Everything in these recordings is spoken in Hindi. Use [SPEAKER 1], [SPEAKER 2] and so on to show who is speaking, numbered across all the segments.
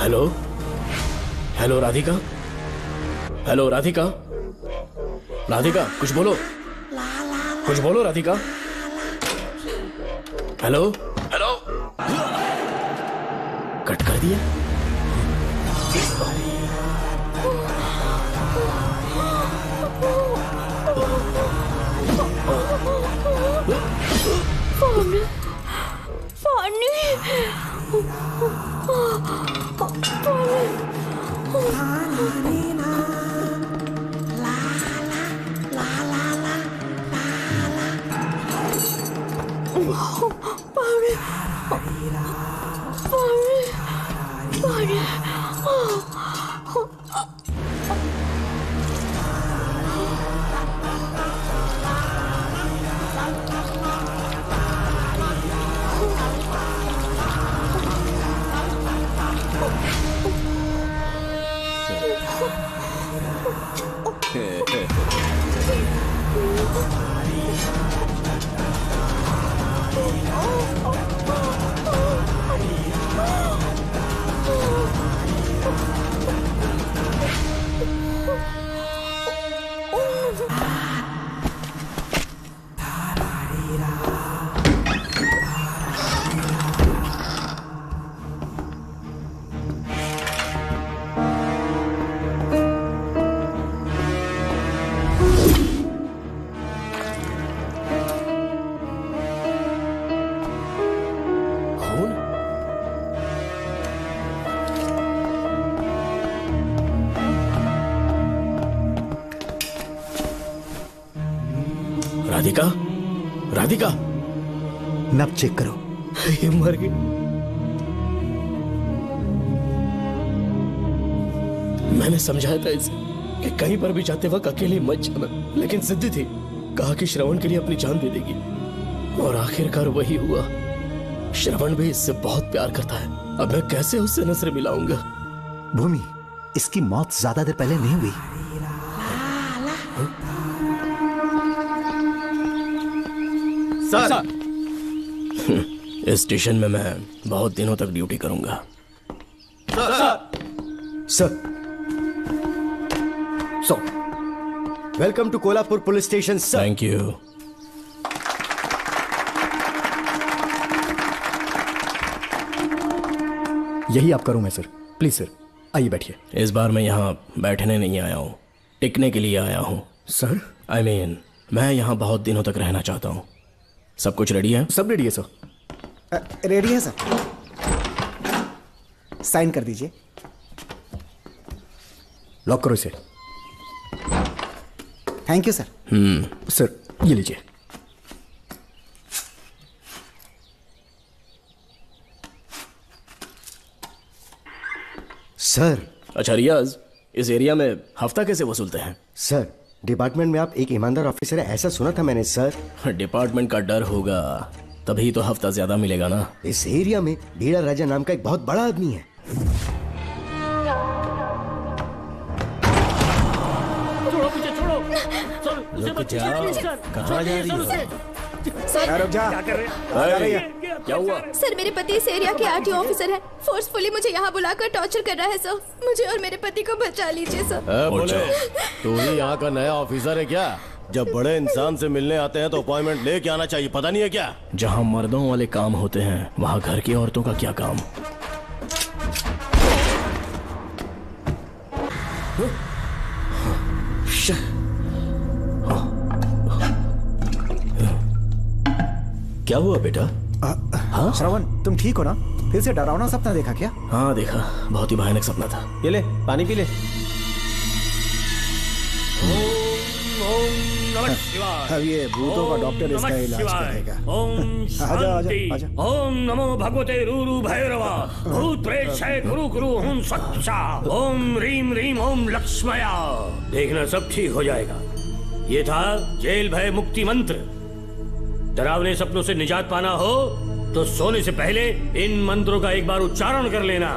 [SPEAKER 1] Hello hello Radhika, hello Radhika, Radhika कुछ बोलो, कुछ बोलो राधिका। हेलो हेलो, कट कर दिया। राधिका, राधिका,
[SPEAKER 2] नब चेक करो।
[SPEAKER 1] ये मर गई। मैंने समझाया था इसे कि कहीं पर भी जाते वक्त अकेले मत जाना, लेकिन जिद्दी थी। कहा कि श्रवण के लिए अपनी जान दे देगी, और आखिरकार वही हुआ। श्रवण भी इससे बहुत प्यार करता है। अब मैं कैसे उससे नजर मिलाऊंगा?
[SPEAKER 2] भूमि, इसकी मौत ज्यादा देर पहले नहीं हुई।
[SPEAKER 1] सर, इस स्टेशन में मैं बहुत दिनों तक ड्यूटी करूंगा।
[SPEAKER 2] Sir, welcome to Kolhapur police station sir.
[SPEAKER 1] Thank you.
[SPEAKER 2] यही आपका रूम है सर। प्लीज सर, आइए बैठिए।
[SPEAKER 1] इस बार मैं यहाँ बैठने नहीं आया हूँ, टिकने के लिए आया हूँ।
[SPEAKER 2] सर,
[SPEAKER 1] I mean, मैं यहाँ बहुत दिनों तक रहना चाहता हूँ। सब कुछ रेडी है?
[SPEAKER 2] सब रेडी है सर।
[SPEAKER 3] रेडी है सर। साइन कर दीजिए।
[SPEAKER 2] लॉक करो इसे।
[SPEAKER 3] Thank you sir.
[SPEAKER 2] सर, ये लीजिए। सर।
[SPEAKER 1] अच्छा रियाज, इस एरिया में हफ्ता कैसे वसूलते हैं?
[SPEAKER 4] सर, डिपार्टमेंट में आप एक ईमानदार ऑफिसर है ऐसा सुना था मैंने सर।
[SPEAKER 1] डिपार्टमेंट का डर होगा, तभी तो हफ्ता ज्यादा मिलेगा ना।
[SPEAKER 4] इस एरिया में बीड़ा राजा नाम का एक बहुत बड़ा आदमी है।
[SPEAKER 1] कहाँ जा रही हो?
[SPEAKER 3] रुक जा।
[SPEAKER 1] क्या हुआ?
[SPEAKER 5] सर, मेरे पति इस एरिया के आरटीओ ऑफिसर हैं। फोर्सफुली मुझे यहाँ बुलाकर टॉर्चर कर रहा है सर। मुझे और मेरे पति को बचा लीजिए सर।
[SPEAKER 6] बोले, तू ही यहाँ का नया ऑफिसर है क्या? जब बड़े इंसान से मिलने आते हैं तो अपॉइंटमेंट लेके आना चाहिए, पता नहीं है क्या?
[SPEAKER 1] जहाँ मर्दों वाले काम होते हैं, वहाँ घर की औरतों का क्या काम? क्या हुआ बेटा?
[SPEAKER 3] श्रवण, तुम ठीक हो ना? फिर से डरावना सपना देखा क्या?
[SPEAKER 1] हाँ देखा, बहुत ही भयानक सपना था।
[SPEAKER 6] ये ले, पानी पी ले।
[SPEAKER 3] अब ये भूतों का डॉक्टर इसका इलाज करेगा। आजा आजा आजा।
[SPEAKER 7] ओम नमो भगवते रूरू भैरवा भूत प्रेत शय कुरु कुरु हुं सच्चा। ओम रीम रीम ओम लक्ष्मया। देखना सब ठीक हो जाएगा। ये था जेल भय मुक्ति मंत्र। डरावने सपनों से निजात पाना हो तो सोने से पहले इन मंत्रों का एक बार उच्चारण कर लेना।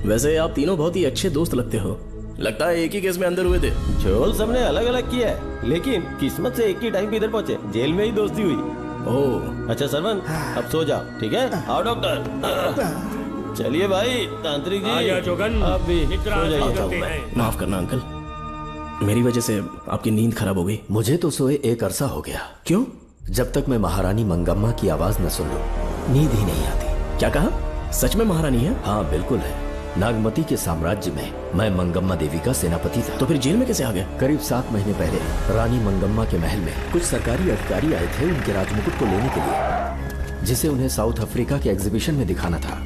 [SPEAKER 1] वैसे आप तीनों बहुत ही अच्छे दोस्त लगते हो। लगता है एक ही केस में अंदर हुए थे।
[SPEAKER 6] झोल सबने अलग अलग किया है, लेकिन किस्मत से एक ही टाइम पे इधर पहुंचे। जेल में ही दोस्ती हुई।
[SPEAKER 1] ओह
[SPEAKER 6] अच्छा सरवन, अब सो जाओ, ठीक है? आओ डॉक्टर। चलिए भाई तांत्रिक जी,
[SPEAKER 7] आजा जोगन,
[SPEAKER 6] आप भी
[SPEAKER 7] निद्रा
[SPEAKER 6] सो जाइए।
[SPEAKER 7] करते हैं।
[SPEAKER 1] माफ करना अंकल, मेरी वजह से आपकी नींद खराब हो गई।
[SPEAKER 2] मुझे तो सोए एक अरसा हो गया।
[SPEAKER 1] क्यों?
[SPEAKER 2] जब तक मैं महारानी मंगम्मा की आवाज न सुन लूं, नींद ही नहीं आती।
[SPEAKER 1] क्या कहा? सच में महारानी है?
[SPEAKER 2] हाँ बिल्कुल है। नागमती के साम्राज्य में मैं मंगम्मा देवी का सेनापति था।
[SPEAKER 1] तो फिर जेल में कैसे आ गए?
[SPEAKER 2] करीब 7 महीने पहले रानी मंगम्मा के महल में कुछ सरकारी अधिकारी आए थे उनके राजमुकुट को लेने के लिए, जिसे उन्हें साउथ अफ्रीका के एग्जीबिशन में दिखाना था।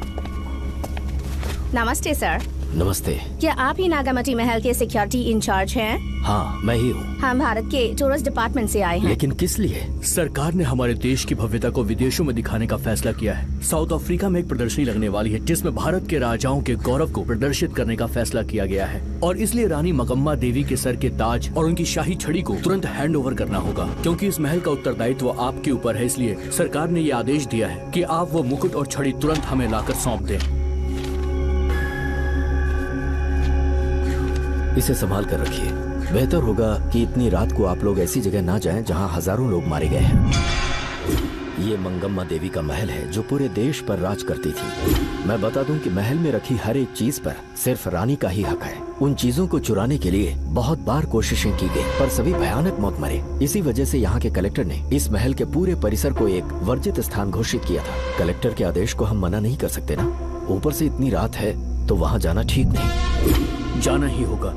[SPEAKER 5] नमस्ते सर।
[SPEAKER 2] नमस्ते।
[SPEAKER 5] क्या आप ही नागामती महल के सिक्योरिटी इंचार्ज हैं?
[SPEAKER 2] हाँ मैं ही हूँ।
[SPEAKER 5] हम भारत के टूरिस्ट डिपार्टमेंट से आए हैं।
[SPEAKER 2] लेकिन किस लिए?
[SPEAKER 8] सरकार ने हमारे देश की भव्यता को विदेशों में दिखाने का फैसला किया है। साउथ अफ्रीका में एक प्रदर्शनी लगने वाली है जिसमें भारत के राजाओं के गौरव को प्रदर्शित करने का फैसला किया गया है, और इसलिए रानी मंगम्मा देवी के सर के ताज और उनकी शाही छड़ी को तुरंत हैंड ओवर करना होगा। क्योंकि इस महल का उत्तरदायित्व आपके ऊपर है, इसलिए सरकार ने ये आदेश दिया है कि आप वो मुकुट और छड़ी तुरंत हमें लाकर सौंप दें।
[SPEAKER 2] इसे संभाल कर रखिए। बेहतर होगा कि इतनी रात को आप लोग ऐसी जगह ना जाएं जहां हजारों लोग मारे गए हैं। ये मंगम्मा देवी का महल है जो पूरे देश पर राज करती थी। मैं बता दूं कि महल में रखी हर एक चीज पर सिर्फ रानी का ही हक है। उन चीजों को चुराने के लिए बहुत बार कोशिशें की गई, पर सभी भयानक मौत मरे। इसी वजह से यहाँ के कलेक्टर ने इस महल के पूरे परिसर को एक वर्जित स्थान घोषित किया था। कलेक्टर के आदेश को हम मना नहीं कर सकते ना। ऊपर से इतनी रात है तो वहाँ जाना ठीक नहीं।
[SPEAKER 8] जाना ही होगा।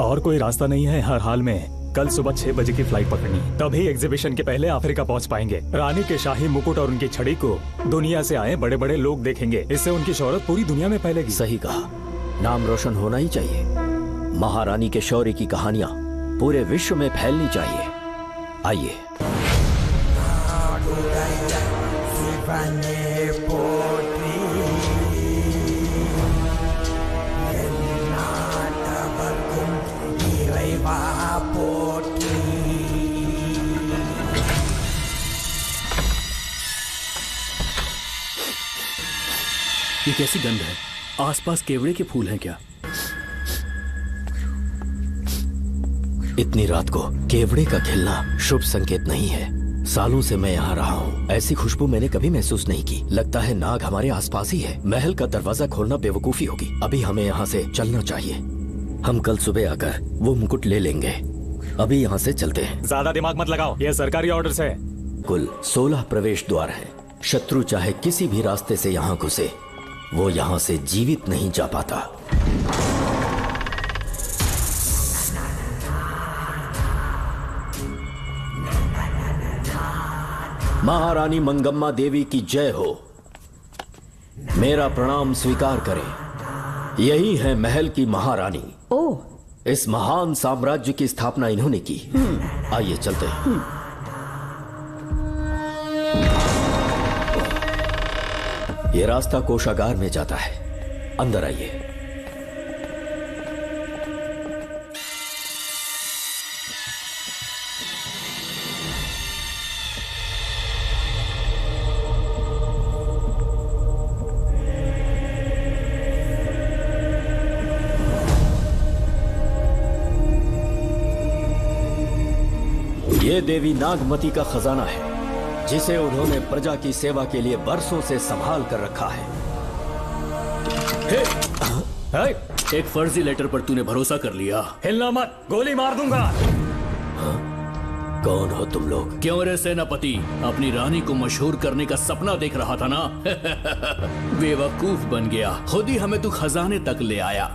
[SPEAKER 9] और कोई रास्ता नहीं है। हर हाल में कल सुबह 6 बजे की फ्लाइट पकड़नी, तभी एग्जीबिशन के पहले अफ्रीका पहुंच पाएंगे। रानी के शाही मुकुट और उनकी छड़ी को दुनिया से आए बड़े बड़े लोग देखेंगे। इससे उनकी शोहरत पूरी दुनिया में फैलेगी।
[SPEAKER 2] सही कहा, नाम रोशन होना ही चाहिए। महारानी के शौर्य की कहानियां पूरे विश्व में फैलनी चाहिए। आइए।
[SPEAKER 8] ये कैसी गंध है? आसपास केवड़े के फूल हैं क्या?
[SPEAKER 2] इतनी रात को केवड़े का खिलना शुभ संकेत नहीं है। सालों से मैं यहाँ रहा हूँ, ऐसी खुशबू मैंने कभी महसूस नहीं की। लगता है नाग हमारे आसपास ही है। महल का दरवाजा खोलना बेवकूफी होगी। अभी हमें यहाँ से चलना चाहिए। हम कल सुबह आकर वो मुकुट ले लेंगे। अभी यहाँ से चलते हैं।
[SPEAKER 9] ज्यादा दिमाग मत लगाओ, ये सरकारी ऑर्डर्स है।
[SPEAKER 2] कुल 16 प्रवेश द्वार हैं। शत्रु चाहे किसी भी रास्ते से यहाँ घुसे, वो यहाँ से जीवित नहीं जा पाता। महारानी मंगम्मा देवी की जय हो। मेरा प्रणाम स्वीकार करें। यही है महल की महारानी।
[SPEAKER 5] ओह,
[SPEAKER 2] इस महान साम्राज्य की स्थापना इन्होंने की। आइए चलते हैं। ये रास्ता कोषागार में जाता है। अंदर आइए। ये देवी नागमती का खजाना है जिसे उन्होंने प्रजा की सेवा के लिए बरसों से संभाल कर रखा है।
[SPEAKER 8] एक फर्जी लेटर पर तूने भरोसा कर लिया।
[SPEAKER 9] हिलना मत, गोली मार दूंगा।
[SPEAKER 2] कौन हो तुम लोग?
[SPEAKER 8] क्यों रे सेनापति, अपनी रानी को मशहूर करने का सपना देख रहा था ना? बेवकूफ बन गया। खुद ही हमें तू खजाने तक ले आया।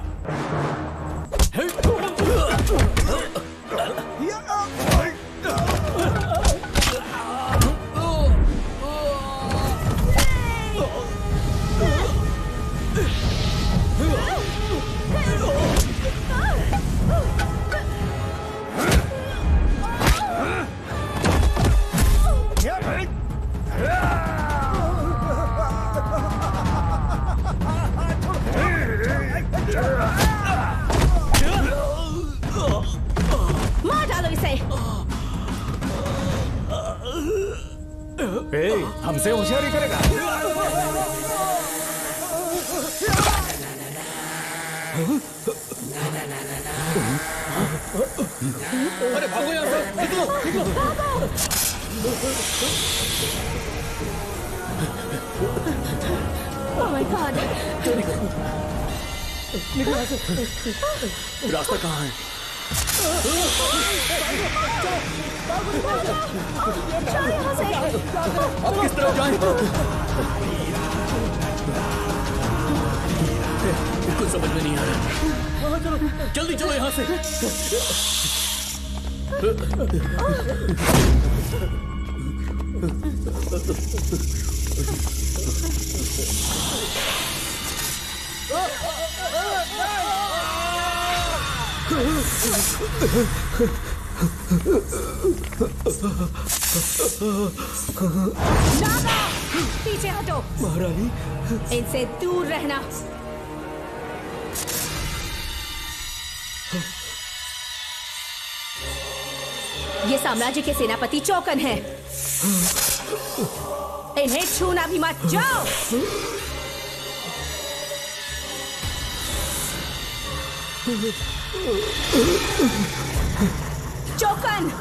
[SPEAKER 5] मार डालो इसे।
[SPEAKER 9] हमसे होशियारी करेगा।
[SPEAKER 8] अरे भागो यहाँ से, निकलो, निकलो।
[SPEAKER 5] Oh my God!
[SPEAKER 8] रास्ता कहाँ है? अब किस तरफ जाएं? कुछ समझ में नहीं आ रहा। जल्दी चलो यहाँ से।
[SPEAKER 10] नागा, पीछे हटो।
[SPEAKER 1] महारानी,
[SPEAKER 10] इनसे दूर रहना। ये साम्राज्य के सेनापति चौकन हैं। इन्हें छूना भी मत। जाओ। चौकन।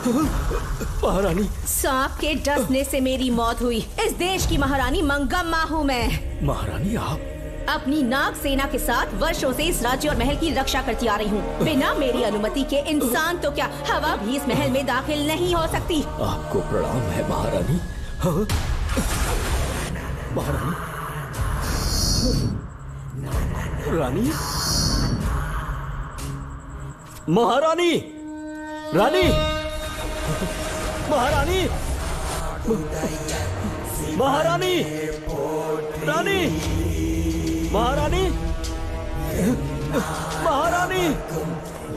[SPEAKER 1] महारानी,
[SPEAKER 10] सांप के डसने से मेरी मौत हुई। इस देश की महारानी मंगम्मा हूँ मैं।
[SPEAKER 1] महारानी आप
[SPEAKER 10] अपनी नाग सेना के साथ वर्षों से इस राज्य और महल की रक्षा करती आ रही हूँ। बिना मेरी अनुमति के इंसान तो क्या, हवा भी इस महल में दाखिल नहीं हो सकती।
[SPEAKER 2] आपको प्रणाम है महारानी।
[SPEAKER 1] हाँ? महारानी, रानी, महारानी, रानी, महारानी, महारानी, रानी, महारानी, महारानी,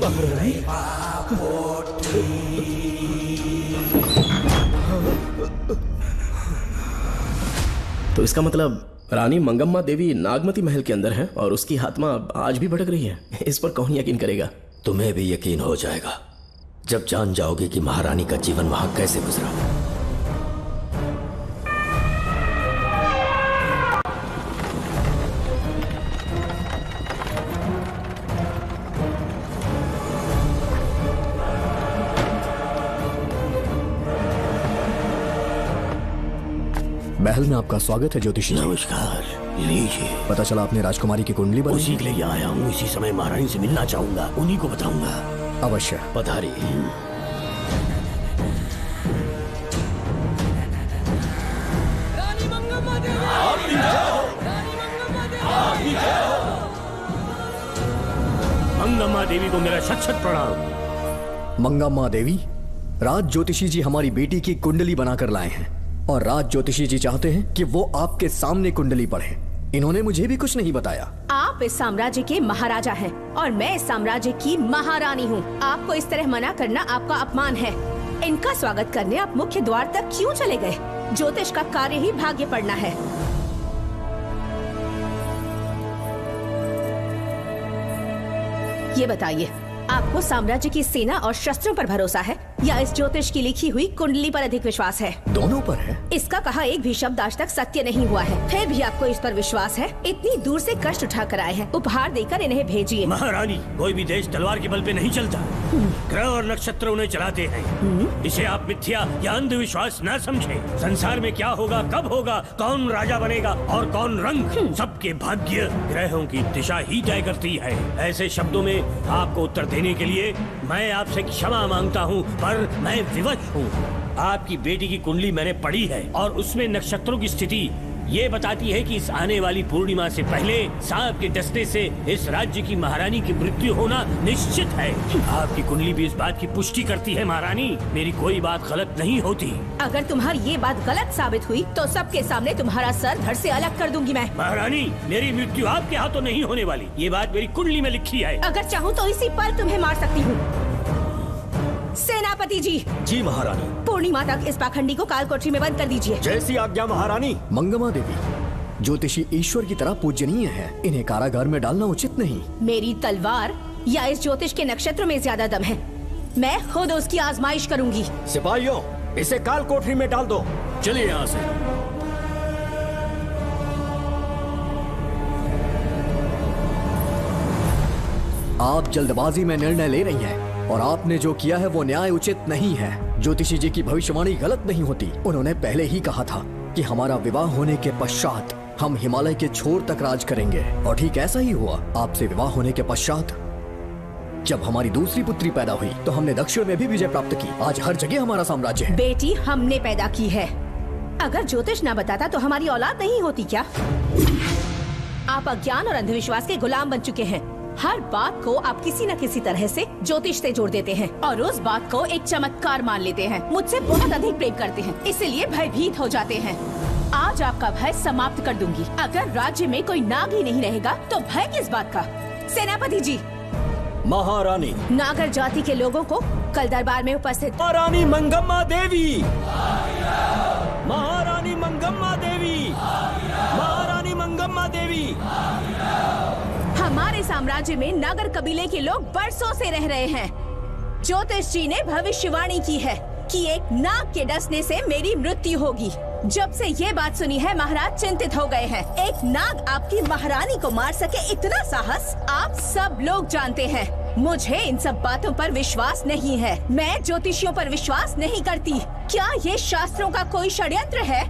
[SPEAKER 1] महारानी। तो इसका मतलब रानी मंगम्मा देवी नागमती महल के अंदर है और उसकी आत्मा आज भी भटक रही है। इस पर कौन यकीन करेगा?
[SPEAKER 2] तुम्हें भी यकीन हो जाएगा जब जान जाओगे कि महारानी का जीवन वहां कैसे गुजरा।
[SPEAKER 8] महल में आपका स्वागत है ज्योतिषी।
[SPEAKER 7] नमस्कार, लीजिए।
[SPEAKER 8] पता चला आपने राजकुमारी की कुंडली बनाई।
[SPEAKER 7] उसी के लिए आया हूँ। इसी समय महारानी से मिलना चाहूंगा, उन्हीं को बताऊंगा।
[SPEAKER 8] अवश्य
[SPEAKER 2] पधारी।
[SPEAKER 7] मंगम्मा देवी को मेरा शत शत प्रणाम।
[SPEAKER 8] मंगम्मा देवी, राज ज्योतिषी जी हमारी बेटी की कुंडली बनाकर लाए हैं और राज ज्योतिषी जी चाहते हैं कि वो आपके सामने कुंडली पढ़े। इन्होंने मुझे भी कुछ नहीं बताया।
[SPEAKER 10] आप इस साम्राज्य के महाराजा हैं और मैं इस साम्राज्य की महारानी हूँ। आपको इस तरह मना करना आपका अपमान है। इनका स्वागत करने आप मुख्य द्वार तक क्यों चले गए? ज्योतिष का कार्य ही भाग्य पढ़ना है। ये बताइए, आपको साम्राज्य की सेना और शस्त्रों पर भरोसा है या इस ज्योतिष की लिखी हुई कुंडली पर अधिक विश्वास है?
[SPEAKER 8] दोनों पर है।
[SPEAKER 10] इसका कहा एक भी शब्द आज तक सत्य नहीं हुआ है, फिर भी आपको इस पर विश्वास है? इतनी दूर से कष्ट उठा कर आए हैं, उपहार देकर इन्हें भेजिए।
[SPEAKER 7] महारानी, कोई भी देश तलवार के बल पे नहीं चलता, ग्रह और नक्षत्र उन्हें चलाते हैं। इसे आप मिथ्या या अंधविश्वास न समझें। संसार में क्या होगा, कब होगा, कौन राजा बनेगा और कौन रंग, सबके भाग्य ग्रहों की दिशा ही तय करती है। ऐसे शब्दों में आपको उत्तर देने के लिए मैं आपसे क्षमा मांगता हूँ, पर मैं विवश हूँ। आपकी बेटी की कुंडली मैंने पढ़ी है और उसमें नक्षत्रों की स्थिति ये बताती है कि इस आने वाली पूर्णिमा से पहले सांप के डसने से इस राज्य की महारानी की मृत्यु होना निश्चित है। आपकी कुंडली भी इस बात की पुष्टि करती है। महारानी, मेरी कोई बात गलत नहीं होती।
[SPEAKER 10] अगर तुम्हारी ये बात गलत साबित हुई तो सबके सामने तुम्हारा सर धड़ से अलग कर दूंगी मैं।
[SPEAKER 7] महारानी, मेरी मृत्यु आपके हाथों नहीं होने वाली, ये बात मेरी कुंडली में लिखी है।
[SPEAKER 10] अगर चाहूँ तो इसी पल तुम्हें मार सकती हूँ। सेनापति जी।
[SPEAKER 6] जी महारानी।
[SPEAKER 10] पूर्णिमा तक इस पाखंडी को कालकोठरी में बंद कर दीजिए।
[SPEAKER 6] जैसी आज्ञा महारानी।
[SPEAKER 8] मंगम्मा देवी, ज्योतिषी ईश्वर की तरह पूजनीय है, इन्हें कारागार में डालना उचित नहीं।
[SPEAKER 10] मेरी तलवार या इस ज्योतिष के नक्षत्र में ज्यादा दम है? मैं खुद उसकी आजमाइश करूंगी।
[SPEAKER 6] सिपाहियों, इसे कालकोठरी में डाल दो।
[SPEAKER 7] चलिए यहाँ से।
[SPEAKER 8] आप जल्दबाजी में निर्णय ले रही हैं और आपने जो किया है वो न्याय उचित नहीं है। ज्योतिषी जी की भविष्यवाणी गलत नहीं होती। उन्होंने पहले ही कहा था कि हमारा विवाह होने के पश्चात हम हिमालय के छोर तक राज करेंगे। और ठीक ऐसा ही हुआ। आपसे विवाह होने के पश्चात जब हमारी दूसरी पुत्री पैदा हुई तो हमने दक्षिण में भी विजय प्राप्त की। आज हर जगह हमारा साम्राज्य है।
[SPEAKER 10] बेटी हमने पैदा की है। अगर ज्योतिष ना बताता तो हमारी औलाद नहीं होती क्या? आप अज्ञान और अंधविश्वास के गुलाम बन चुके हैं। हर बात को आप किसी न किसी तरह से ज्योतिष से जोड़ देते हैं और उस बात को एक चमत्कार मान लेते हैं। मुझसे बहुत अधिक प्रेम करते हैं, इसीलिए भयभीत हो जाते हैं। आज आपका भय समाप्त कर दूंगी। अगर राज्य में कोई नाग ही नहीं रहेगा तो भय किस बात का? सेनापति जी।
[SPEAKER 2] महारानी।
[SPEAKER 10] नागर जाति के लोगों को कल दरबार में उपस्थित।
[SPEAKER 2] महारानी मंगम्मा देवी। महारानी मंगम्मा देवी। महारानी मंगम्मा देवी।
[SPEAKER 10] हमारे साम्राज्य में नागर कबीले के लोग बरसों से रह रहे हैं। ज्योतिष जी ने भविष्यवाणी की है कि एक नाग के डसने से मेरी मृत्यु होगी। जब से ये बात सुनी है महाराज चिंतित हो गए हैं। एक नाग आपकी महारानी को मार सके इतना साहस आप सब लोग जानते हैं। मुझे इन सब बातों पर विश्वास नहीं है। मैं ज्योतिषियों पर विश्वास नहीं करती। क्या ये शास्त्रों का कोई षड्यंत्र है?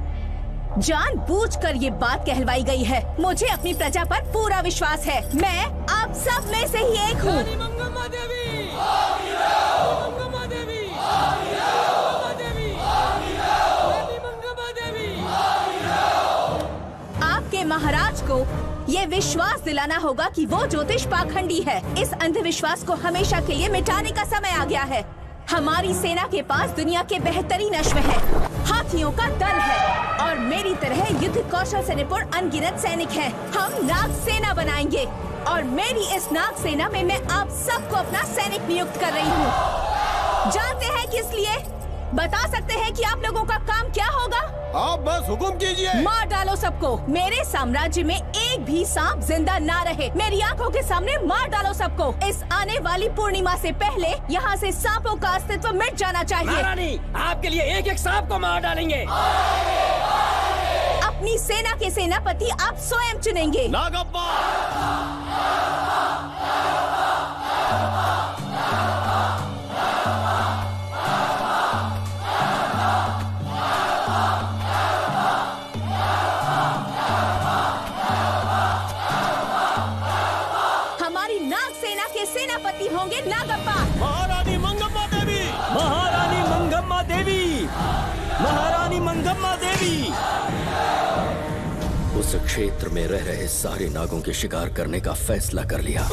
[SPEAKER 10] जानबूझकर ये बात कहलवाई गई है। मुझे अपनी प्रजा पर पूरा विश्वास है। मैं आप सब में से ही एक हूँ। आपके महाराज को ये विश्वास दिलाना होगा कि वो ज्योतिष पाखंडी है। इस अंधविश्वास को हमेशा के लिए मिटाने का समय आ गया है। हमारी सेना के पास दुनिया के बेहतरीन अश्व है, हाथियों का दल है और मेरी तरह युद्ध कौशल से निपुण अनगिनत सैनिक हैं। हम नाग सेना बनाएंगे और मेरी इस नाग सेना में मैं आप सबको अपना सैनिक नियुक्त कर रही हूँ। जानते हैं किस लिए? बता सकते हैं कि आप लोगों का काम क्या होगा?
[SPEAKER 6] आप बस हुक्म कीजिए।
[SPEAKER 10] मार डालो सबको। मेरे साम्राज्य में एक भी सांप जिंदा ना रहे। मेरी आंखों के सामने मार डालो सबको। इस आने वाली पूर्णिमा से पहले यहाँ से सांपों का अस्तित्व मिट जाना चाहिए।
[SPEAKER 11] महारानी, आपके लिए एक एक सांप को मार डालेंगे।
[SPEAKER 10] अपनी सेना के सेनापति आप स्वयं चुनेंगे।
[SPEAKER 6] नागप्पा।
[SPEAKER 10] सेनापति होंगे नागप्पा।
[SPEAKER 2] महारानी मंगम्मा देवी। महारानी मंगम्मा देवी। महारानी मंगम्मा देवी।
[SPEAKER 12] उस क्षेत्र में रह रहे सारे नागों के शिकार करने का फैसला कर लिया।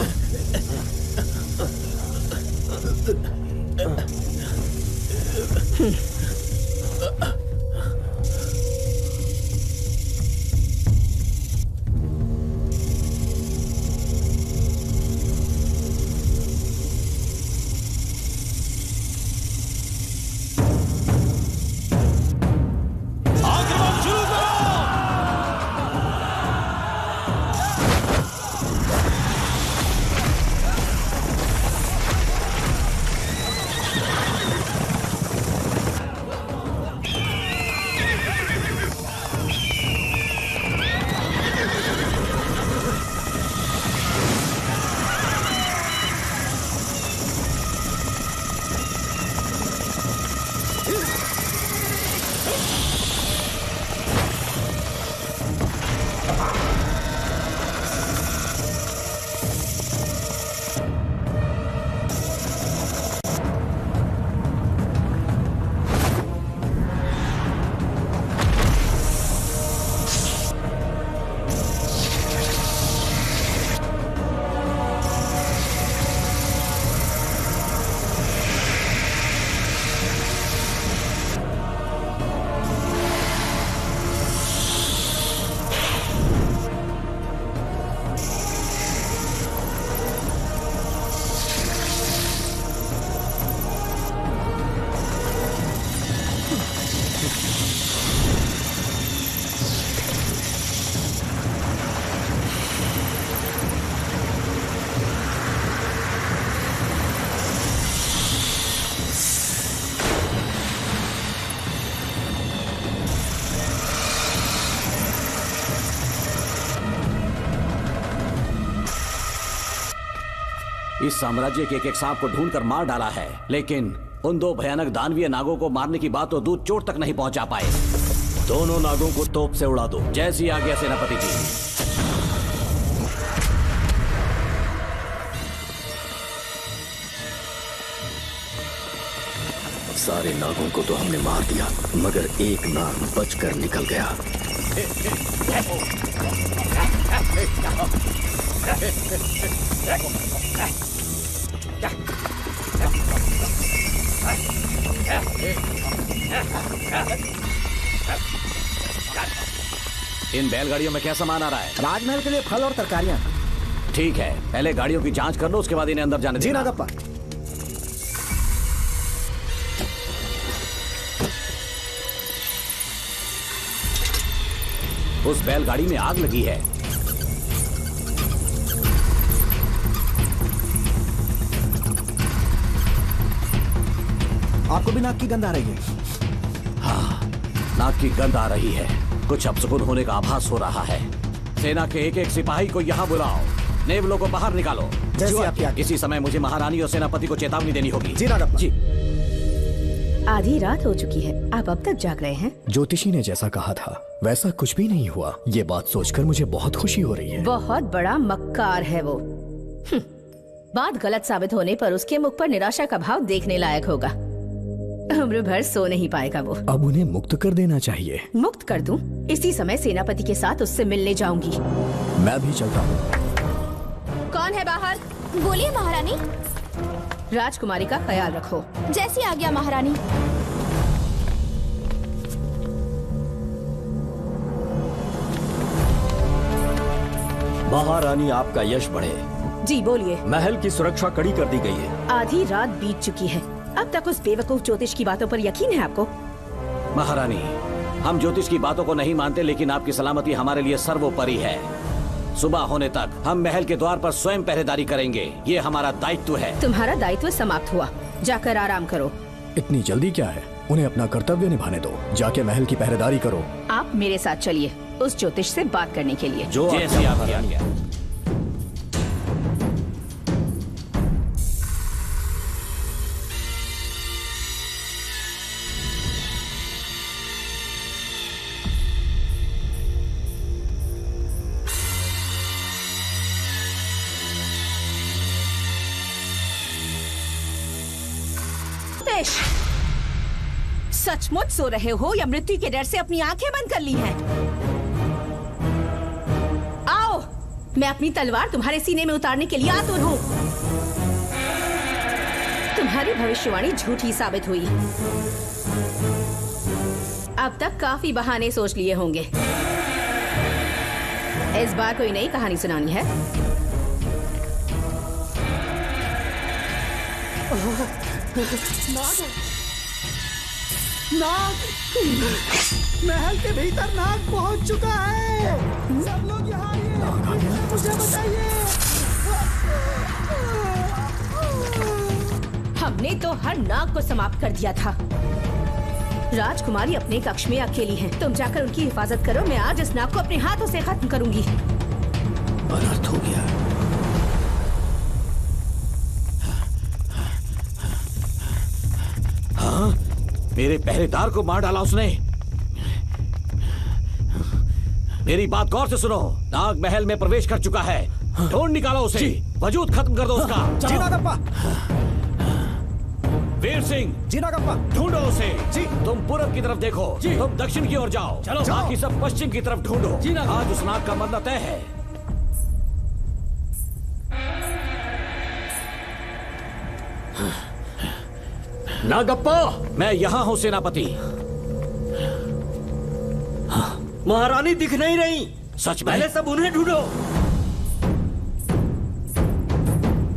[SPEAKER 11] इस साम्राज्य के एक सांप को ढूंढकर मार डाला है, लेकिन उन दो भयानक दानवीय नागों को मारने की बात तो दूध चोट तक नहीं पहुंचा पाए। दोनों नागों को तोप से उड़ा दो। जैसी आज्ञा सेनापति जी।
[SPEAKER 12] सारे नागों को तो हमने मार दिया, मगर एक नाग बचकर निकल गया।
[SPEAKER 11] इन बैलगाड़ियों में क्या सामान आ रहा है?
[SPEAKER 3] राजमहल के लिए फल और तरकारियां।
[SPEAKER 11] ठीक है, पहले गाड़ियों की जांच कर लो, उसके बाद इन्हें अंदर जाने देना।
[SPEAKER 3] जी नागप्पा।
[SPEAKER 11] उस बैलगाड़ी में आग लगी है।
[SPEAKER 3] आपको भी नाक की गंध आ रही है?
[SPEAKER 11] हाँ, नाक की गंध आ रही है। कुछ अपशकुन होने का आभास हो रहा है। सेना के एक एक सिपाही को यहाँ बुलाओ, नेवलों को बाहर निकालो। इसी समय मुझे महारानी और सेनापति को चेतावनी देनी होगी।
[SPEAKER 3] जी नागप्पा।
[SPEAKER 11] जी।
[SPEAKER 10] आधी रात हो चुकी है, आप अब तक जाग रहे हैं?
[SPEAKER 8] ज्योतिषी ने जैसा कहा था वैसा कुछ भी नहीं हुआ। ये बात सोचकर मुझे बहुत खुशी हो रही है।
[SPEAKER 10] बहुत बड़ा मक्कार है वो। बात गलत साबित होने पर उसके मुख पर निराशा का भाव देखने लायक होगा। उम्र भर सो नहीं पाएगा वो।
[SPEAKER 8] अब उन्हें मुक्त कर देना चाहिए।
[SPEAKER 10] मुक्त कर दूं? इसी समय सेनापति के साथ उससे मिलने जाऊंगी।
[SPEAKER 8] मैं भी चलता हूँ।
[SPEAKER 5] कौन है बाहर? बोलिए महारानी।
[SPEAKER 10] राजकुमारी का ख्याल रखो।
[SPEAKER 5] जैसी आज्ञा महारानी।
[SPEAKER 2] महारानी, आपका यश बढ़े।
[SPEAKER 10] जी बोलिए।
[SPEAKER 2] महल की सुरक्षा कड़ी कर दी गई है।
[SPEAKER 10] आधी रात बीत चुकी है, अब तक उस बेवकूफ ज्योतिष की बातों पर यकीन है आपको?
[SPEAKER 11] महारानी, हम ज्योतिष की बातों को नहीं मानते, लेकिन आपकी सलामती हमारे लिए सर्वोपरि है। सुबह होने तक हम महल के द्वार पर स्वयं पहरेदारी करेंगे, ये हमारा दायित्व है।
[SPEAKER 10] तुम्हारा दायित्व समाप्त हुआ, जाकर आराम करो।
[SPEAKER 8] इतनी जल्दी क्या है? उन्हें अपना कर्तव्य निभाने दो। जाके महल की पहरेदारी करो।
[SPEAKER 10] आप मेरे साथ चलिए उस ज्योतिष से बात करने के लिए।
[SPEAKER 11] जो जैसी आपकी आज्ञा।
[SPEAKER 10] सचमुच सो रहे हो या मृत्यु के डर से अपनी आंखें बंद कर ली हैं? आओ, मैं अपनी तलवार तुम्हारे सीने में उतारने के लिए आतुर हूँ। तुम्हारी भविष्यवाणी झूठी साबित हुई। अब तक काफी बहाने सोच लिए होंगे। इस बार कोई नई कहानी सुनानी है?
[SPEAKER 3] नाग! महल के भीतर नाग पहुंच चुका है। सब लोग यहाँ आइए, मुझे बचाइए।
[SPEAKER 10] हमने तो हर नाग को समाप्त कर दिया था। राजकुमारी अपने कक्ष में अकेली है, तुम जाकर उनकी हिफाजत करो। मैं आज इस नाग को अपने हाथों से खत्म करूंगी।
[SPEAKER 2] अनर्थ हो गया।
[SPEAKER 11] हाँ, मेरे पहरेदार को मार डाला उसने। मेरी बात गौर से सुनो। नाग महल में प्रवेश कर चुका है, ढूंढ निकालो उसे। वजूद खत्म कर दो उसका।
[SPEAKER 3] जी नागप्पा।
[SPEAKER 11] वीर सिंह।
[SPEAKER 3] जी नागप्पा।
[SPEAKER 11] ढूंढो उसे।
[SPEAKER 3] जी।
[SPEAKER 11] तुम पूरब की तरफ देखो, तुम दक्षिण की ओर जाओ।
[SPEAKER 3] चलो।
[SPEAKER 11] बाकी सब पश्चिम की तरफ ढूंढो। आज उस नाग का मरना तय है।
[SPEAKER 7] नागप्पा!
[SPEAKER 11] मैं यहाँ हूँ सेनापति।
[SPEAKER 7] महारानी दिख नहीं रही।
[SPEAKER 11] सच में?
[SPEAKER 7] पहले सब उन्हें ढूंढो।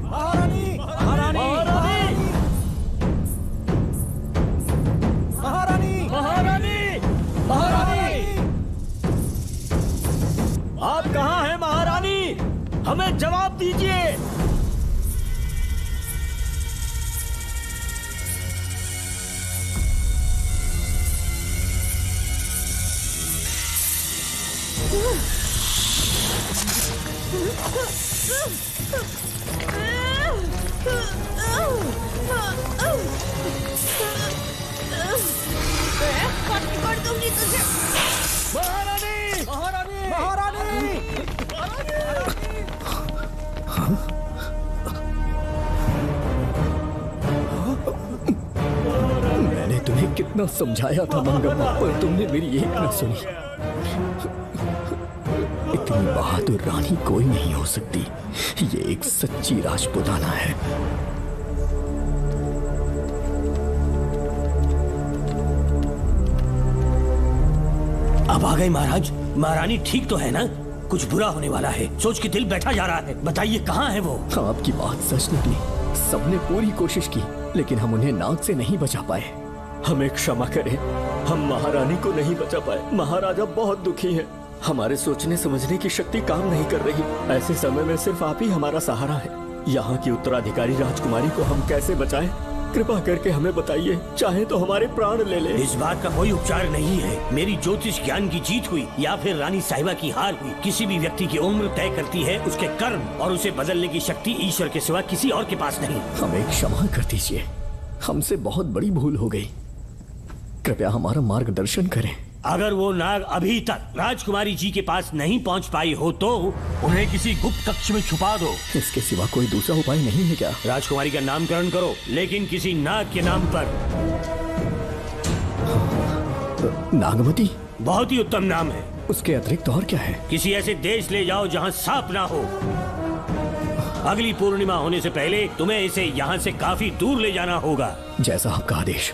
[SPEAKER 3] महारानी!
[SPEAKER 11] महारानी!
[SPEAKER 3] महारानी!
[SPEAKER 7] महारानी! महारानी! आप कहाँ हैं महारानी? हमें जवाब दीजिए।
[SPEAKER 5] कर दूंगी तुझे।
[SPEAKER 3] महारानी महारानी महारानी
[SPEAKER 12] मैंने तुम्हें कितना समझाया था मंगम्मा, पर तुमने मेरी एक न सुनी। इतनी बहादुर रानी कोई नहीं हो सकती। ये एक सच्ची राजपुताना है।
[SPEAKER 7] अब आ गए महाराज। महारानी ठीक तो है ना? कुछ बुरा होने वाला है, सोच के दिल बैठा जा रहा है। बताइए कहाँ है वो?
[SPEAKER 12] आपकी बात सच निकली। सबने पूरी कोशिश की, लेकिन हम उन्हें नाग से नहीं बचा पाए। हमें क्षमा करें, हम महारानी को नहीं बचा पाए। महाराजा बहुत दुखी है। हमारे सोचने समझने की शक्ति काम नहीं कर रही। ऐसे समय में सिर्फ आप ही हमारा सहारा है। यहाँ की उत्तराधिकारी राजकुमारी को हम कैसे बचाएं? कृपा करके हमें बताइए, चाहे तो हमारे प्राण ले ले।
[SPEAKER 7] इस बात का कोई उपचार नहीं है। मेरी ज्योतिष ज्ञान की जीत हुई या फिर रानी साहिबा की हार हुई। किसी भी व्यक्ति की उम्र तय करती है उसके कर्म, और उसे बदलने की शक्ति ईश्वर के सिवा किसी और के पास नहीं।
[SPEAKER 12] हमें क्षमा कर दीजिए, हमसे बहुत बड़ी भूल हो गई। कृपया हमारा मार्गदर्शन करें।
[SPEAKER 7] अगर वो नाग अभी तक राजकुमारी जी के पास नहीं पहुंच पाई हो तो उन्हें किसी गुप्त कक्ष में छुपा दो।
[SPEAKER 12] इसके सिवा कोई दूसरा उपाय नहीं है क्या?
[SPEAKER 7] राजकुमारी का नामकरण करो, लेकिन किसी नाग के नाम पर।
[SPEAKER 12] नागमती
[SPEAKER 7] बहुत ही उत्तम नाम है।
[SPEAKER 12] उसके अतिरिक्त और क्या है?
[SPEAKER 7] किसी ऐसे देश ले जाओ जहाँ सांप ना हो। अगली पूर्णिमा होने से पहले तुम्हें इसे यहाँ से काफी दूर ले जाना होगा।
[SPEAKER 12] जैसा आपका आदेश।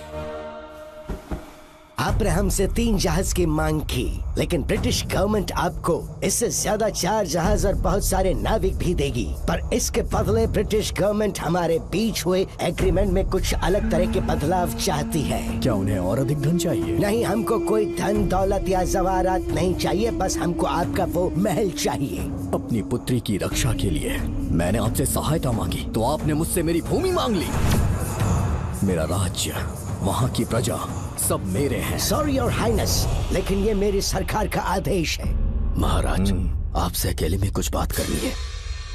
[SPEAKER 4] आपने हमसे 3 जहाज की मांग की, लेकिन ब्रिटिश गवर्नमेंट आपको इससे ज्यादा 4 जहाज और बहुत सारे नाविक भी देगी। पर इसके बदले ब्रिटिश गवर्नमेंट हमारे बीच हुए एग्रीमेंट में कुछ अलग तरह के बदलाव चाहती है।
[SPEAKER 12] क्या उन्हें और अधिक धन चाहिए?
[SPEAKER 4] नहीं, हमको कोई धन दौलत या जवाहरात नहीं चाहिए। बस हमको आपका वो महल चाहिए।
[SPEAKER 12] अपनी पुत्री की रक्षा के लिए मैंने आपसे सहायता मांगी, तो आपने मुझसे मेरी भूमि मांग ली। मेरा राज्य, वहाँ की प्रजा सब मेरे हैं।
[SPEAKER 4] सॉरी योर हाइनेस, लेकिन ये मेरी सरकार का आदेश है।
[SPEAKER 2] महाराज, आपसे अकेले में कुछ बात करनी है।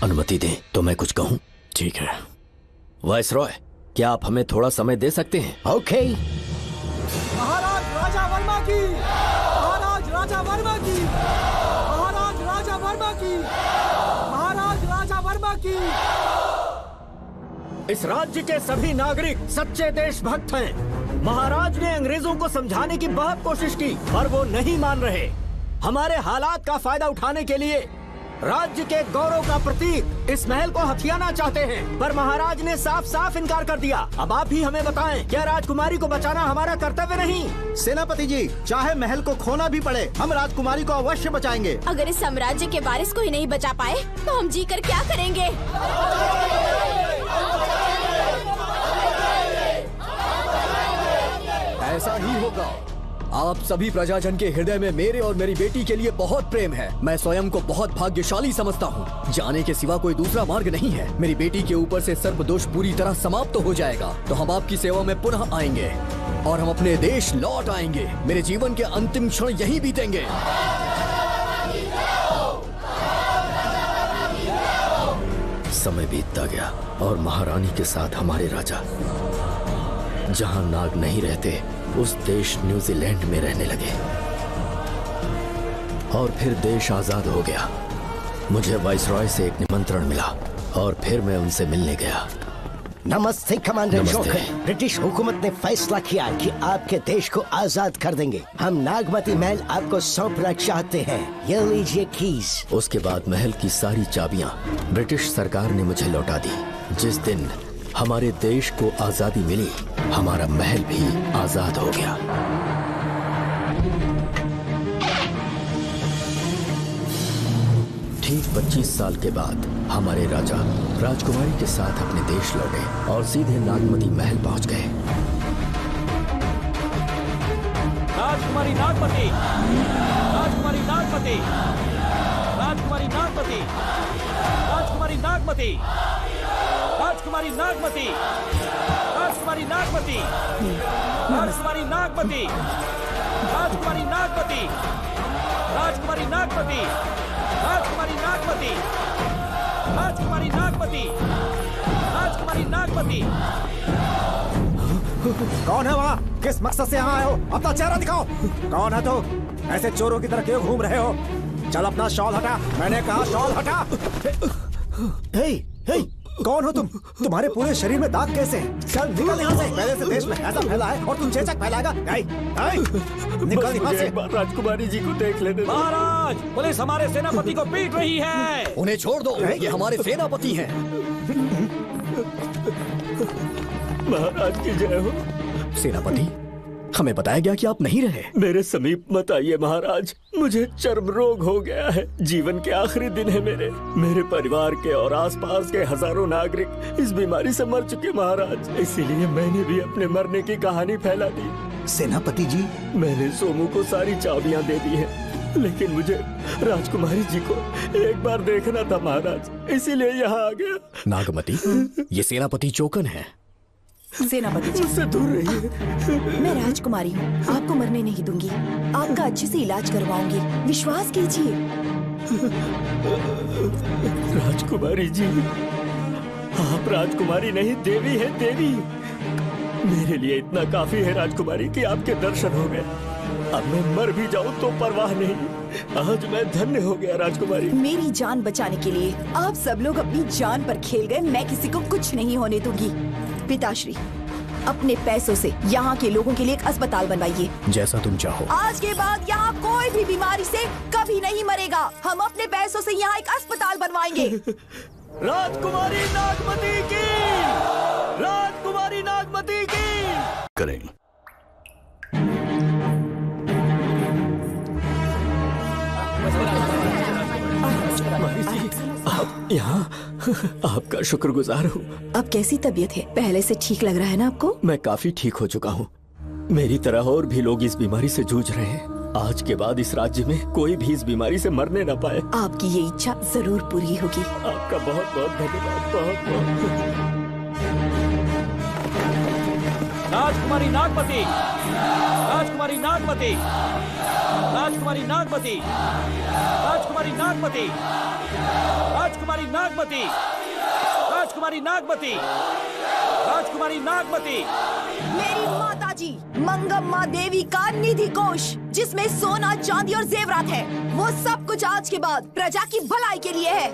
[SPEAKER 2] अनुमति दें तो मैं कुछ कहूँ?
[SPEAKER 12] ठीक है।
[SPEAKER 2] वाइसरॉय, क्या आप हमें थोड़ा समय दे सकते हैं?
[SPEAKER 4] ओके।
[SPEAKER 3] महाराज राजा वर्मा की, महाराज राजा वर्मा की, महाराज राजा वर्मा की, महाराज राजा वर्मा की।
[SPEAKER 13] इस राज्य के सभी नागरिक सच्चे देशभक्त हैं। महाराज ने अंग्रेजों को समझाने की बहुत कोशिश की, पर वो नहीं मान रहे। हमारे हालात का फायदा उठाने के लिए राज्य के गौरव का प्रतीक इस महल को हथियाना चाहते हैं, पर महाराज ने साफ साफ इनकार कर दिया। अब आप ही हमें बताएं, क्या राजकुमारी को बचाना हमारा कर्तव्य नहीं?
[SPEAKER 3] सेनापति जी, चाहे महल को खोना भी पड़े, हम राजकुमारी को अवश्य बचाएंगे।
[SPEAKER 5] अगर इस साम्राज्य के वारिस को ही नहीं बचा पाए तो हम जी कर क्या करेंगे?
[SPEAKER 12] ऐसा ही होगा। आप सभी प्रजाजन के हृदय में मेरे और मेरी बेटी के लिए बहुत प्रेम है। मैं स्वयं को बहुत भाग्यशाली समझता हूँ। जाने के सिवा कोई दूसरा मार्ग नहीं है। मेरी बेटी के ऊपर से सर्पदोष पूरी तरह समाप्त हो जाएगा, तो हम आपकी सेवा में पुनः आएंगे और हम अपने देश लौट आएंगे। मेरे जीवन के अंतिम क्षण यहीं बीतेंगे।
[SPEAKER 2] समय बीतता गया और महारानी के साथ हमारे राजा जहां नाग नहीं रहते उस देश न्यूजीलैंड में रहने लगे और फिर देश आजाद हो गया। मुझे वाइसरॉय से एक निमंत्रण मिला और फिर मैं उनसे मिलने गया।
[SPEAKER 4] नमस्ते कमांडर
[SPEAKER 2] नमस्ते।
[SPEAKER 4] जोकर। ब्रिटिश हुकूमत ने फैसला किया कि आपके देश को आजाद कर देंगे। हम नागमती महल आपको सौंपना चाहते हैं। ये लीजिए कीज।
[SPEAKER 2] उसके बाद महल की सारी चाबियां ब्रिटिश सरकार ने मुझे लौटा दी। जिस दिन हमारे देश को आजादी मिली, हमारा महल भी आजाद हो गया। ठीक 25 साल के बाद हमारे राजा राजकुमारी के साथ अपने देश लौटे और सीधे नागमती महल पहुंच गए।
[SPEAKER 13] राजकुमारी नागमती, राजकुमारी नागमती, राजकुमारी नागमती, राजकुमारी नागमती, राजकुमारी नागमती, राजकुमारी नागमती, राजकुमारी नागमती, राजकुमारी नागमती, राजकुमारी नागमती, राजकुमारी नागमती, राजकुमारी नागमती, राजकुमारी नागमती।
[SPEAKER 3] कौन है वहाँ? किस मकसद से यहाँ आए हो? अपना चेहरा दिखाओ। कौन है तो?
[SPEAKER 13] ऐसे चोरों की तरह क्यों घूम रहे हो? चल अपना शॉल हटा, मैंने कहा शॉल हटा। हे, हे, कौन हो तुम? तुम्हारे पूरे शरीर में दाग कैसे हैं? चल निकल यहाँ से। पहले से देश में ऐसा फैला है और तुम चेचक फैलाएगा? निकल यहाँ से।
[SPEAKER 12] राजकुमारी जी को देख लेने दो।
[SPEAKER 11] महाराज, पुलिस हमारे सेनापति को पीट रही है।
[SPEAKER 12] उन्हें छोड़ दो, ये हमारे सेनापति हैं।
[SPEAKER 8] महाराज की जय हो।
[SPEAKER 12] सेनापति, हमें बताया गया कि आप नहीं रहे।
[SPEAKER 8] मेरे समीप मत आइए महाराज, मुझे चर्म रोग हो गया है। जीवन के आखिरी दिन है मेरे परिवार के और आसपास के हजारों नागरिक इस बीमारी से मर चुके महाराज। इसीलिए मैंने भी अपने मरने की कहानी फैला दी।
[SPEAKER 13] सेनापति जी,
[SPEAKER 8] मैंने सोमू को सारी चाबियां दे दी हैं, लेकिन मुझे राजकुमारी जी को एक बार देखना था महाराज, इसीलिए यहाँ आ गया।
[SPEAKER 12] नागमती, ये सेनापति चोकन है।
[SPEAKER 14] सेनापति जी,
[SPEAKER 8] उससे दूर रहिए।
[SPEAKER 14] मैं राजकुमारी हूँ, आपको मरने नहीं दूंगी। आपका अच्छे से इलाज करवाऊंगी, विश्वास कीजिए।
[SPEAKER 8] राजकुमारी जी, आप राजकुमारी नहीं देवी है, देवी। मेरे लिए इतना काफी है राजकुमारी कि आपके दर्शन हो गए। अब मैं मर भी जाऊं तो परवाह नहीं। आज मैं धन्य हो गया राजकुमारी।
[SPEAKER 14] मेरी जान बचाने के लिए आप सब लोग अपनी जान पर खेल गए। मैं किसी को कुछ नहीं होने दूंगी। पिताश्री, अपने पैसों से यहाँ के लोगों के लिए एक अस्पताल बनवाइए।
[SPEAKER 12] जैसा तुम चाहो।
[SPEAKER 14] आज के बाद यहाँ कोई भी बीमारी से कभी नहीं मरेगा। हम अपने पैसों से यहाँ एक अस्पताल बनवाएंगे।
[SPEAKER 8] राजकुमारी नागमती की, राजकुमारी नागमती की।
[SPEAKER 15] करें।
[SPEAKER 12] आप यहाँ, आपका शुक्रगुजार हूँ।
[SPEAKER 14] अब कैसी तबीयत है? पहले से ठीक लग रहा है ना आपको?
[SPEAKER 12] मैं काफी ठीक हो चुका हूँ। मेरी तरह और भी लोग इस बीमारी से जूझ रहे हैं। आज के बाद इस राज्य में कोई भी इस बीमारी से मरने न पाए।
[SPEAKER 14] आपकी ये इच्छा जरूर पूरी होगी।
[SPEAKER 8] आपका बहुत बहुत धन्यवाद, बहुत बहुत।
[SPEAKER 11] राजकुमारी नागमती, राजकुमारी नागमती, राजकुमारी नागमती, राजकुमारी नागमती, राजकुमारी नागमती, राजकुमारी नागमती, राजकुमारी नागमती।
[SPEAKER 14] मेरी माता जी मंगम्मा देवी का निधि कोष, जिसमें सोना, चांदी और जेवरात है, वो सब कुछ आज के बाद प्रजा की भलाई के लिए है।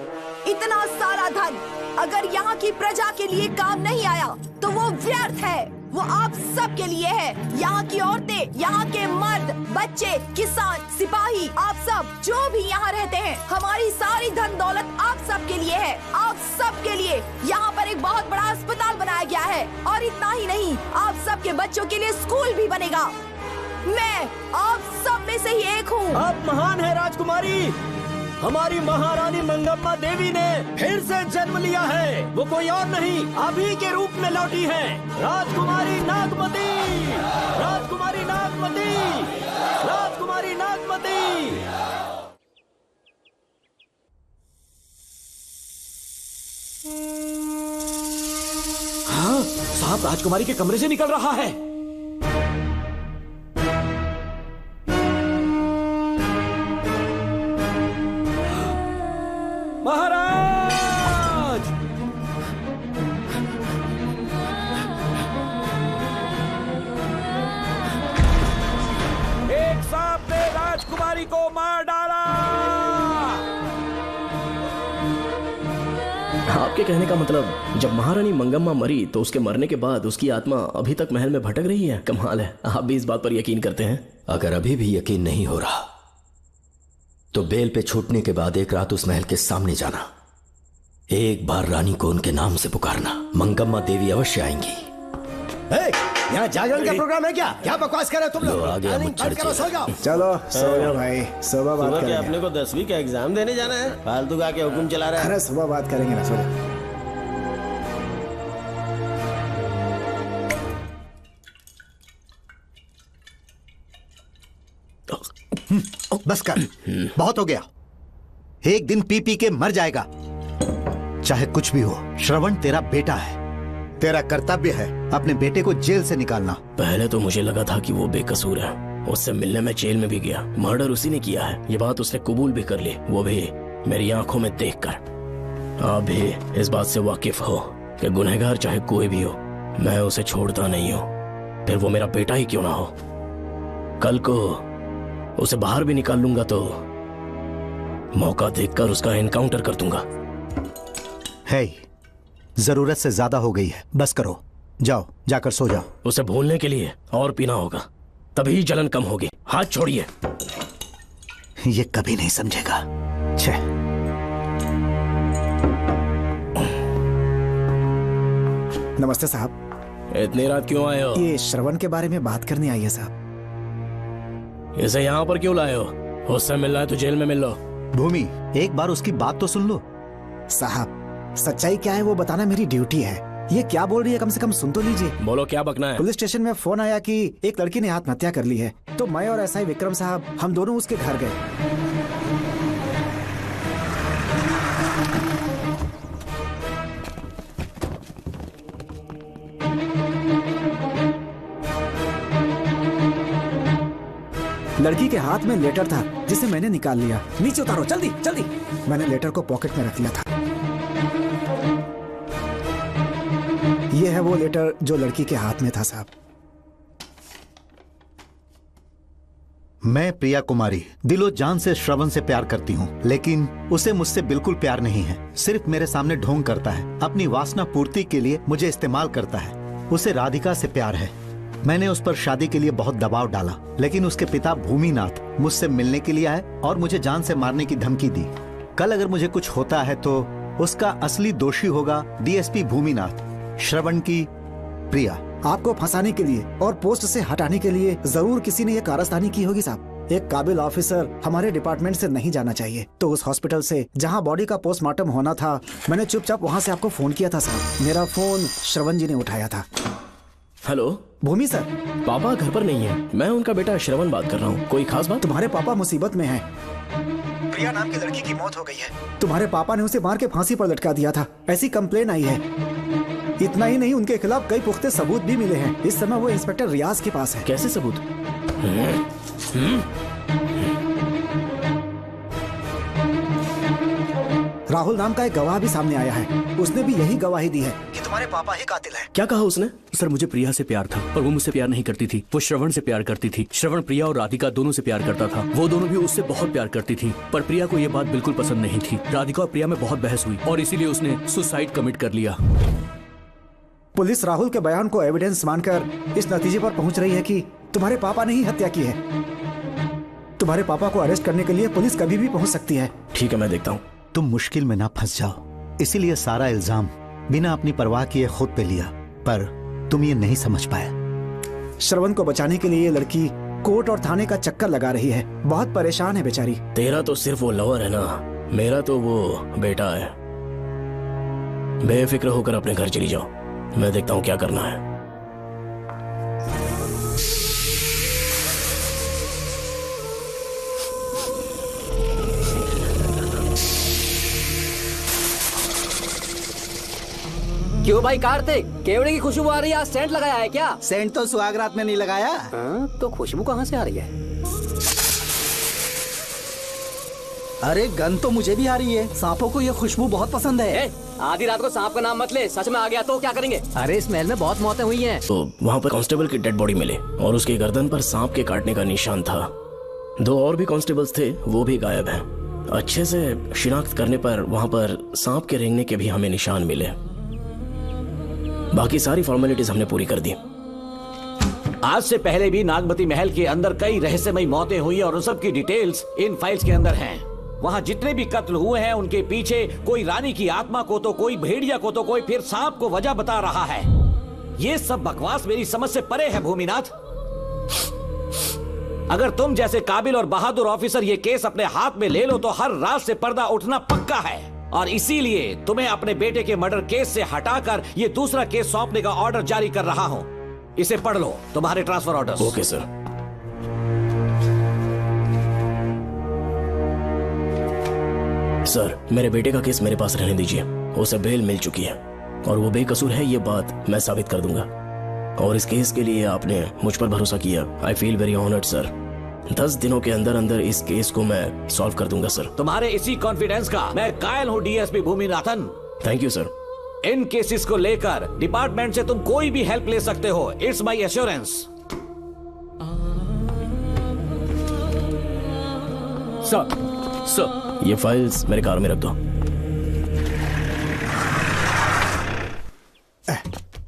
[SPEAKER 14] इतना सारा धन अगर यहाँ की प्रजा के लिए काम नहीं आया तो वो व्यर्थ है। वो आप सब के लिए है। यहाँ की औरतें, यहाँ के मर्द, बच्चे, किसान, सिपाही, आप सब जो भी यहाँ रहते हैं, हमारी सारी धन दौलत आप सब के लिए है। आप सब के लिए यहाँ पर एक बहुत बड़ा अस्पताल बनाया गया है। और इतना ही नहीं, आप सब के बच्चों के लिए स्कूल भी बनेगा। मैं आप सब में से ही एक हूँ।
[SPEAKER 13] आप महान है राजकुमारी। हमारी महारानी मंगम्मा देवी ने फिर से जन्म लिया है। वो कोई और नहीं, आप ही के रूप में लौटी है। राजकुमारी नागमती, राजकुमारी नागमती, राजकुमारी नागमती।
[SPEAKER 11] हाँ, सांप राजकुमारी के कमरे से निकल रहा है। महाराज! एक सांप ने राजकुमारी को मार डाला।
[SPEAKER 1] आपके कहने का मतलब, जब महारानी मंगम्मा मरी तो उसके मरने के बाद उसकी आत्मा अभी तक महल में भटक रही है? कमाल है, आप भी इस बात पर यकीन करते हैं?
[SPEAKER 2] अगर अभी भी यकीन नहीं हो रहा तो बेल पे छूटने के बाद एक रात उस महल के सामने जाना, एक बार रानी को उनके नाम से पुकारना। मंगम्मा देवी अवश्य आएंगी।
[SPEAKER 4] यहाँ जागरण का प्रोग्राम है क्या? क्या बकवास कर रहे हो तुम लोग?
[SPEAKER 2] आगे मत
[SPEAKER 4] करो, सो जाओ।
[SPEAKER 16] चलो सो जाओ भाई, सुबह बात
[SPEAKER 6] क्या
[SPEAKER 16] करेंगे।
[SPEAKER 6] अपने को 10वीं का एग्जाम देने जाना है? फालतू का के हुक्म चला रहा है।
[SPEAKER 16] अरे सुबह बात करेंगे ना, सो जाओ।
[SPEAKER 17] बस कर, बहुत हो गया। एक दिन पी पी के मर जाएगा। चाहे कुछ भी हो, श्रवण तेरा बेटा है। तेरा कर्तव्य है अपने बेटे को जेल से निकालना।
[SPEAKER 1] पहले तो मुझे लगा था कि वो बेकसूर है। उससे मिलने में जेल में भी गया। मर्डर उसी ने किया है, ये बात उसने कबूल भी कर ली, वो भी मेरी आंखों में देखकर। आप भी इस बात से वाकिफ हो कि गुनहगार चाहे कोई भी हो, मैं उसे छोड़ता नहीं हूँ, फिर वो मेरा बेटा ही क्यों ना हो। कल को उसे बाहर भी निकाल लूंगा तो मौका देखकर उसका एनकाउंटर कर दूंगा।
[SPEAKER 17] है, जरूरत से ज्यादा हो गई है, बस करो। जाओ, जाकर सो जाओ।
[SPEAKER 1] उसे भूलने के लिए और पीना होगा, तभी जलन कम होगी। हाथ छोड़िए।
[SPEAKER 17] ये कभी नहीं समझेगा। छे।
[SPEAKER 16] नमस्ते साहब।
[SPEAKER 1] इतनी रात क्यों आए हो?
[SPEAKER 16] ये श्रवण के बारे में बात करने आई है साहब।
[SPEAKER 1] इसे यहाँ पर क्यों लाए हो? उससे मिलना है तो जेल में मिल लो।
[SPEAKER 17] भूमि, एक बार उसकी बात तो सुन लो।
[SPEAKER 16] साहब, सच्चाई क्या है वो बताना मेरी ड्यूटी है। ये क्या बोल रही है, कम से कम सुन तो लीजिए।
[SPEAKER 1] बोलो, क्या बकना है?
[SPEAKER 16] पुलिस स्टेशन में फोन आया कि एक लड़की ने आत्महत्या कर ली है, तो मैं और एसआई विक्रम साहब हम दोनों उसके घर गए। लड़की के हाथ में लेटर था जिसे मैंने निकाल लिया। नीचे उतारो, जल्दी जल्दी। मैंने लेटर को पॉकेट में रख लिया था। यह है वो लेटर जो लड़की के हाथ में था साहब।
[SPEAKER 17] मैं प्रिया कुमारी दिलो जान से श्रवण से प्यार करती हूँ, लेकिन उसे मुझसे बिल्कुल प्यार नहीं है। सिर्फ मेरे सामने ढोंग करता है, अपनी वासना पूर्ति के लिए मुझे इस्तेमाल करता है। उसे राधिका से प्यार है। मैंने उस पर शादी के लिए बहुत दबाव डाला, लेकिन उसके पिता भूमिनाथ मुझसे मिलने के लिए आए और मुझे जान से मारने की धमकी दी। कल अगर मुझे कुछ होता है तो उसका असली दोषी होगा डीएसपी भूमिनाथ। श्रवण की प्रिया।
[SPEAKER 16] आपको फंसाने के लिए और पोस्ट से हटाने के लिए जरूर किसी ने ये कारस्तानी की होगी साहब। एक काबिल ऑफिसर हमारे डिपार्टमेंट से नहीं जाना चाहिए। तो उस हॉस्पिटल से जहां बॉडी का पोस्टमार्टम होना था, मैंने चुपचाप वहां से आपको फोन किया था साहब। मेरा फोन श्रवण जी ने उठाया था।
[SPEAKER 1] हेलो
[SPEAKER 16] भूमि सर।
[SPEAKER 1] पापा घर पर नहीं है, मैं उनका बेटा श्रवण बात कर रहा हूँ। कोई खास बात?
[SPEAKER 16] तुम्हारे पापा मुसीबत में हैं। प्रिया नाम की लड़की की मौत हो गई है। तुम्हारे पापा ने उसे मार के फांसी पर लटका दिया था, ऐसी कंप्लेन आई है। इतना ही नहीं, उनके खिलाफ कई पुख्ते सबूत भी मिले हैं। इस समय वो इंस्पेक्टर रियाज के पास है।
[SPEAKER 1] कैसे सबूत?
[SPEAKER 16] राहुल नाम का एक गवाह भी सामने आया है। उसने भी यही गवाही दी है कि तुम्हारे पापा ही कातिल हैं।
[SPEAKER 1] क्या कहा उसने?
[SPEAKER 8] सर, मुझे प्रिया से प्यार था, पर वो मुझसे प्यार नहीं करती थी। वो श्रवण से प्यार करती थी। श्रवण प्रिया और राधिका दोनों से प्यार करता था। वो दोनों भी उससे बहुत प्यार करती थी, पर प्रिया को ये बात बिल्कुल पसंद नहीं थी। राधिका और प्रिया में बहुत बहस हुई और इसीलिए उसने सुसाइड कमिट कर लिया।
[SPEAKER 16] पुलिस राहुल के बयान को एविडेंस मानकर इस नतीजे पर पहुंच रही है कि तुम्हारे पापा ने ही हत्या की है। तुम्हारे पापा को अरेस्ट करने के लिए पुलिस कभी भी पहुंच सकती है।
[SPEAKER 1] ठीक है, मैं देखता हूँ।
[SPEAKER 17] तुम मुश्किल में ना फंस जाओ, इसीलिए सारा इल्जाम बिना अपनी परवाह किए खुद पे लिया, पर तुम ये नहीं समझ पाए।
[SPEAKER 16] श्रवण को बचाने के लिए ये लड़की कोर्ट और थाने का चक्कर लगा रही है। बहुत परेशान है बेचारी।
[SPEAKER 1] तेरा तो सिर्फ वो लवर है ना, मेरा तो वो बेटा है। बेफिक्र होकर अपने घर चली जाओ, मैं देखता हूँ क्या करना है।
[SPEAKER 15] क्यों भाई कार्तिक, केवड़े की खुशबू आ रही है? सेंट लगाया है क्या?
[SPEAKER 18] सेंट तो सुहागरात में नहीं लगाया।
[SPEAKER 15] तो खुशबू कहाँ से आ रही है?
[SPEAKER 18] अरे गन तो मुझे भी आ रही है। सांपों को ये खुशबू बहुत पसंद है।
[SPEAKER 15] आधी रात को सांप का नाम मत ले, सच में आ गया तो क्या करेंगे? अरे इस महल में बहुत मौतें हुई हैं।
[SPEAKER 1] तो वहाँ पर कांस्टेबल की डेड बॉडी मिली और उसकी गर्दन पर सांप के काटने का निशान था। 2 और भी कांस्टेबल्स थे, वो भी गायब हैं। अच्छे से शिनाख्त करने पर वहाँ पर सांप के रेंगने के भी हमें निशान मिले। बाकी सारी फॉर्मेलिटीज हमने पूरी कर दी।
[SPEAKER 11] आज से पहले भी नागमती महल के अंदर कई रहस्यमयी मौतें हुई और उन सब की डिटेल्स इन फाइल्स के अंदर हैं। वहाँ जितने भी कत्ल हुए हैं उनके पीछे कोई रानी की आत्मा को तो कोई भेड़िया को तो कोई फिर सांप को वजह बता रहा है। ये सब बकवास मेरी समझ से परे है भूमिनाथ। अगर तुम जैसे काबिल और बहादुर ऑफिसर ये केस अपने हाथ में ले लो तो हर रात से पर्दा उठना पक्का है, और इसीलिए तुम्हें अपने बेटे के मर्डर केस से हटाकर ये दूसरा केस सौंपने का ऑर्डर जारी कर रहा हूं। इसे पढ़ लो, तुम्हारे transfer order.
[SPEAKER 1] Okay sir. Sir, मेरे बेटे का केस मेरे पास रहने दीजिए। उसे बेल मिल चुकी है और वो बेकसूर है, ये बात मैं साबित कर दूंगा। और इस केस के लिए आपने मुझ पर भरोसा किया। I feel very honoured sir. 10 दिनों के अंदर अंदर इस केस को मैं सॉल्व कर दूंगा सर।
[SPEAKER 11] तुम्हारे इसी कॉन्फिडेंस का मैं कायल हूँ DSP Bhuminathan.
[SPEAKER 1] Thank you sir.
[SPEAKER 11] In cases को लेकर डिपार्टमेंट से तुम कोई भी हेल्प ले सकते हो। It's my assurance.
[SPEAKER 8] सर
[SPEAKER 1] ये फाइल्स मेरे कार में रख दो।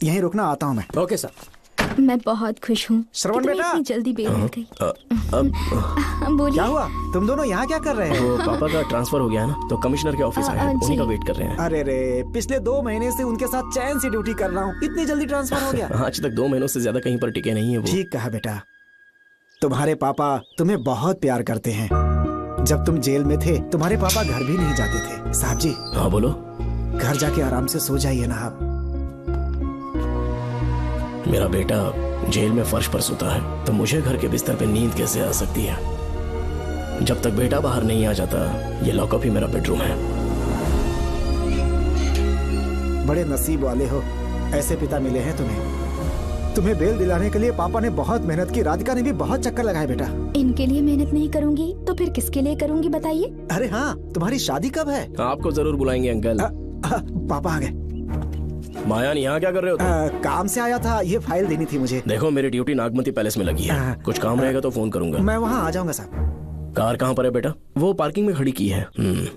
[SPEAKER 16] यहीं रुकना, आता हूँ मैं।
[SPEAKER 8] Okay sir.
[SPEAKER 5] मैं बहुत खुश हूँ।
[SPEAKER 16] श्रवण बेटा,
[SPEAKER 5] इतनी जल्दी बेल मिल गई। बोलिए।
[SPEAKER 16] क्या हुआ? तुम दोनों यहाँ क्या कर रहे
[SPEAKER 1] वो
[SPEAKER 16] हैं?
[SPEAKER 1] पापा का ट्रांसफर हो गया है ना, तो कमिश्नर के ऑफिस आए हैं, उन्हीं का वेट कर रहे हैं।
[SPEAKER 16] अरे रे, पिछले 2 महीने से उनके साथ चैन से ड्यूटी कर रहा हूँ, इतनी जल्दी ट्रांसफर हो गया?
[SPEAKER 1] आज तक 2 महीनों से ज्यादा कहीं पर टिके नहीं है वो।
[SPEAKER 16] ठीक कहा बेटा, तुम्हारे पापा तुम्हें बहुत प्यार करते हैं। जब तुम जेल में थे तुम्हारे पापा घर भी नहीं जाते थे। साहब जी।
[SPEAKER 1] हाँ बोलो।
[SPEAKER 16] घर जाके आराम से सो जाइए ना आप।
[SPEAKER 1] मेरा बेटा जेल में फर्श पर सोता है तो मुझे घर के बिस्तर पे नींद कैसे आ सकती है? जब तक बेटा बाहर नहीं आ जाता, ये लॉकअप ही मेरा बेडरूम है।
[SPEAKER 16] बड़े नसीब वाले हो, ऐसे पिता मिले हैं तुम्हें। तुम्हें बेल दिलाने के लिए पापा ने बहुत मेहनत की, राधिका ने भी बहुत चक्कर लगाए बेटा।
[SPEAKER 5] इनके लिए मेहनत नहीं करूंगी तो फिर किसके लिए करूंगी बताइए?
[SPEAKER 16] अरे हाँ, तुम्हारी शादी कब है?
[SPEAKER 1] आपको जरूर बुलाएंगे अंकल।
[SPEAKER 16] पापा आ गए।
[SPEAKER 1] मायान, यहाँ क्या कर रहे हो तुम?
[SPEAKER 16] काम से आया था, ये फाइल देनी थी मुझे।
[SPEAKER 1] देखो मेरी ड्यूटी नागमती पैलेस में लगी है, कुछ काम रहेगा तो फोन करूंगा।
[SPEAKER 16] मैं वहाँ आ जाऊंगा साहब।
[SPEAKER 1] कार कहाँ पर है बेटा? वो पार्किंग में खड़ी की है।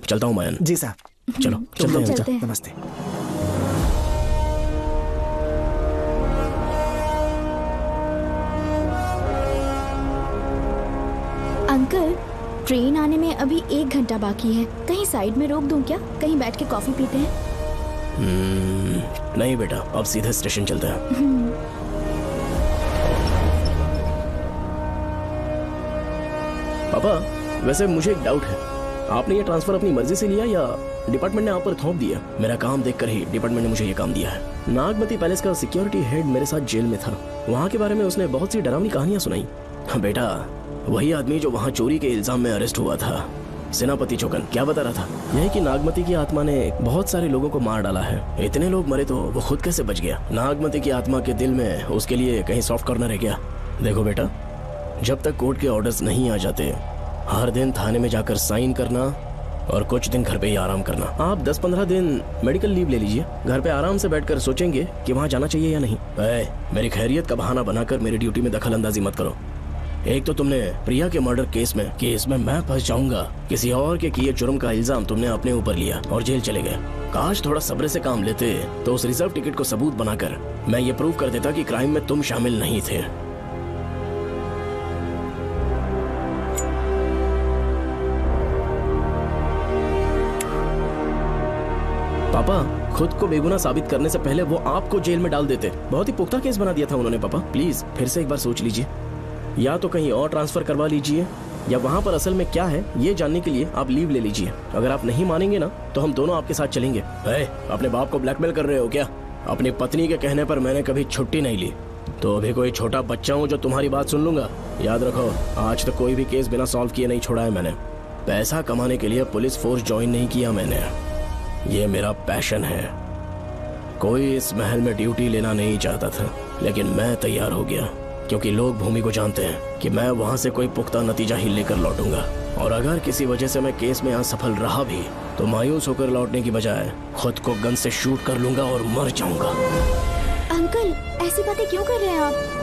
[SPEAKER 1] चलता हूँ मायान।
[SPEAKER 16] जी साहब।
[SPEAKER 1] चलो चलते हैं।
[SPEAKER 16] नमस्ते।
[SPEAKER 5] अंकल, ट्रेन आने में अभी 1 घंटा बाकी है, कहीं साइड में रोक दूं क्या? कहीं बैठ के कॉफी पीते हैं?
[SPEAKER 1] नहीं बेटा, अब सीधे स्टेशन चलते हैं। पापा, वैसे मुझे एक डाउट है, आपने ये ट्रांसफर अपनी मर्जी से लिया या डिपार्टमेंट ने आप पर थोप दिया? मेरा काम देखकर ही डिपार्टमेंट ने मुझे ये काम दिया है। नागमती पैलेस का सिक्योरिटी हेड मेरे साथ जेल में था, वहाँ के बारे में उसने बहुत सी डरावनी कहानियां सुनाई। बेटा, वही आदमी जो वहाँ चोरी के इल्जाम में अरेस्ट हुआ था, सेनापति चौकन, क्या बता रहा था? यही कि नागमती की आत्मा ने बहुत सारे लोगों को मार डाला है। इतने लोग मरे तो वो खुद कैसे बच गया? नागमती की आत्मा के दिल में उसके लिए कहीं सॉफ्ट कॉर्नर है क्या? देखो बेटा, जब तक कोर्ट के ऑर्डर्स नहीं आ जाते, हर दिन थाने में जाकर साइन करना और कुछ दिन घर पे ही आराम करना। आप 10-15 दिन मेडिकल लीव ले लीजिए, घर पे आराम से बैठकर सोचेंगे कि वहाँ जाना चाहिए या नहीं। मेरी खैरियत का बहाना बनाकर मेरी ड्यूटी में दखल अंदाजी मत करो। एक तो तुमने प्रिया के मर्डर केस में कि इसमें मैं फंस जाऊंगा, किसी और के किए जुर्म का इल्जाम तुमने अपने ऊपर लिया और जेल चले गए। काश थोड़ा सब्र से काम लेते तो उस रिजर्व टिकट को सबूत बनाकर मैं ये प्रूव कर देता कि क्राइम में तुम शामिल नहीं थे। पापा, खुद को बेगुनाह साबित करने से पहले वो आपको जेल में डाल देते। बहुत ही पुख्ता केस बना दिया था उन्होंने। पापा प्लीज फिर से एक बार सोच लीजिए, या तो कहीं और ट्रांसफर करवा लीजिए या वहाँ पर असल में क्या है ये जानने के लिए आप लीव ले लीजिए। अगर आप नहीं मानेंगे ना तो हम दोनों आपके साथ चलेंगे। अपने बाप को ब्लैकमेल कर रहे हो क्या? अपनी पत्नी के कहने पर मैंने कभी छुट्टी नहीं ली, तो अभी कोई छोटा बच्चा हूँ जो तुम्हारी बात सुन लूंगा? याद रखो, आज तक कोई भी केस बिना सॉल्व किए नहीं छोड़ा है मैंने। पैसा कमाने के लिए पुलिस फोर्स ज्वाइन नहीं किया मैंने, ये मेरा पैशन है। कोई इस महल में ड्यूटी लेना नहीं चाहता था, लेकिन मैं तैयार हो गया क्योंकि लोग भूमि को जानते हैं कि मैं वहां से कोई पुख्ता नतीजा ही लेकर लौटूंगा। और अगर किसी वजह से मैं केस में असफल रहा भी तो मायूस होकर लौटने की बजाय खुद को गन से शूट कर लूंगा और मर जाऊंगा।
[SPEAKER 5] अंकल, ऐसी बातें क्यों कर रहे हैं आप?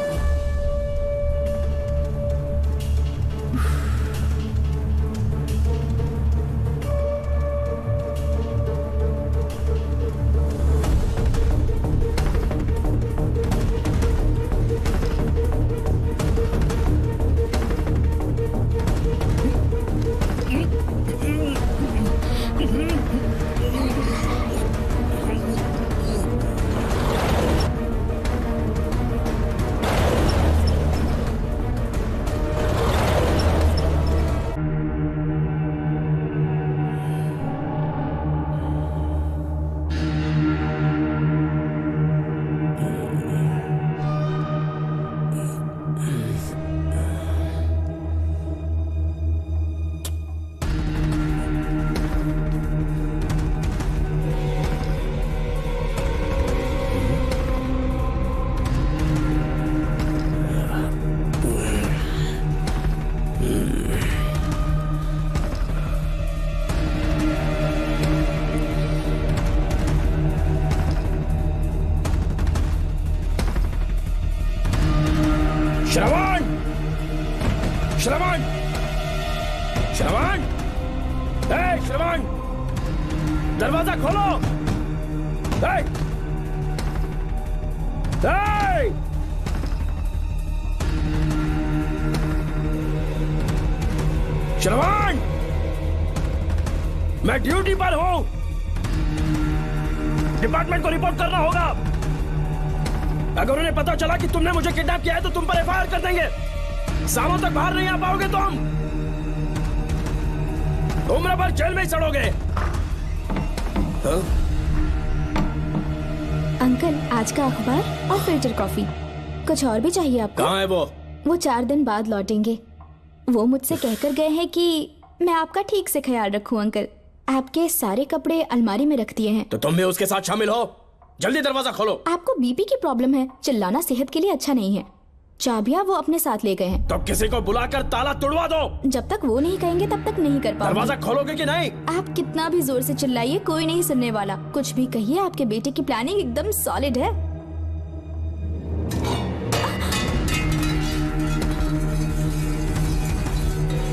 [SPEAKER 7] श्रवण! श्रवण!
[SPEAKER 1] श्रवण, श्रवण, दरवाजा खोलो। श्रवण, मैं ड्यूटी पर हूं। डिपार्टमेंट को रिपोर्ट करना होगा। अगर उन्हें पता चला कि तुमने मुझे किडनैप किया है तो तुम पर एफआईआर कर देंगे। सालों तक बाहर नहीं आ पाओगे तुम। उम्र भर जेल में ही सड़ोगे।
[SPEAKER 5] अंकल, आज का अखबार और फिल्टर कॉफी। कुछ और भी चाहिए आपको?
[SPEAKER 1] कहाँ है वो?
[SPEAKER 5] वो 4 दिन बाद लौटेंगे। वो मुझसे कहकर गए हैं कि मैं आपका ठीक से ख्याल रखूं अंकल। आपके सारे कपड़े अलमारी में रख दिए हैं।
[SPEAKER 1] तो तुम भी उसके साथ शामिल हो। जल्दी दरवाजा खोलो।
[SPEAKER 5] आपको बीपी की प्रॉब्लम है, चिल्लाना सेहत के लिए अच्छा नहीं है। चाबियां वो अपने साथ ले गए हैं।
[SPEAKER 1] तो किसी को बुलाकर ताला तोड़वा दो।
[SPEAKER 5] जब तक वो नहीं कहेंगे तब तक नहीं कर पाओगे।
[SPEAKER 1] दरवाजा खोलोगे कि नहीं?
[SPEAKER 5] आप कितना भी जोर से चिल्लाइए, कोई नहीं सुनने वाला। कुछ भी कहिए, आपके बेटे की प्लानिंग एकदम सॉलिड है।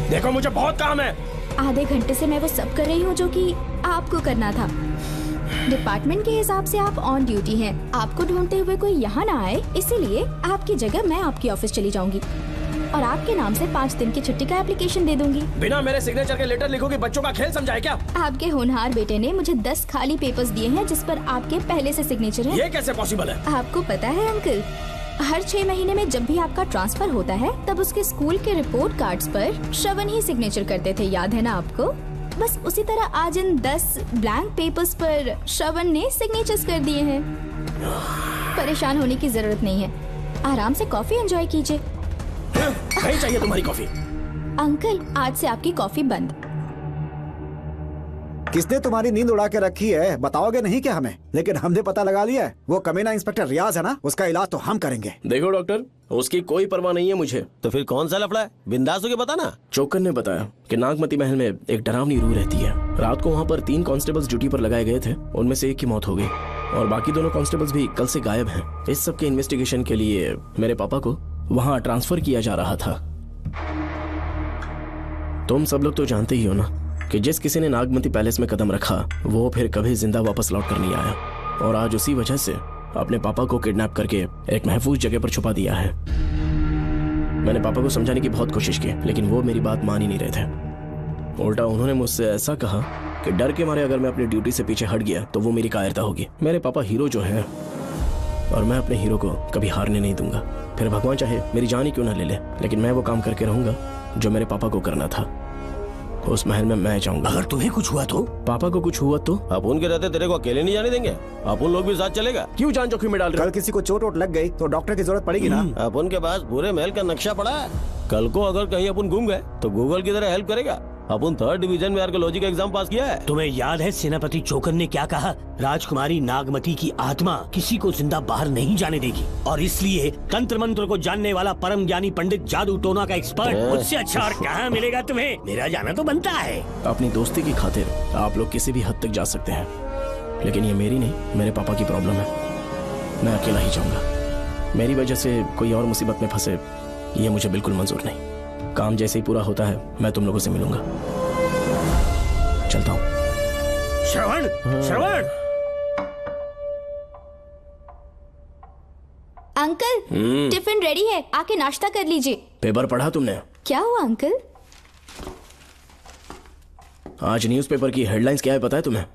[SPEAKER 1] देखो, मुझे बहुत काम है।
[SPEAKER 5] आधे घंटे से मैं वो सब कर रही हूँ जो कि आपको करना था। डिपार्टमेंट के हिसाब से आप ऑन ड्यूटी हैं। आपको ढूंढते हुए कोई यहाँ ना आए, इसीलिए आपकी जगह मैं आपकी ऑफिस चली जाऊंगी और आपके नाम से 5 दिन की छुट्टी का एप्लीकेशन दे दूंगी।
[SPEAKER 1] बिना मेरे सिग्नेचर के लेटर लिखोगे? बच्चों का खेल समझाए क्या?
[SPEAKER 5] आपके होनहार बेटे ने मुझे 10 खाली पेपर्स दिए हैं जिस पर आपके पहले से सिग्नेचर है।
[SPEAKER 1] ये कैसे पॉसिबल है?
[SPEAKER 5] आपको पता है अंकल, हर 6 महीने में जब भी आपका ट्रांसफर होता है तब उसके स्कूल के रिपोर्ट कार्ड्स पर श्रवण ही सिग्नेचर करते थे, याद है ना आपको? बस उसी तरह आज इन 10 ब्लैंक पेपर्स पर श्रवण ने सिग्नेचर्स कर दिए हैं। परेशान होने की जरूरत नहीं है, आराम से कॉफी एंजॉय कीजिए।
[SPEAKER 1] नहीं चाहिए तुम्हारी कॉफी।
[SPEAKER 5] अंकल, आज से आपकी कॉफी बंद।
[SPEAKER 16] किसने तुम्हारी नींद उड़ा के रखी है? बताओगे नहीं क्या हमें? लेकिन हमने पता लगा लिया है। वो कमीना इंस्पेक्टर रियाज है ना, उसका इलाज तो हम करेंगे।
[SPEAKER 1] देखो डॉक्टर, उसकी कोई परवाह नहीं है मुझे।
[SPEAKER 6] तो फिर कौन सा लफड़ा है? बिंदास होके बता ना।
[SPEAKER 1] चोकर ने बताया कि नागमती महल में एक डरावनी रूह रहती है। रात को वहाँ पर 3 कांस्टेबल्स ड्यूटी पर लगाए गए थे। उनमें से एक की मौत हो गई और बाकी दोनों कांस्टेबल्स भी कल से गायब हैं। इस सब के इन्वेस्टिगेशन के लिए मेरे पापा को वहाँ ट्रांसफर किया जा रहा था। तुम सब लोग तो जानते ही हो ना कि जिस किसी ने नागमती पैलेस में कदम रखा वो फिर कभी जिंदा वापस लौट कर नहीं आया। और आज उसी वजह से अपने पापा को किडनैप करके एक महफूज जगह पर छुपा दिया है। मैंने पापा को समझाने की बहुत कोशिश की, लेकिन वो मेरी बात मान ही नहीं रहे थे। उल्टा उन्होंने मुझसे ऐसा कहा कि डर के मारे अगर मैं अपनी ड्यूटी से पीछे हट गया तो वो मेरी कायरता होगी। मेरे पापा हीरो जो है और मैं अपने हीरो को कभी हारने नहीं दूंगा। फिर भगवान चाहे मेरी जान ही क्यों ना ले ले, लेकिन मैं वो काम करके रहूंगा जो मेरे पापा को करना था। उस महल में मैं जाऊंगा।
[SPEAKER 7] अगर तुम्हें कुछ हुआ तो?
[SPEAKER 1] पापा को कुछ हुआ तो?
[SPEAKER 6] अपुन के रहते तेरे को अकेले नहीं जाने देंगे। अपुन लोग भी साथ चलेगा।
[SPEAKER 1] क्यों जान जोखिम में डाल रहे?
[SPEAKER 16] कल किसी को चोट वोट लग गई तो डॉक्टर की जरूरत पड़ेगी ना।
[SPEAKER 6] अपुन के पास पूरे महल का नक्शा पड़ा है। कल को अगर कहीं अपन गुम गए तो गूगल की तरह हेल्प करेगा। अपन 3rd डिवीजन में आर्कियोलॉजी का एग्जाम पास किया है।
[SPEAKER 7] तुम्हें याद है सेनापति चोकर ने क्या कहा? राजकुमारी नागमती की आत्मा किसी को जिंदा बाहर नहीं जाने देगी और इसलिए तंत्र मंत्र को जानने वाला परम ज्ञानी पंडित जादू टोना का एक्सपर्ट मुझसे अच्छा और कहाँ मिलेगा तुम्हें? मेरा जाना तो बनता है।
[SPEAKER 1] अपनी दोस्ती की खातिर आप लोग किसी भी हद तक जा सकते हैं, लेकिन ये मेरी नहीं, मेरे पापा की प्रॉब्लम है। मैं अकेला ही जाऊंगा। मेरी वजह से कोई और मुसीबत में फंसे ये मुझे बिल्कुल मंजूर नहीं। काम जैसे ही पूरा होता है मैं तुम लोगों से मिलूंगा। चलता हूँ।
[SPEAKER 7] श्रवण, श्रवण।
[SPEAKER 5] अंकल, टिफिन रेडी है, आके नाश्ता कर लीजिए।
[SPEAKER 1] पेपर पढ़ा तुमने?
[SPEAKER 5] क्या हुआ अंकल?
[SPEAKER 1] आज न्यूज़पेपर की हेडलाइंस क्या है पता है तुम्हें?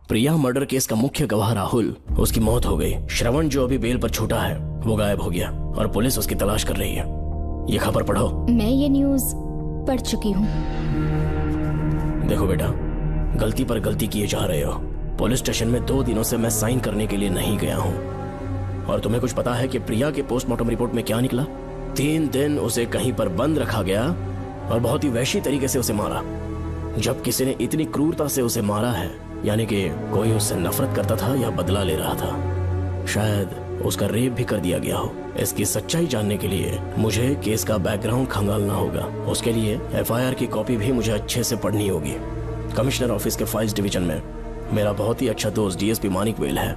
[SPEAKER 1] प्रिया मर्डर केस का मुख्य गवाह राहुल, उसकी मौत हो गई। श्रवण जो अभी बेल पर छूटा है वो गायब हो गया और पुलिस उसकी तलाश कर रही है। ये खबर पढ़ो।
[SPEAKER 5] मैं ये न्यूज़ पढ़ चुकी हूँ।
[SPEAKER 1] देखो बेटा, गलती पर गलती किए जा रहे हो। पुलिस स्टेशन में 2 दिनों से मैं साइन करने के लिए नहीं गया हूँ। और तुम्हें कुछ पता है कि प्रिया के पोस्टमार्टम रिपोर्ट में क्या निकला? 3 दिन उसे कहीं पर बंद रखा गया और बहुत ही वैशी तरीके से उसे मारा। जब किसी ने इतनी क्रूरता से उसे मारा है, यानी कि कोई उससे नफरत करता था या बदला ले रहा था। शायद उसका रेप भी कर दिया गया हो। इसकी सच्चाई जानने के लिए मुझे केस का बैकग्राउंड खंगालना होगा। उसके लिए एफआईआर की कॉपी भी मुझे अच्छे से पढ़नी होगी। कमिश्नर ऑफिस के फाइल्स डिवीजन में मेरा बहुत ही अच्छा दोस्त डीएसपी मानिक वेल है।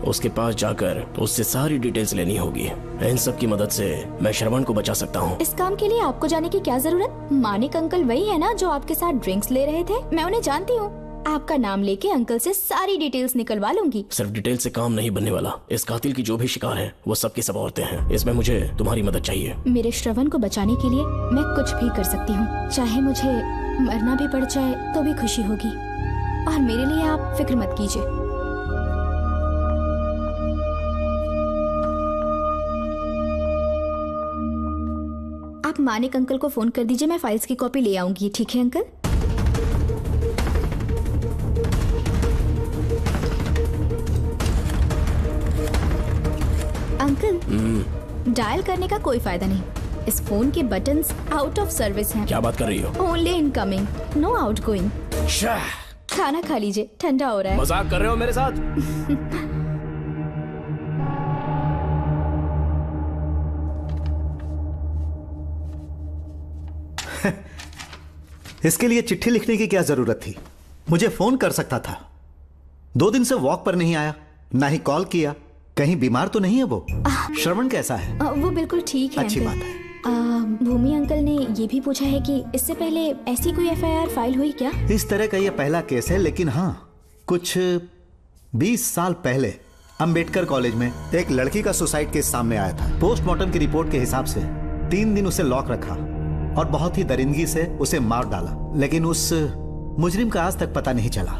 [SPEAKER 1] उसके पास जाकर उससे सारी डिटेल्स लेनी होगी। इन सब की मदद से मैं श्रवण को बचा सकता हूँ।
[SPEAKER 5] इस काम के लिए आपको जाने की क्या जरूरत? मानिक अंकल वही है ना जो आपके साथ ड्रिंक्स ले रहे थे? मैं उन्हें जानती हूँ। आपका नाम लेके अंकल से सारी डिटेल्स निकलवा लूंगी।
[SPEAKER 1] सिर्फ डिटेल से काम नहीं बनने वाला। इस कातिल की जो भी शिकार है वो सबकी सब औरतें हैं। इसमें मुझे तुम्हारी मदद चाहिए।
[SPEAKER 5] मेरे श्रवण को बचाने के लिए मैं कुछ भी कर सकती हूँ। चाहे मुझे मरना भी पड़ जाए तो भी खुशी होगी। और मेरे लिए आप फिक्र मत कीजिए। आप मानिक अंकल को फोन कर दीजिए, मैं फाइल्स की कॉपी ले आऊंगी। ठीक है अंकल? अंकल, डायल करने का कोई फायदा नहीं। इस फोन के बटन्स आउट ऑफ सर्विस हैं।
[SPEAKER 1] क्या बात कर रही हो?
[SPEAKER 5] Only incoming, no outgoing. खाना खा लीजिए, ठंडा हो रहा है।
[SPEAKER 1] मजाक कर रहे हो मेरे साथ?
[SPEAKER 17] इसके लिए चिट्ठी लिखने की क्या जरूरत थी? मुझे फोन कर सकता था। 2 दिन से वॉक पर नहीं आया, ना ही कॉल किया। कहीं बीमार तो नहीं है वो? श्रवण कैसा है?
[SPEAKER 5] वो बिल्कुल ठीक है।
[SPEAKER 17] अच्छी
[SPEAKER 5] अंकल।
[SPEAKER 17] बात है।
[SPEAKER 5] भूमि अंकल ने ये भी पूछा है कि इससे पहले ऐसी कोई FIR फाइल हुई क्या?
[SPEAKER 17] इस तरह का ये पहला केस है, लेकिन हाँ, कुछ 20 साल पहले अंबेडकर कॉलेज में एक लड़की का सुसाइड केस सामने आया था। पोस्टमार्टम की रिपोर्ट के हिसाब से 3 दिन उसे लॉक रखा और बहुत ही दरिंदगी से उसे मार डाला, लेकिन उस मुजरिम का आज तक पता नहीं चला।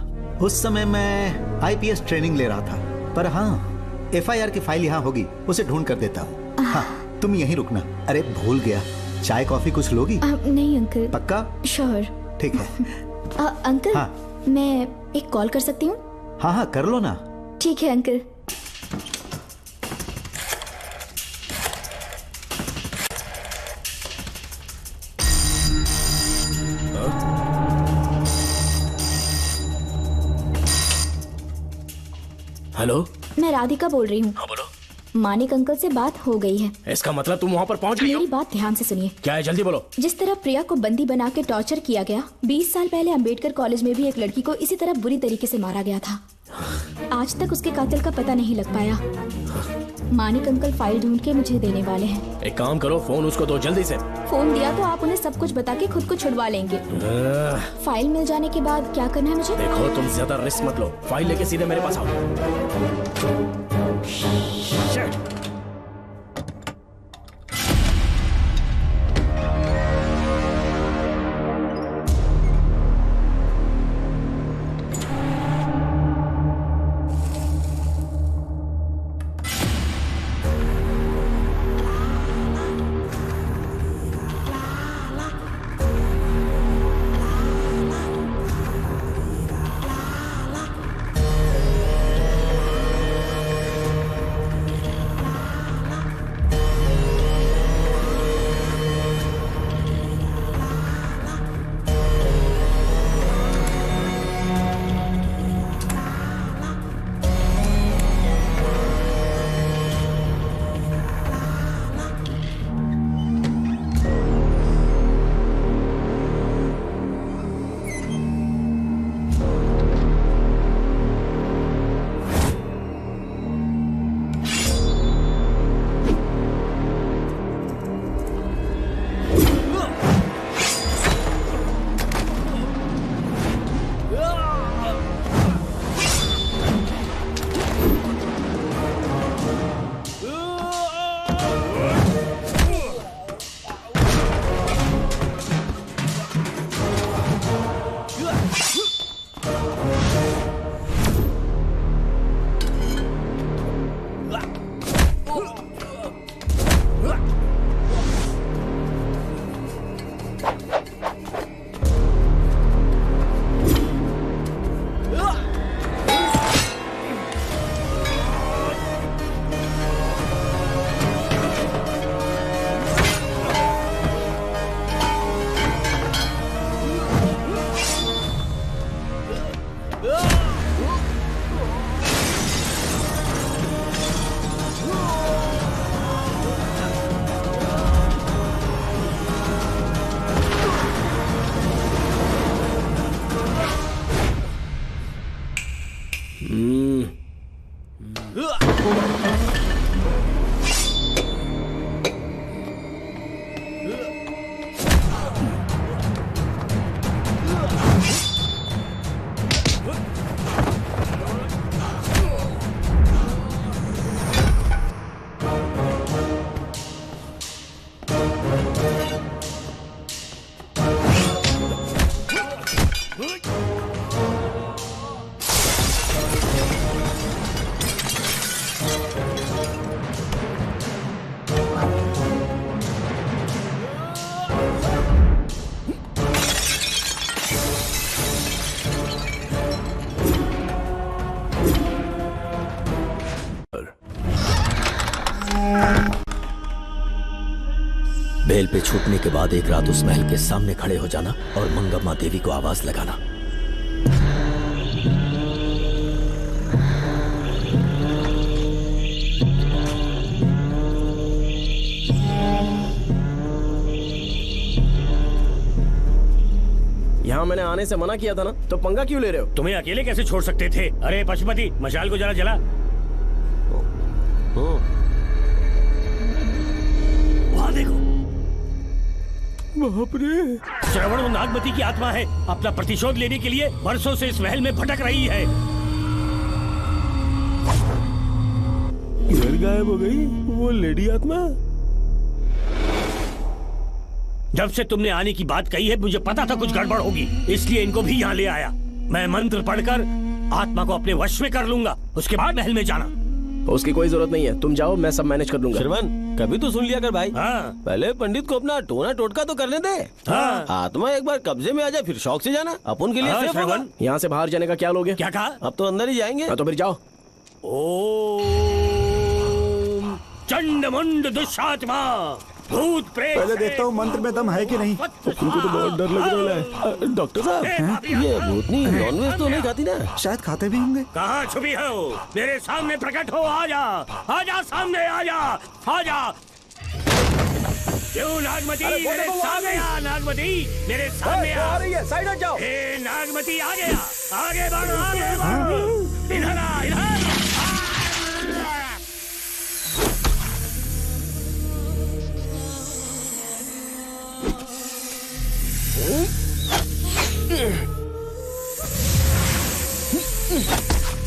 [SPEAKER 17] उस समय मैं IPS ट्रेनिंग ले रहा था, पर हाँ, FIR की फाइल यहाँ होगी, उसे ढूंढ कर देता हूँ। हाँ, तुम यहीं रुकना। अरे भूल गया, चाय कॉफी कुछ लोगी?
[SPEAKER 5] नहीं अंकल।
[SPEAKER 17] पक्का?
[SPEAKER 5] श्योर।
[SPEAKER 17] ठीक है।
[SPEAKER 5] अंकल,
[SPEAKER 17] हाँ।
[SPEAKER 5] मैं एक कॉल कर सकती हूँ?
[SPEAKER 17] हाँ हाँ, कर लो ना।
[SPEAKER 5] ठीक है अंकल।
[SPEAKER 1] हेलो,
[SPEAKER 5] मैं राधिका बोल रही हूँ।
[SPEAKER 1] हाँ बोलो।
[SPEAKER 5] मानिक अंकल से बात हो गई है।
[SPEAKER 1] इसका मतलब तुम वहाँ पर पहुँच गई हो?
[SPEAKER 5] मेरी बात ध्यान से सुनिए।
[SPEAKER 1] क्या है, जल्दी बोलो।
[SPEAKER 5] जिस तरह प्रिया को बंदी बना के टॉर्चर किया गया, 20 साल पहले अंबेडकर कॉलेज में भी एक लड़की को इसी तरह बुरी तरीके से मारा गया था। आज तक उसके कातिल का पता नहीं लग पाया। मानिक अंकल फाइल ढूंढ के मुझे देने वाले हैं।
[SPEAKER 1] एक काम करो, फोन उसको दो जल्दी से।
[SPEAKER 5] फोन दिया तो आप उन्हें सब कुछ बता के खुद को छुड़वा लेंगे। फाइल मिल जाने के बाद क्या करना है मुझे?
[SPEAKER 1] देखो, तुम ज्यादा रिस्क मत लो। फाइल लेके सीधे मेरे पास आओ।
[SPEAKER 2] बेल पे छूटने के बाद एक रात उस महल के सामने खड़े हो जाना और मंगम्मा देवी को आवाज लगाना।
[SPEAKER 1] यहाँ मैंने आने से मना किया था ना, तो पंगा क्यों ले रहे हो?
[SPEAKER 7] तुम्हें अकेले कैसे छोड़ सकते थे? अरे पशुपति, मशाल को जरा जला। वहाँ देखो।
[SPEAKER 1] बाप रे!
[SPEAKER 7] श्रवण वो नागमती की आत्मा है, अपना प्रतिशोध लेने के लिए वर्षों से इस महल में भटक रही है।
[SPEAKER 6] किधर गायब हो गई वो लेडी आत्मा?
[SPEAKER 7] जब से तुमने आने की बात कही है मुझे पता था कुछ गड़बड़ होगी, इसलिए इनको भी यहाँ ले आया। मैं मंत्र पढ़कर आत्मा को अपने वश में कर लूंगा, उसके बाद महल में जाना।
[SPEAKER 1] उसकी कोई जरूरत नहीं है, तुम जाओ, मैं सब मैनेज कर लूंगा।
[SPEAKER 6] श्रवण, कभी तो सुन लिया कर भाई।
[SPEAKER 7] हाँ।
[SPEAKER 6] पहले पंडित को अपना टोना टोटका तो करने दे।
[SPEAKER 7] हाँ।
[SPEAKER 6] आत्मा एक बार कब्जे में आ जाए फिर शौक से जाना, अपन के लिए
[SPEAKER 7] हाँ,
[SPEAKER 6] सेफ होगा।
[SPEAKER 1] यहाँ से बाहर जाने का क्या लोगे?
[SPEAKER 7] क्या कहा?
[SPEAKER 6] अब तो अंदर ही जाएंगे।
[SPEAKER 1] तो फिर जाओ।
[SPEAKER 7] ओम चंडमुंड दुष्टात्मा भूत प्रेत।
[SPEAKER 16] पहले देखता हूँ मंत्र में दम है कि नहीं।
[SPEAKER 6] तुमको तो बहुत डर लग रहा है। डॉक्टर साहब, ये भूतनी नॉनवेज तो नहीं खाती ना?
[SPEAKER 16] शायद खाते भी होंगे।
[SPEAKER 7] कहाँ छुपी हो? मेरे सामने प्रकट हो, आजा, आजा सामने, आजा, आजा। क्यों नागमती मेरे सामने आ? नागमती मेरे सामने आ रही है, साइड हट जाओ। ए नागमती आ गया, आगे बढ़, आगे बढ़, इधर आ, इधर।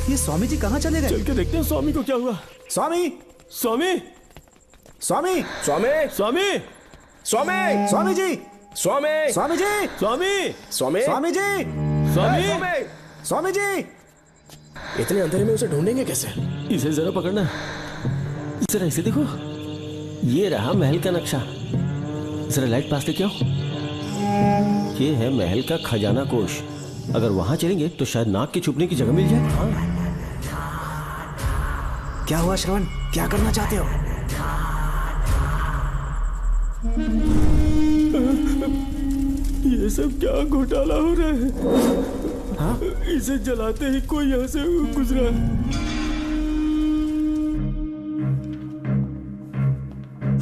[SPEAKER 16] ये स्वामी जी कहाँ चले गए?
[SPEAKER 6] चल के देखते हैं स्वामी को क्या हुआ।
[SPEAKER 16] स्वामी,
[SPEAKER 6] स्वामी,
[SPEAKER 16] स्वामी,
[SPEAKER 1] स्वामी,
[SPEAKER 6] स्वामी,
[SPEAKER 1] स्वामी,
[SPEAKER 16] स्वामी जी,
[SPEAKER 1] स्वामी,
[SPEAKER 16] स्वामी जी,
[SPEAKER 6] स्वामी,
[SPEAKER 1] स्वामी,
[SPEAKER 16] स्वामी जी,
[SPEAKER 6] स्वामी,
[SPEAKER 16] स्वामी जी।
[SPEAKER 1] इतने अंधेरे में उसे ढूंढेंगे कैसे?
[SPEAKER 6] इसे जरा पकड़ना, जरा इसे देखो, ये रहा महल का नक्शा। जरा लाइट पास लेके आओ। ये है महल का खजाना कोष। अगर वहां चलेंगे तो शायद नाग के छुपने की जगह मिल जाए। हाँ।
[SPEAKER 16] क्या हुआ श्रवण, क्या करना चाहते हो?
[SPEAKER 6] ये सब क्या घोटाला हो रहा है? हाँ? इसे जलाते ही कोई यहाँ से गुजरा।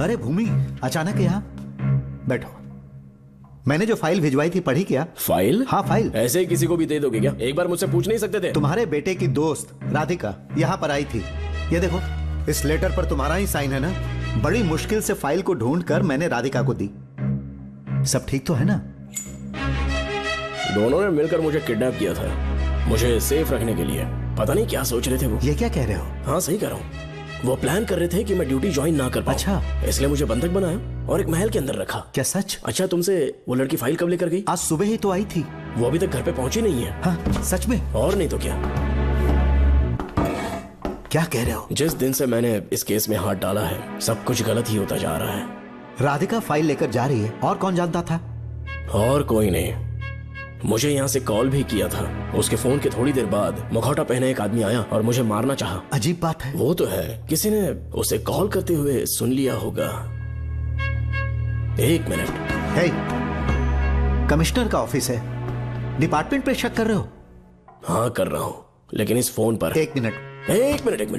[SPEAKER 17] अरे भूमि, अचानक यहाँ? बैठो। मैंने जो फाइल भिजवाई थी पढ़ी क्या?
[SPEAKER 1] फाइल?
[SPEAKER 17] हाँ फाइल।
[SPEAKER 1] ऐसे ही किसी को भी दे दोगे क्या? एक बार मुझसे पूछ नहीं सकते थे?
[SPEAKER 17] तुम्हारे बेटे की दोस्त राधिका यहाँ पर आई थी। ये देखो, इस लेटर पर तुम्हारा ही साइन है ना? बड़ी मुश्किल से फाइल को ढूंढकर मैंने राधिका को दी। सब ठीक तो है ना?
[SPEAKER 1] दोनों ने मिलकर मुझे किडनैप किया था, मुझे सेफ रखने के लिए। पता नहीं क्या सोच रहे थे वो।
[SPEAKER 17] ये क्या कह रहे हो?
[SPEAKER 1] हाँ सही कह रहा हूँ। वो प्लान कर रहे थे कि मैं ड्यूटी ज्वाइन ना कर पाऊं।
[SPEAKER 17] अच्छा।
[SPEAKER 1] इसलिए मुझे बंधक बनाया और एक महल के अंदर रखा।
[SPEAKER 17] क्या सच?
[SPEAKER 1] अच्छा, तुमसे वो लड़की फाइल कब लेकर गई?
[SPEAKER 17] आज सुबह ही तो आई थी।
[SPEAKER 1] वो अभी तक घर पे पहुंची नहीं है।
[SPEAKER 17] हाँ, सच में?
[SPEAKER 1] और नहीं तो क्या।
[SPEAKER 17] क्या कह रहे हो?
[SPEAKER 1] जिस दिन से मैंने इस केस में हाथ डाला है सब कुछ गलत ही होता जा रहा है।
[SPEAKER 17] राधिका फाइल लेकर जा रही है, और कौन जानता था?
[SPEAKER 1] और कोई नहीं। मुझे यहाँ से कॉल भी किया था। उसके फोन के थोड़ी देर बाद मुखौटा पहने एक आदमी आया और मुझे मारना चाहा।
[SPEAKER 17] अजीब बात है।
[SPEAKER 1] वो तो है, किसी ने उसे कॉल करते हुए सुन लिया होगा। एक मिनट।
[SPEAKER 17] हे, कमिश्नर का ऑफिस है, डिपार्टमेंट पे शक कर रहे हो?
[SPEAKER 1] हाँ कर रहा हूँ, लेकिन इस फोन पर।
[SPEAKER 17] एक मिनट।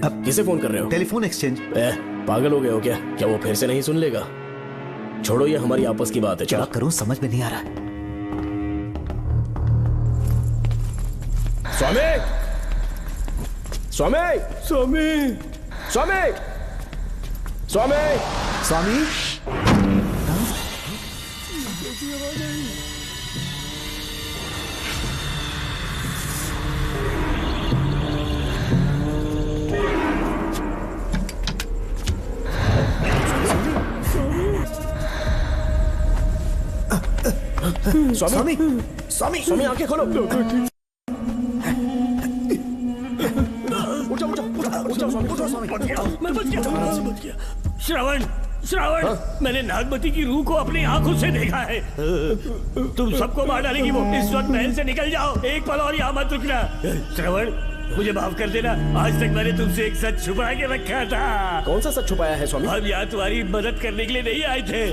[SPEAKER 1] अब किसे फोन कर रहे हो?
[SPEAKER 17] Telephone exchange.
[SPEAKER 1] पागल हो गए हो क्या? क्या वो फिर से नहीं सुन लेगा? छोड़ो, ये हमारी आपस की बात है।
[SPEAKER 17] क्या करूं समझ में नहीं आ रहा।
[SPEAKER 1] स्वामी, स्वामी स्वामी स्वामी स्वामी
[SPEAKER 16] स्वामी
[SPEAKER 1] स्वामी स्वामी स्वामी आंखें खोलो।
[SPEAKER 7] मैं बच गया। श्रवण श्रवण, मैंने नागमती की रूह को अपनी आंखों से देखा है। तुम सबको मार डालेगी वो। इस वक्त महल से निकल जाओ, एक पल और यहाँ मत रुकना। श्रवण, मुझे माफ कर देना, आज तक मैंने तुमसे एक सच छुपा के रखा था।
[SPEAKER 1] कौन सा सच छुपाया है स्वामी?
[SPEAKER 7] हम यहाँ तुम्हारी मदद करने के लिए नहीं आए थे।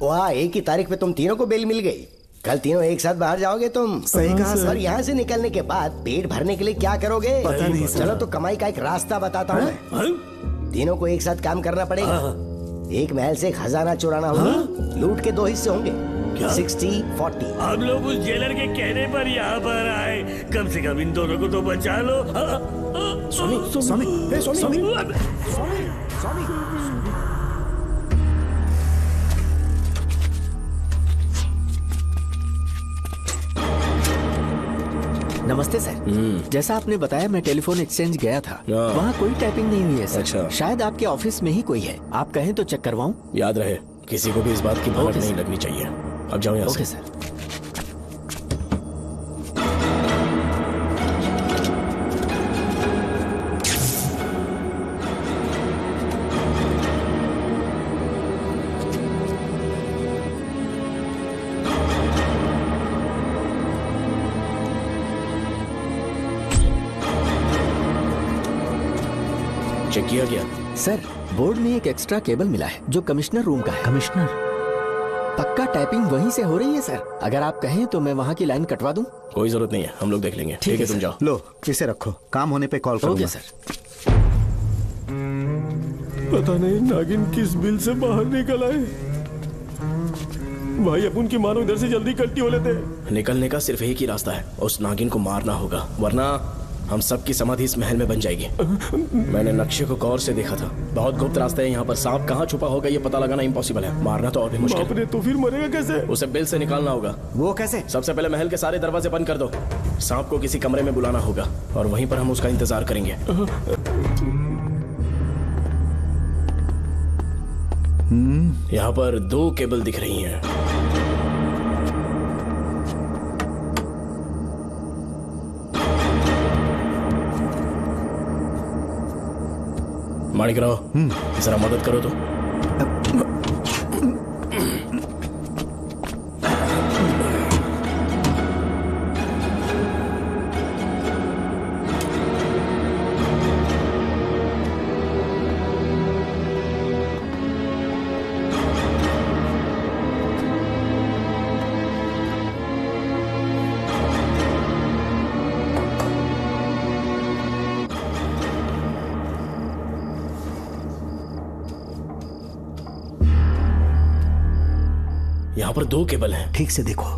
[SPEAKER 4] वाह, एक ही तारीख पे तुम तीनों को बेल मिल गई। कल तीनों एक साथ बाहर जाओगे तुम।
[SPEAKER 16] सही कहा सर।
[SPEAKER 4] और यहाँ से निकलने के बाद पेट भरने के लिए क्या करोगे?
[SPEAKER 16] पता नहीं सर।
[SPEAKER 4] चलो तो कमाई का एक रास्ता बताता हूँ मैं। तीनों को एक साथ काम करना पड़ेगा। एक महल से खजाना चुराना होगा। लूट के 2 हिस्से होंगे, 60-40।
[SPEAKER 7] हम लोग उस जेलर के कहने पर यहाँ पर आए। कम से कम इन दोनों को तो बचा लो।
[SPEAKER 1] स्वामी स्वामी स्वामी स्वामी।
[SPEAKER 12] नमस्ते सर। जैसा आपने बताया, मैं टेलीफोन एक्सचेंज गया था, वहाँ कोई टैपिंग नहीं हुई है सर।
[SPEAKER 1] अच्छा।
[SPEAKER 12] शायद आपके ऑफिस में ही कोई है, आप कहें तो चेक करवाऊं?
[SPEAKER 1] याद रहे, किसी को भी इस बात की भनक नहीं लगनी चाहिए। अब जाओ यहाँ से।
[SPEAKER 12] Okay sir.
[SPEAKER 1] चेक किया गया
[SPEAKER 12] सर। बोर्ड में एक एक्स्ट्रा केबल मिला है जो कमिश्नर रूम का है।
[SPEAKER 16] कमिश्नर?
[SPEAKER 12] पक्का टाइपिंग वहीं से हो रही है सर। अगर आप कहें तो मैं वहाँ की लाइन कटवा दूं?
[SPEAKER 1] कोई जरूरत नहीं है, हम लोग देख लेंगे। ठीक है, तुम जाओ।
[SPEAKER 17] लो इसे रखो, काम होने पे कॉल करूंगा।
[SPEAKER 12] Okay sir.
[SPEAKER 6] पता नहीं नागिन किस बिल से बाहर निकल आए। भाई अपन की मानो इधर से जल्दी कट्टी हो लेते।
[SPEAKER 1] निकलने का सिर्फ एक ही रास्ता है, उस नागिन को मारना होगा, वरना हम सबकी समाधि इस महल में बन जाएगी। मैंने नक्शे को गौर से देखा था, बहुत गुप्त रास्ता है यहाँ पर। सांप कहाँ छुपा होगा ये पता लगाना इम्पॉसिबल है, मारना तो और भी मुश्किल है।
[SPEAKER 6] तो फिर मरेगा कैसे?
[SPEAKER 1] उसे बिल से निकालना होगा।
[SPEAKER 16] वो कैसे?
[SPEAKER 1] सबसे पहले महल के सारे दरवाजे बंद कर दो। सांप को किसी कमरे में बुलाना होगा और वहीं पर हम उसका इंतजार करेंगे। यहाँ पर 2 केबल दिख रही हैं। माणिकराव, जरा मदद करो तो। यहाँ पर 2 केबल हैं।
[SPEAKER 16] ठीक से देखो।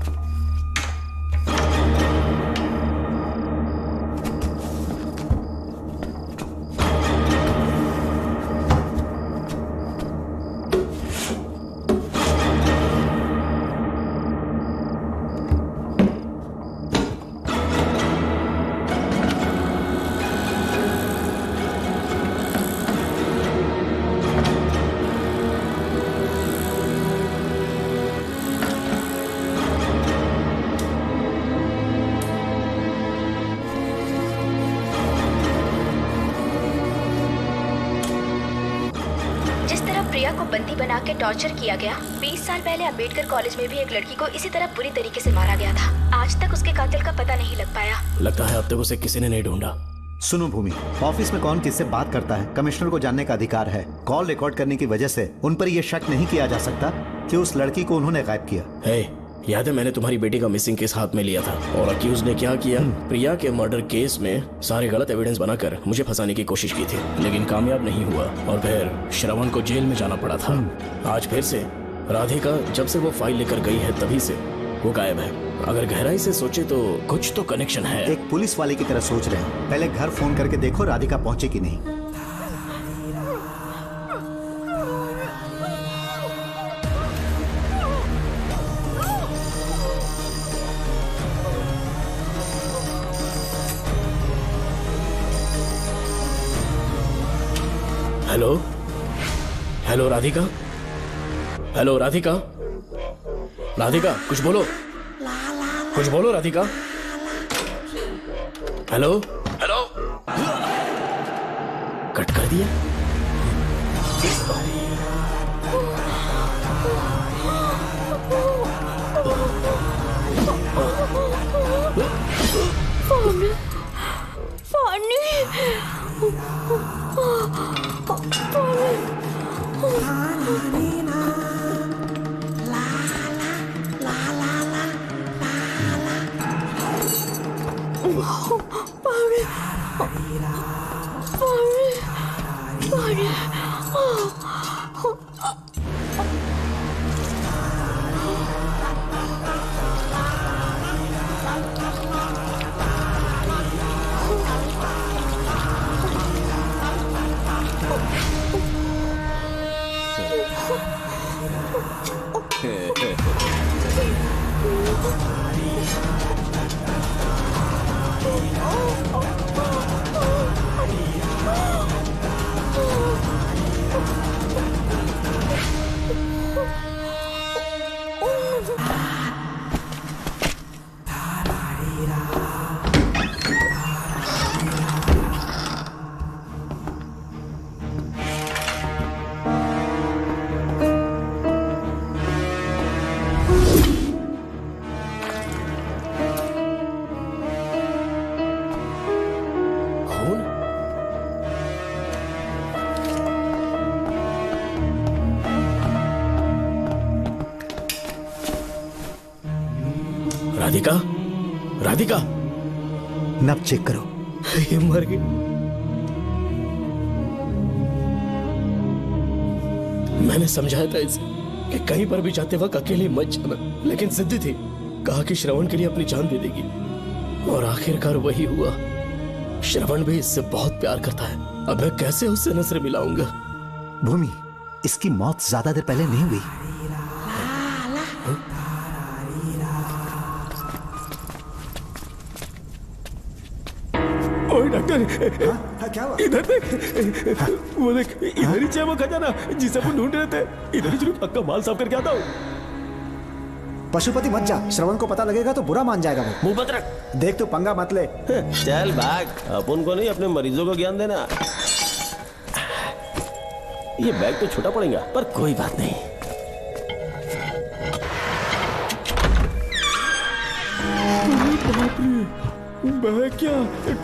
[SPEAKER 5] प्रिया को बंदी बना के टॉर्चर किया गया, 20 साल पहले अम्बेडकर कॉलेज में भी एक लड़की को इसी तरह बुरी तरीके से मारा गया था। आज तक उसके कातिल का पता नहीं लग पाया।
[SPEAKER 1] लगता है अब तक उसे किसी ने नहीं ढूंढा।
[SPEAKER 17] सुनो भूमि, ऑफिस में कौन किससे बात करता है कमिश्नर को जानने का अधिकार है। कॉल रिकॉर्ड करने की वजह से उन पर यह शक नहीं किया जा सकता कि उस लड़की को उन्होंने गायब किया।
[SPEAKER 1] याद है मैंने तुम्हारी बेटी का मिसिंग केस हाथ में लिया था और अक्यूज ने क्या किया, प्रिया के मर्डर केस में सारे गलत एविडेंस बनाकर मुझे फंसाने की कोशिश की थी, लेकिन कामयाब नहीं हुआ और फिर श्रवण को जेल में जाना पड़ा था। आज फिर से राधिका जब से वो फाइल लेकर गई है तभी से वो गायब है अगर गहराई से सोचे तो कुछ तो कनेक्शन है।
[SPEAKER 17] एक पुलिस वाले की तरह सोच रहे हैं। पहले घर फोन करके देखो राधिका पहुंचे कि नहीं।
[SPEAKER 1] Hello hello Radhika, hello Radhika, Radhika कुछ बोलो, कुछ बोलो राधिका। हेलो हेलो, कट कर दिया। राधिका, राधिका,
[SPEAKER 17] नब चेक करो।
[SPEAKER 1] ये मर गई। मैंने समझाया था इसे कि कहीं पर भी जाते वक्त अकेले मत जाना, लेकिन जिद्दी थी। कहा कि श्रवण के लिए अपनी जान दे देगी, और आखिरकार वही हुआ। श्रवण भी इससे बहुत प्यार करता है। अब मैं कैसे उससे नजर मिलाऊंगा?
[SPEAKER 17] भूमि, इसकी मौत ज्यादा देर पहले नहीं हुई।
[SPEAKER 6] ओए डॉक्टर,
[SPEAKER 16] क्या हुआ?
[SPEAKER 6] इधर देख, वो देख, इधर ही है वो खजाना जिसे अपन ढूंढ रहे थे। इधर ही चलो, पक्का माल साफ करके आता हूँ।
[SPEAKER 16] पशुपति मत जा, श्रवण को पता लगेगा तो बुरा मान जाएगा वो।
[SPEAKER 6] मुंह बंद रख।
[SPEAKER 16] देख तू पंगा मत ले।
[SPEAKER 6] चल भाग, अपन को नहीं अपने मरीजों को ज्ञान देना। ये बैग तो छोटा पड़ेगा, पर कोई बात नहीं। बैग क्या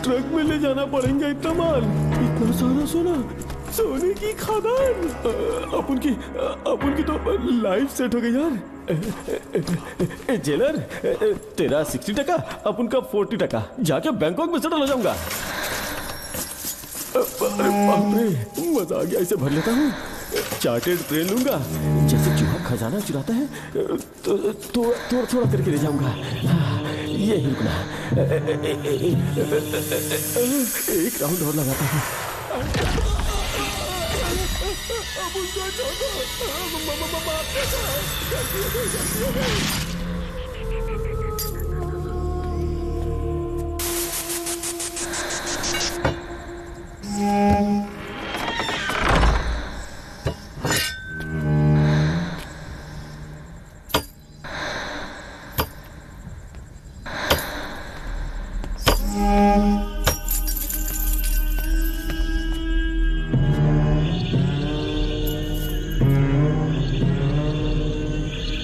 [SPEAKER 6] ट्रक में ले जाना पड़ेगा? इतना माल, इतना सारा सोना, सोने की खदान। अपन की तो लाइफ सेट हो गई यार। जेलर, तेरा 60%, अपन का 40%। जाके बैंकॉक में सेटल हो जाऊंगा। अरे बाप रे, मजा आ गया। इसे भर लेता हूँ। चार्टेड ट्रेन लूंगा, जैसे चूहा खजाना चुराता है तो थोड़ा थोड़ा करके ले जाऊंगा। ये ही रुकना। एक राउंड और लगाता हूँ।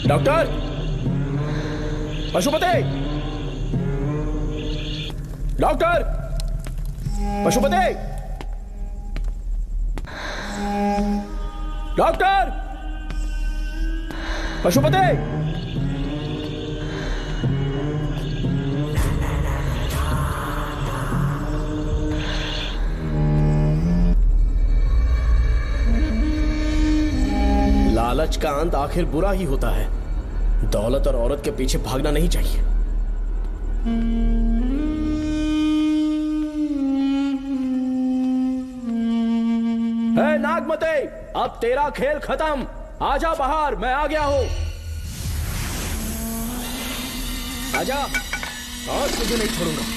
[SPEAKER 6] Doctor, Pashupati, doctor, Pashupati, doctor, Pashupati. लालच का अंत आखिर बुरा ही होता है। दौलत और औरत के पीछे भागना नहीं चाहिए।
[SPEAKER 8] नागमते, अब तेरा खेल खत्म। आजा बाहर, मैं आ गया हूं। आजा, और तुझे नहीं छोड़ूंगा।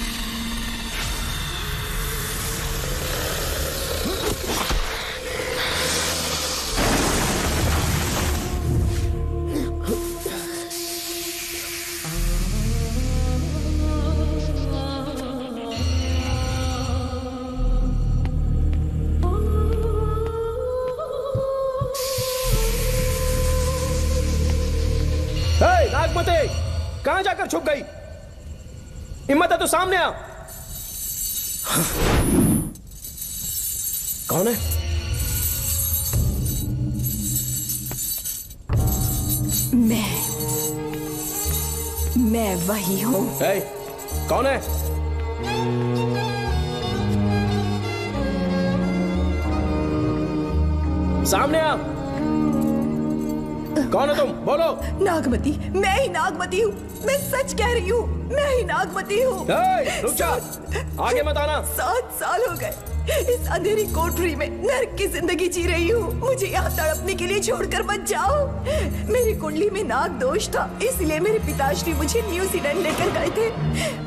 [SPEAKER 8] नागमते, कहां जाकर छुप गई? हिम्मत है तो सामने आ।
[SPEAKER 1] कौन है?
[SPEAKER 14] मैं वही हूं।
[SPEAKER 8] कौन है? सामने आ। कौन है तुम? बोलो।
[SPEAKER 14] नागमती, मैं ही नागमती हूँ। मैं सच कह रही हूँ, मैं ही नागमती हूँ।
[SPEAKER 8] रुक जा, आगे मत आना।
[SPEAKER 14] 7 साल हो गए इस अंधेरी कोठरी में नर्क की जिंदगी जी रही हूँ। मुझे यहाँ तड़पने के लिए छोड़कर मत जाओ। मेरी कुंडली में नाग दोष था, इसलिए मेरे पिताश्री मुझे न्यूजीलैंड लेकर गए थे।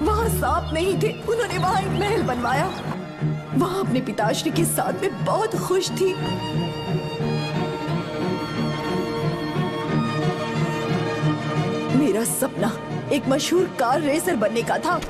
[SPEAKER 14] वहाँ सांप नहीं थे, उन्होंने वहाँ एक महल बनवाया। वहाँ अपने पिताश्री के साथ में बहुत खुश थी। मेरा सपना एक मशहूर कार रेसर बनने का था।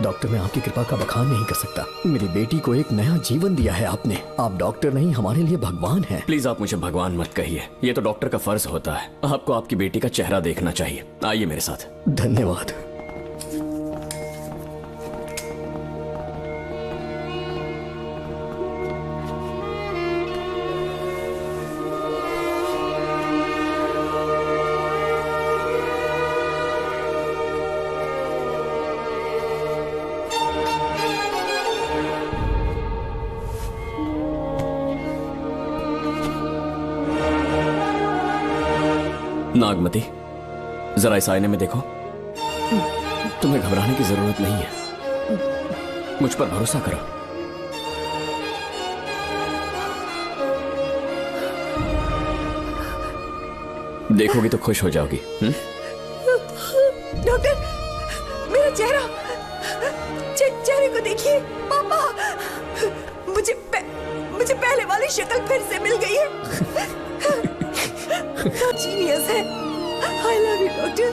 [SPEAKER 12] डॉक्टर, मैं आपकी कृपा का बखान नहीं कर सकता। मेरी बेटी को एक नया जीवन दिया है आपने। आप डॉक्टर नहीं, हमारे लिए भगवान हैं।
[SPEAKER 6] प्लीज आप मुझे भगवान मत कहिए, ये तो डॉक्टर का फर्ज होता है। आपको आपकी बेटी का चेहरा देखना चाहिए। आइए मेरे साथ।
[SPEAKER 12] धन्यवाद।
[SPEAKER 6] नागमती, जरा इस आईने में देखो। तुम्हें घबराने की जरूरत नहीं है, मुझ पर भरोसा करो। देखोगी तो खुश हो जाओगी।
[SPEAKER 14] डॉक्टर, मेरा चेहरा, चेहरे को देखिए। पापा, मुझे पहले वाली शक्ल फिर से मिल गई है। जीनियस है। I love you, doctor.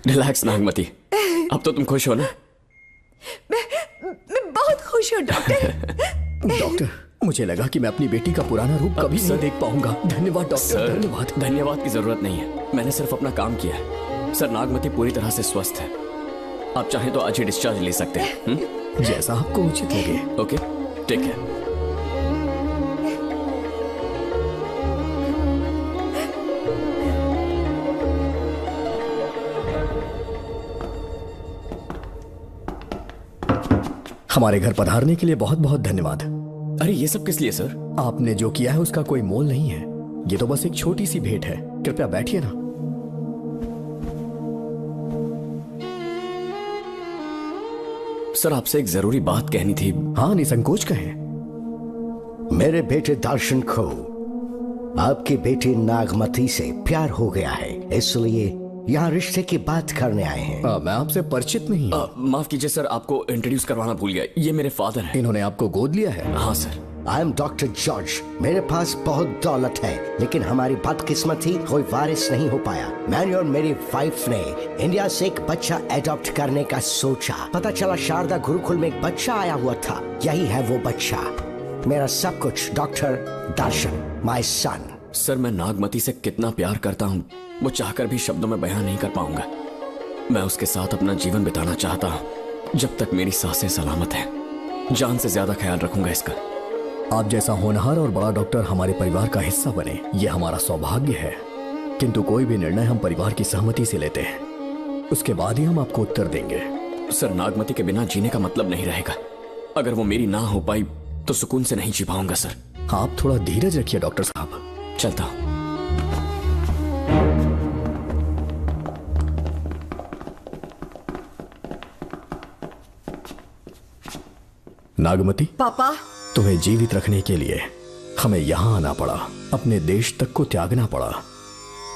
[SPEAKER 6] Relax Nagmati, अब तो तुम खुश हो ना?
[SPEAKER 14] मैं बहुत खुश हूँ डॉक्टर।
[SPEAKER 12] डॉक्टर, मुझे लगा कि मैं अपनी बेटी का पुराना रूप कभी नहीं देख पाऊंगा। धन्यवाद डॉक्टर, धन्यवाद।
[SPEAKER 6] धन्यवाद की जरूरत नहीं है, मैंने सिर्फ अपना काम किया है। सर, नागमती पूरी तरह से स्वस्थ है। आप चाहें तो आज ही डिस्चार्ज ले सकते हैं।
[SPEAKER 12] जैसा आपको उचित लगे।
[SPEAKER 6] Okay, take care.
[SPEAKER 12] हमारे घर पधारने के लिए बहुत बहुत धन्यवाद।
[SPEAKER 6] अरे ये सब किस लिए सर?
[SPEAKER 12] आपने जो किया है उसका कोई मोल नहीं है। ये तो बस एक छोटी सी भेंट है। कृपया बैठिए ना।
[SPEAKER 6] सर, आपसे एक जरूरी बात कहनी थी।
[SPEAKER 12] हाँ, निसंकोच कहें।
[SPEAKER 4] मेरे बेटे दर्शन को आपकी बेटी नागमती से प्यार हो गया है, इसलिए यहाँ रिश्ते की बात करने आए हैं।
[SPEAKER 12] मैं आपसे परिचित नहीं।
[SPEAKER 6] माफ कीजिए सर, आपको इंट्रोड्यूस करवाना भूल गया। ये मेरे फादर हैं।
[SPEAKER 12] इन्होंने आपको गोद लिया है?
[SPEAKER 6] हाँ sir.
[SPEAKER 4] I am doctor George. मेरे पास बहुत दौलत है, लेकिन हमारी बदकिस्मती कोई वारिस नहीं हो पाया। मैंने और मेरी वाइफ ने इंडिया से एक बच्चा एडॉप्ट करने का सोचा। पता चला शारदा गुरुकुल में एक बच्चा आया हुआ था। यही है वो बच्चा, मेरा सब कुछ, doctor Darshan, my son.
[SPEAKER 12] Sir, मैं नागमती से कितना प्यार करता हूँ वो चाहकर भी शब्दों में बयां नहीं कर पाऊंगा। मैं उसके साथ अपना जीवन बिताना चाहता हूँ जब तक मेरी सांसें सलामत हैं। जान से ज्यादा ख्याल रखूंगा इसका।
[SPEAKER 8] आप जैसा होनहार और बड़ा डॉक्टर हमारे परिवार का हिस्सा बने, ये हमारा सौभाग्य है। किंतु कोई भी निर्णय हम परिवार की सहमति से लेते हैं, उसके बाद ही हम आपको उत्तर देंगे।
[SPEAKER 12] सर, नागमती के बिना जीने का मतलब नहीं रहेगा। अगर वो मेरी ना हो पाई तो सुकून से नहीं जी पाऊंगा सर।
[SPEAKER 8] आप थोड़ा धीरज रखिए डॉक्टर साहब।
[SPEAKER 12] चलता हूं।
[SPEAKER 8] नागमती,
[SPEAKER 14] पापा,
[SPEAKER 8] तुम्हें जीवित रखने के लिए हमें यहां आना पड़ा, अपने देश तक को त्यागना पड़ा,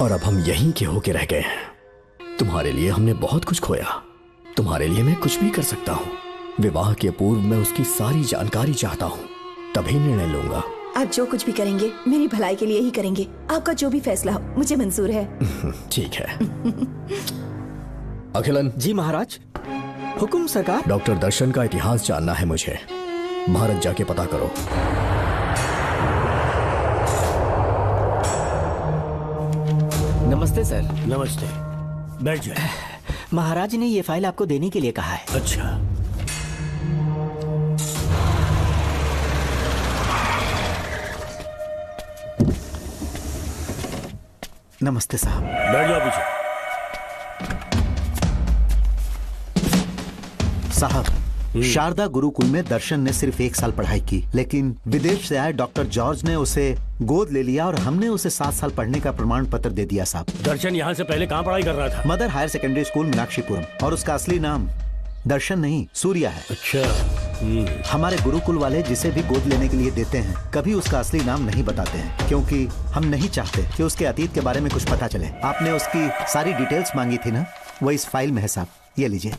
[SPEAKER 8] और अब हम यहीं के होके रह गए हैं। तुम्हारे लिए हमने बहुत कुछ खोया, तुम्हारे लिए मैं कुछ भी कर सकता हूं। विवाह के पूर्व मैं उसकी सारी जानकारी चाहता हूं, तभी निर्णय लूंगा।
[SPEAKER 14] आप जो कुछ भी करेंगे मेरी भलाई के लिए ही करेंगे। आपका जो भी फैसला हो मुझे मंजूर है।
[SPEAKER 8] ठीक है। अखिलन।
[SPEAKER 18] जी महाराज। हुकुम सरकार।
[SPEAKER 8] डॉक्टर दर्शन का इतिहास जानना है मुझे। भारत जाके पता करो।
[SPEAKER 18] नमस्ते सर।
[SPEAKER 7] नमस्ते, बैठ जाए।
[SPEAKER 18] महाराज ने ये फाइल आपको देने के लिए कहा है।
[SPEAKER 7] अच्छा।
[SPEAKER 17] नमस्ते साहब।
[SPEAKER 7] बैठ जाओ पीछे।
[SPEAKER 17] साहब, शारदा गुरुकुल में दर्शन ने सिर्फ 1 साल पढ़ाई की, लेकिन विदेश से आए डॉक्टर जॉर्ज ने उसे गोद ले लिया और हमने उसे 7 साल पढ़ने का प्रमाण पत्र दे दिया साहब।
[SPEAKER 7] दर्शन यहाँ से पहले कहाँ पढ़ाई कर रहा था?
[SPEAKER 17] Mother higher secondary school Meenakshipuram, और उसका असली नाम दर्शन नहीं सूर्या है।
[SPEAKER 7] अच्छा।
[SPEAKER 17] हमारे गुरुकुल वाले जिसे भी गोद लेने के लिए देते हैं कभी उसका असली नाम नहीं बताते हैं, क्योंकि हम नहीं चाहते कि उसके अतीत के बारे में कुछ पता चले। आपने उसकी सारी डिटेल्स मांगी थी ना, वो इस फाइल में है साहब, ये लीजिए।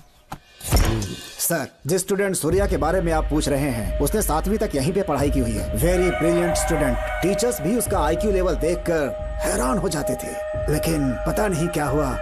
[SPEAKER 16] सर, जिस स्टूडेंट सूर्या के बारे में आप पूछ रहे हैं उसने 7वीं तक यहीं पे पढ़ाई की हुई है। Very brilliant student. टीचर्स भी उसका IQ लेवल देखकर हैरान हो जाते थे, लेकिन पता नहीं क्या हुआ,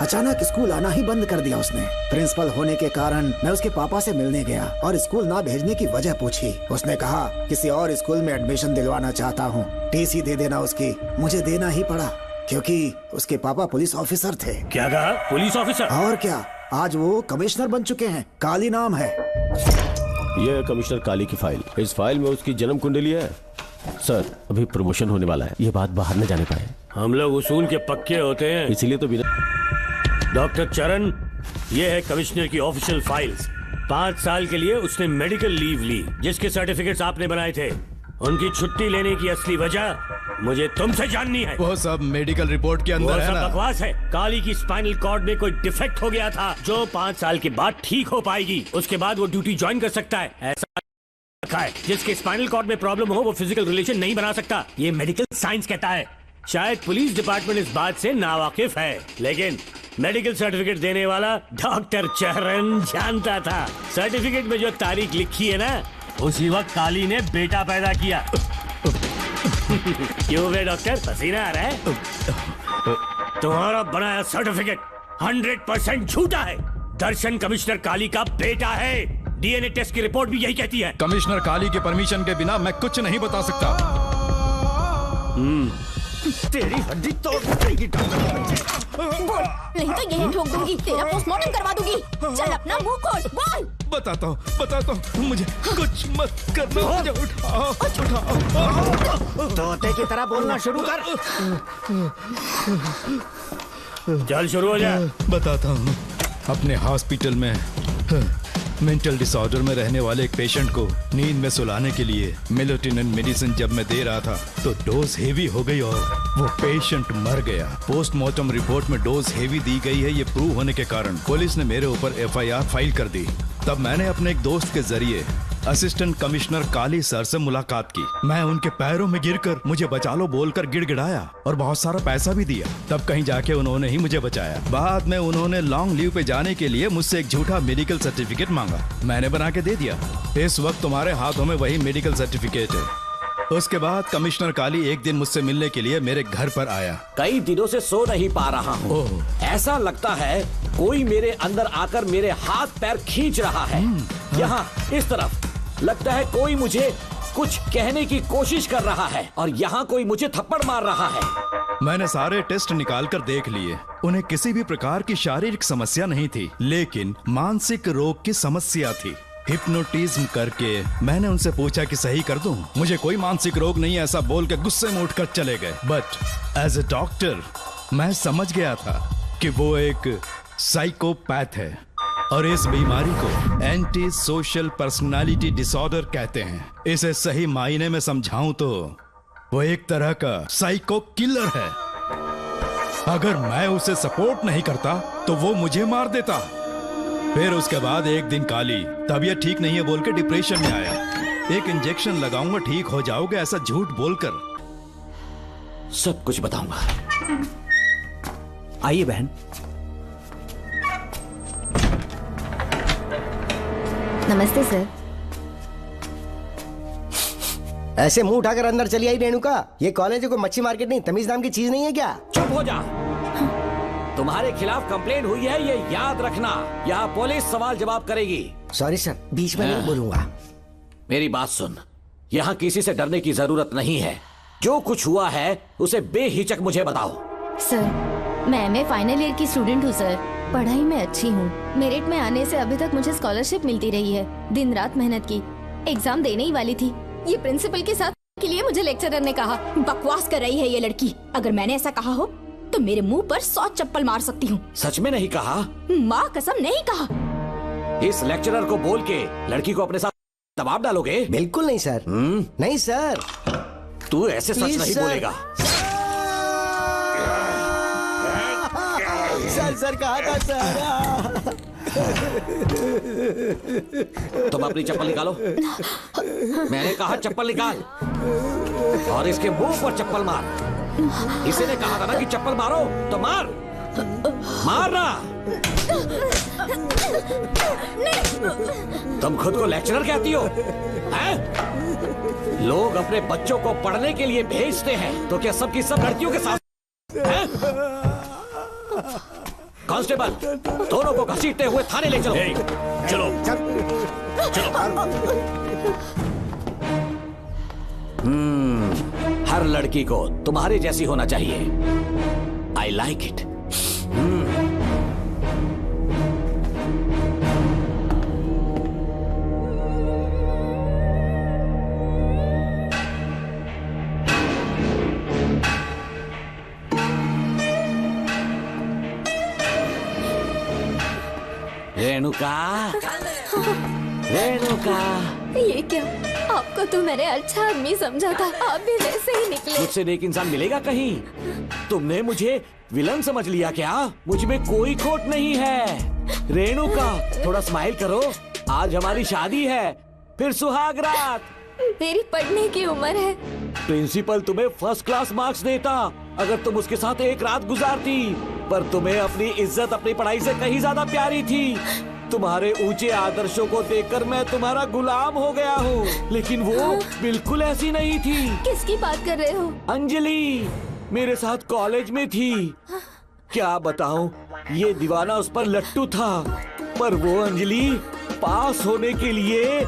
[SPEAKER 16] अचानक स्कूल आना ही बंद कर दिया उसने। प्रिंसिपल होने के कारण मैं उसके पापा से मिलने गया और स्कूल ना भेजने की वजह पूछी। उसने कहा किसी और स्कूल में एडमिशन दिलवाना चाहता हूँ, TC दे देना उसकी। मुझे देना ही पड़ा क्योंकि उसके पापा पुलिस ऑफिसर थे।
[SPEAKER 7] क्या कहा? Police officer?
[SPEAKER 16] और क्या, आज वो कमिश्नर बन चुके हैं। काली नाम है।
[SPEAKER 6] यह है कमिश्नर काली की फाइल। इस फाइल में उसकी जन्म कुंडली है। सर, अभी प्रमोशन होने वाला है, ये बात बाहर न जाने पाए।
[SPEAKER 7] हम लोग उसूल के पक्के होते हैं,
[SPEAKER 6] इसीलिए तो बिना।
[SPEAKER 7] डॉक्टर चरण, ये है कमिश्नर की ऑफिशियल फाइल्स। 5 साल के लिए उसने मेडिकल लीव ली, जिसके सर्टिफिकेट्स आपने बनाए थे। उनकी छुट्टी लेने की असली वजह मुझे तुमसे जाननी है।
[SPEAKER 19] वो सब मेडिकल रिपोर्ट के अंदर है ना?
[SPEAKER 7] बकवास है। काली की स्पाइनल कॉर्ड में कोई डिफेक्ट हो गया था जो 5 साल के बाद ठीक हो पाएगी। उसके बाद वो ड्यूटी ज्वाइन कर सकता है। ऐसा रखा है, जिसके स्पाइनल कॉर्ड में प्रॉब्लम हो वो फिजिकल रिलेशन नहीं बना सकता। ये मेडिकल साइंस कहता है। शायद पुलिस डिपार्टमेंट इस बात से नावाकिफ है, लेकिन मेडिकल सर्टिफिकेट देने वाला डॉक्टर चरण जानता था। सर्टिफिकेट में जो तारीख लिखी है ना, उसी वक्त काली ने बेटा पैदा किया। क्यों बे डॉक्टर, पसीना आ रहा है? तुम्हारा बनाया सर्टिफिकेट 100% झूठा है। दर्शन कमिश्नर काली का बेटा है। DNA टेस्ट की रिपोर्ट भी यही कहती है।
[SPEAKER 19] कमिश्नर काली के परमिशन के बिना मैं कुछ नहीं बता सकता।
[SPEAKER 3] तेरी हड्डी तोड़ देगी।
[SPEAKER 5] बोल, नहीं तो यही ठोक दूंगी, तेरा पोस्टमार्टम करवा दूंगी। चल अपना मुंह खोल, बोल।
[SPEAKER 19] बताता हूँ, मुझे कुछ मत करना। मुझे उठाओ।
[SPEAKER 13] तोते की तरह बोलना शुरू कर।
[SPEAKER 7] चल शुरू हो जा।
[SPEAKER 19] बताता हूँ, अपने हॉस्पिटल में मेंटल डिसऑर्डर में रहने वाले एक पेशेंट को नींद में सुलाने के लिए मेलेटोनिन मेडिसिन जब मैं दे रहा था तो डोज हेवी हो गई और वो पेशेंट मर गया। पोस्टमार्टम रिपोर्ट में डोज हेवी दी गई है, ये प्रूव होने के कारण पुलिस ने मेरे ऊपर FIR फाइल कर दी। तब मैंने अपने एक दोस्त के जरिए असिस्टेंट कमिश्नर काली सर से मुलाकात की। मैं उनके पैरों में गिरकर मुझे बचा लो बोलकर गिड़गिड़ाया और बहुत सारा पैसा भी दिया। तब कहीं जाके उन्होंने ही मुझे बचाया। बाद में उन्होंने लॉन्ग लीव पे जाने के लिए मुझसे एक झूठा मेडिकल सर्टिफिकेट मांगा। मैंने बना के दे दिया। इस वक्त तुम्हारे हाथों में वही मेडिकल सर्टिफिकेट है। उसके बाद कमिश्नर काली एक दिन मुझसे मिलने के लिए मेरे घर पर आया।
[SPEAKER 11] कई दिनों से सो नहीं पा रहा हूँ। ऐसा लगता है कोई मेरे अंदर आकर मेरे हाथ पैर खींच रहा है। यहाँ इस तरफ लगता है कोई मुझे कुछ कहने की कोशिश कर रहा है और यहाँ कोई मुझे थप्पड़ मार रहा है।
[SPEAKER 19] मैंने सारे टेस्ट निकाल कर देख लिए। उन्हें किसी भी प्रकार की शारीरिक समस्या नहीं थी, लेकिन मानसिक रोग की समस्या थी। हिप्नोटिज्म करके मैंने उनसे पूछा कि सही कर दूं। मुझे कोई मानसिक रोग नहीं, ऐसा बोल के गुस्से में उठकर चले गए। बट एज ए डॉक्टर मैं समझ गया था कि वो एक साइकोपैथ है और इस बीमारी को एंटी सोशल पर्सनालिटी डिसऑर्डर कहते हैं। इसे सही मायने में समझाऊं तो वो एक तरह का साइको किलर है। अगर मैं उसे सपोर्ट नहीं करता तो वो मुझे मार देता। फिर उसके बाद एक दिन काली तबीयत ठीक नहीं है बोल के डिप्रेशन में आया। एक इंजेक्शन लगाऊंगा ठीक हो जाओगे ऐसा झूठ बोलकर
[SPEAKER 11] सब कुछ बताऊंगा।
[SPEAKER 18] आइए बहन।
[SPEAKER 5] नमस्ते सर।
[SPEAKER 4] ऐसे मुंह उठाकर अंदर चली आई रेणुका। ये कॉलेज है कोई मच्छी मार्केट नहीं, तमीज नाम की चीज नहीं है क्या?
[SPEAKER 11] चुप हो जा। तुम्हारे खिलाफ कंप्लेंट हुई है ये याद रखना। यहाँ पुलिस सवाल जवाब करेगी।
[SPEAKER 4] सॉरी सर, बीच में नहीं बोलूंगा।
[SPEAKER 11] मेरी बात सुन, यहाँ किसी से डरने की जरूरत नहीं है। जो कुछ हुआ है उसे बेहिचक मुझे बताओ।
[SPEAKER 5] सर मैं एमए फाइनल ईयर की स्टूडेंट हूँ सर। पढ़ाई में अच्छी हूँ। मेरिट में आने से अभी तक मुझे स्कॉलरशिप मिलती रही है। दिन रात मेहनत की, एग्जाम देने ही वाली थी। ये प्रिंसिपल के साथ के लिए मुझे लेक्चरर ने कहा बकवास कर रही है ये लड़की। अगर मैंने ऐसा कहा हो तो मेरे मुंह पर 100 चप्पल मार सकती हूँ।
[SPEAKER 11] सच में नहीं कहा?
[SPEAKER 5] माँ कसम नहीं कहा।
[SPEAKER 11] इस लेक्चरर को बोल के लड़की को अपने साथ दबाव डालोगे?
[SPEAKER 4] बिल्कुल नहीं सर। नहीं सर।
[SPEAKER 11] तू ऐसे सच नहीं बोलेगा।
[SPEAKER 4] सर कहा था सर।
[SPEAKER 11] तुम अपनी चप्पल निकालो। मैंने कहा चप्पल निकाल और इसके मुंह पर चप्पल मार। इसी ने कहा था ना कि चप्पल मारो तो मार। मारना। तुम खुद को लेक्चरर कहती हो हैं? लोग अपने बच्चों को पढ़ने के लिए भेजते हैं तो क्या सबकी सब लड़कियों के साथ हैं? कांस्टेबल दोनों को घसीटते हुए थाने ले चलो।
[SPEAKER 7] चलो चलो।
[SPEAKER 11] हर लड़की को तुम्हारे जैसी होना चाहिए। I like it. Renuka, Renuka.
[SPEAKER 5] ये क्या? आपको तो मैंने अच्छा आदमी समझा था, आप भी वैसे ही निकले।
[SPEAKER 11] मुझसे नेक इंसान मिलेगा कहीं? तुमने मुझे विलन समझ लिया क्या? मुझ में कोई खोट नहीं है। रेणुका थोड़ा स्माइल करो। आज हमारी शादी है, फिर सुहाग रात।
[SPEAKER 5] मेरी पढ़ने की उम्र है।
[SPEAKER 11] प्रिंसिपल तुम्हें फर्स्ट क्लास मार्क्स देता अगर तुम उसके साथ एक रात गुजारती, पर तुम्हें अपनी इज्जत अपनी पढ़ाई से कहीं ज्यादा प्यारी थी। तुम्हारे ऊंचे आदर्शों को देखकर मैं तुम्हारा गुलाम हो गया हूँ, लेकिन वो बिल्कुल ऐसी नहीं थी।
[SPEAKER 5] किसकी बात कर रहे हो?
[SPEAKER 11] अंजलि मेरे साथ कॉलेज में थी। क्या बताऊं, ये दीवाना उस पर लट्टू था, पर वो अंजलि पास होने के लिए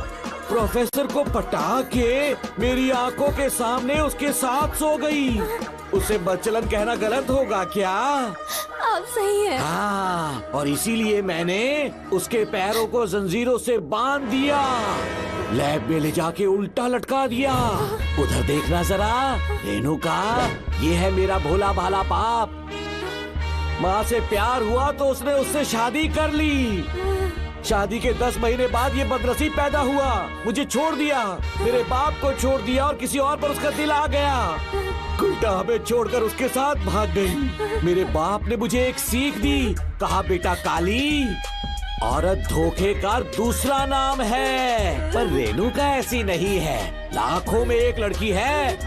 [SPEAKER 11] प्रोफेसर को पटा के मेरी आंखों के सामने उसके साथ सो गई। उसे बदचलन कहना गलत होगा क्या?
[SPEAKER 5] आप सही हैं।
[SPEAKER 11] हाँ, और इसीलिए मैंने उसके पैरों को जंजीरों से बांध दिया, लैब में ले जाके उल्टा लटका दिया। उधर देखना जरा रेणुका, ये है मेरा भोला भाला बाप। माँ से प्यार हुआ तो उसने उससे शादी कर ली। शादी के 10 महीने बाद ये बदनसीब पैदा हुआ, मुझे छोड़ दिया, मेरे बाप को छोड़ दिया और किसी और पर उसका दिल आ गया। उल्टा हमें छोड़कर उसके साथ भाग गई। मेरे बाप ने मुझे एक सीख दी, कहा बेटा काली, औरत धोखे का दूसरा नाम है, पर रेणुका ऐसी नहीं है। लाखों में एक लड़की है।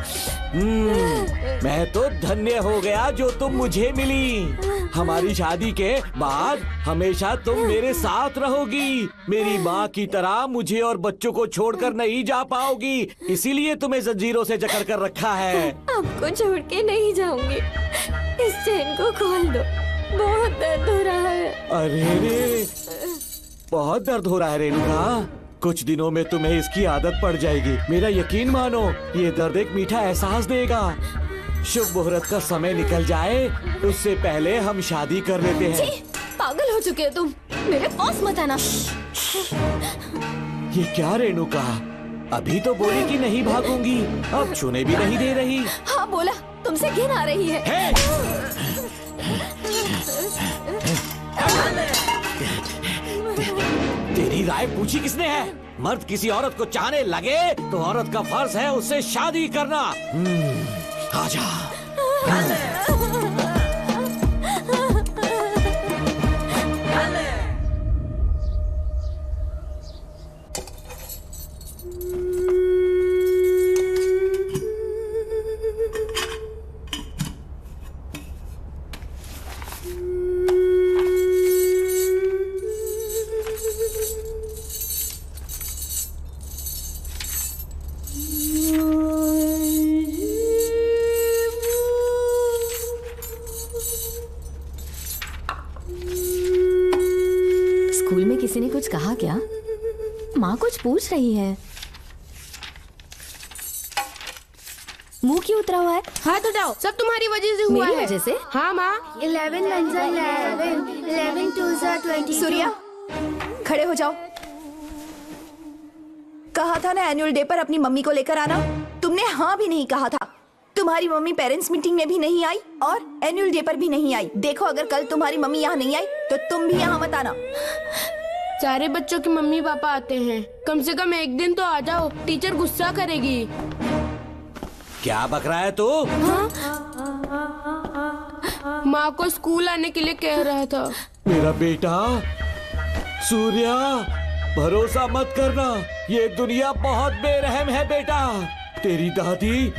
[SPEAKER 11] मैं तो धन्य हो गया जो तुम मुझे मिली। हमारी शादी के बाद हमेशा तुम मेरे साथ रहोगी। मेरी माँ की तरह मुझे और बच्चों को छोड़कर नहीं जा पाओगी, इसीलिए तुम्हें जंजीरों से जकड़ कर रखा है।
[SPEAKER 20] आपको छोड़ के नहीं जाऊंगी। इस चेन को खोल दो, बहुत दर्द हो रहा है।
[SPEAKER 11] अरे रे, बहुत दर्द हो रहा है रेणुका। कुछ दिनों में तुम्हें इसकी आदत पड़ जाएगी। मेरा यकीन मानो, ये दर्द एक मीठा एहसास देगा। शुभ मुहूर्त का समय निकल जाए उससे पहले हम शादी कर लेते हैं।
[SPEAKER 20] पागल हो चुके हो तुम, मेरे पास मत आना।
[SPEAKER 11] ये क्या रेणुका, अभी तो बोली कि नहीं भागूंगी, अब छूने भी नहीं दे रही।
[SPEAKER 20] हाँ बोला, तुमसे घिन आ रही है।
[SPEAKER 11] तेरी राय पूछी किसने है? मर्द किसी औरत को चाहने लगे तो औरत का फर्ज है उससे शादी करना। आजा।
[SPEAKER 20] स्कूल में किसी ने कुछ कहा क्या? माँ कुछ पूछ रही है। मुंह क्यों उतरा हुआ है?
[SPEAKER 21] हाथ उठाओ, सब तुम्हारी वजह से हुआ है।
[SPEAKER 20] मेरी वजह से?
[SPEAKER 21] हाँ माँ।
[SPEAKER 14] 11 1 11 11 2 22। सूर्या, खड़े हो जाओ। कहा था ना एनुअल डे पर अपनी मम्मी को लेकर आना, तुमने हाँ भी नहीं कहा था। तुम्हारी मम्मी पेरेंट्स मीटिंग में भी नहीं आई और एनुअल डे पर भी नहीं आई। देखो, अगर कल तुम्हारी मम्मी यहाँ नहीं आई तो तुम भी यहाँ मत आना।
[SPEAKER 21] सारे बच्चों की मम्मी पापा आते हैं, कम से कम एक दिन तो आ जाओ, टीचर गुस्सा करेगी।
[SPEAKER 11] क्या बक रहा है तू?
[SPEAKER 21] माँ को स्कूल आने के लिए कह रहा था।
[SPEAKER 11] मेरा बेटा सूर्या, भरोसा मत करना, ये दुनिया बहुत बेरहम है बेटा। तेरी दादी,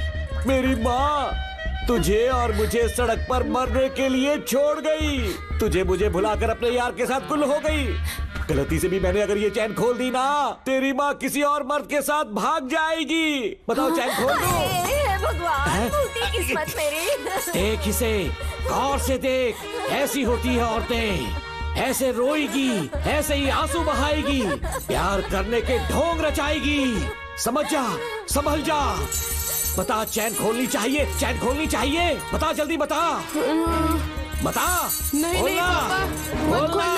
[SPEAKER 11] मेरी माँ तुझे और मुझे सड़क पर मरने के लिए छोड़ गई। तुझे मुझे भुलाकर अपने यार के साथ गुल हो गई। गलती से भी मैंने अगर ये चैन खोल दी ना, तेरी माँ किसी और मर्द के साथ भाग जाएगी। बताओ, चैन खोल दो।
[SPEAKER 20] भगवान, टूटी किस्मत मेरी।
[SPEAKER 11] देख इसे, गौर से देख, ऐसी होती है औरतें। ऐसे रोएगी, ऐसे ही आंसू बहाएगी, प्यार करने के ढोंग रचाएगी। समझ जा, संभल जा। बता, चैन खोलनी चाहिए, चैन खोलनी चाहिए। बता, जल्दी बता। बता।
[SPEAKER 21] नहीं नहीं पापा, मत खोलना।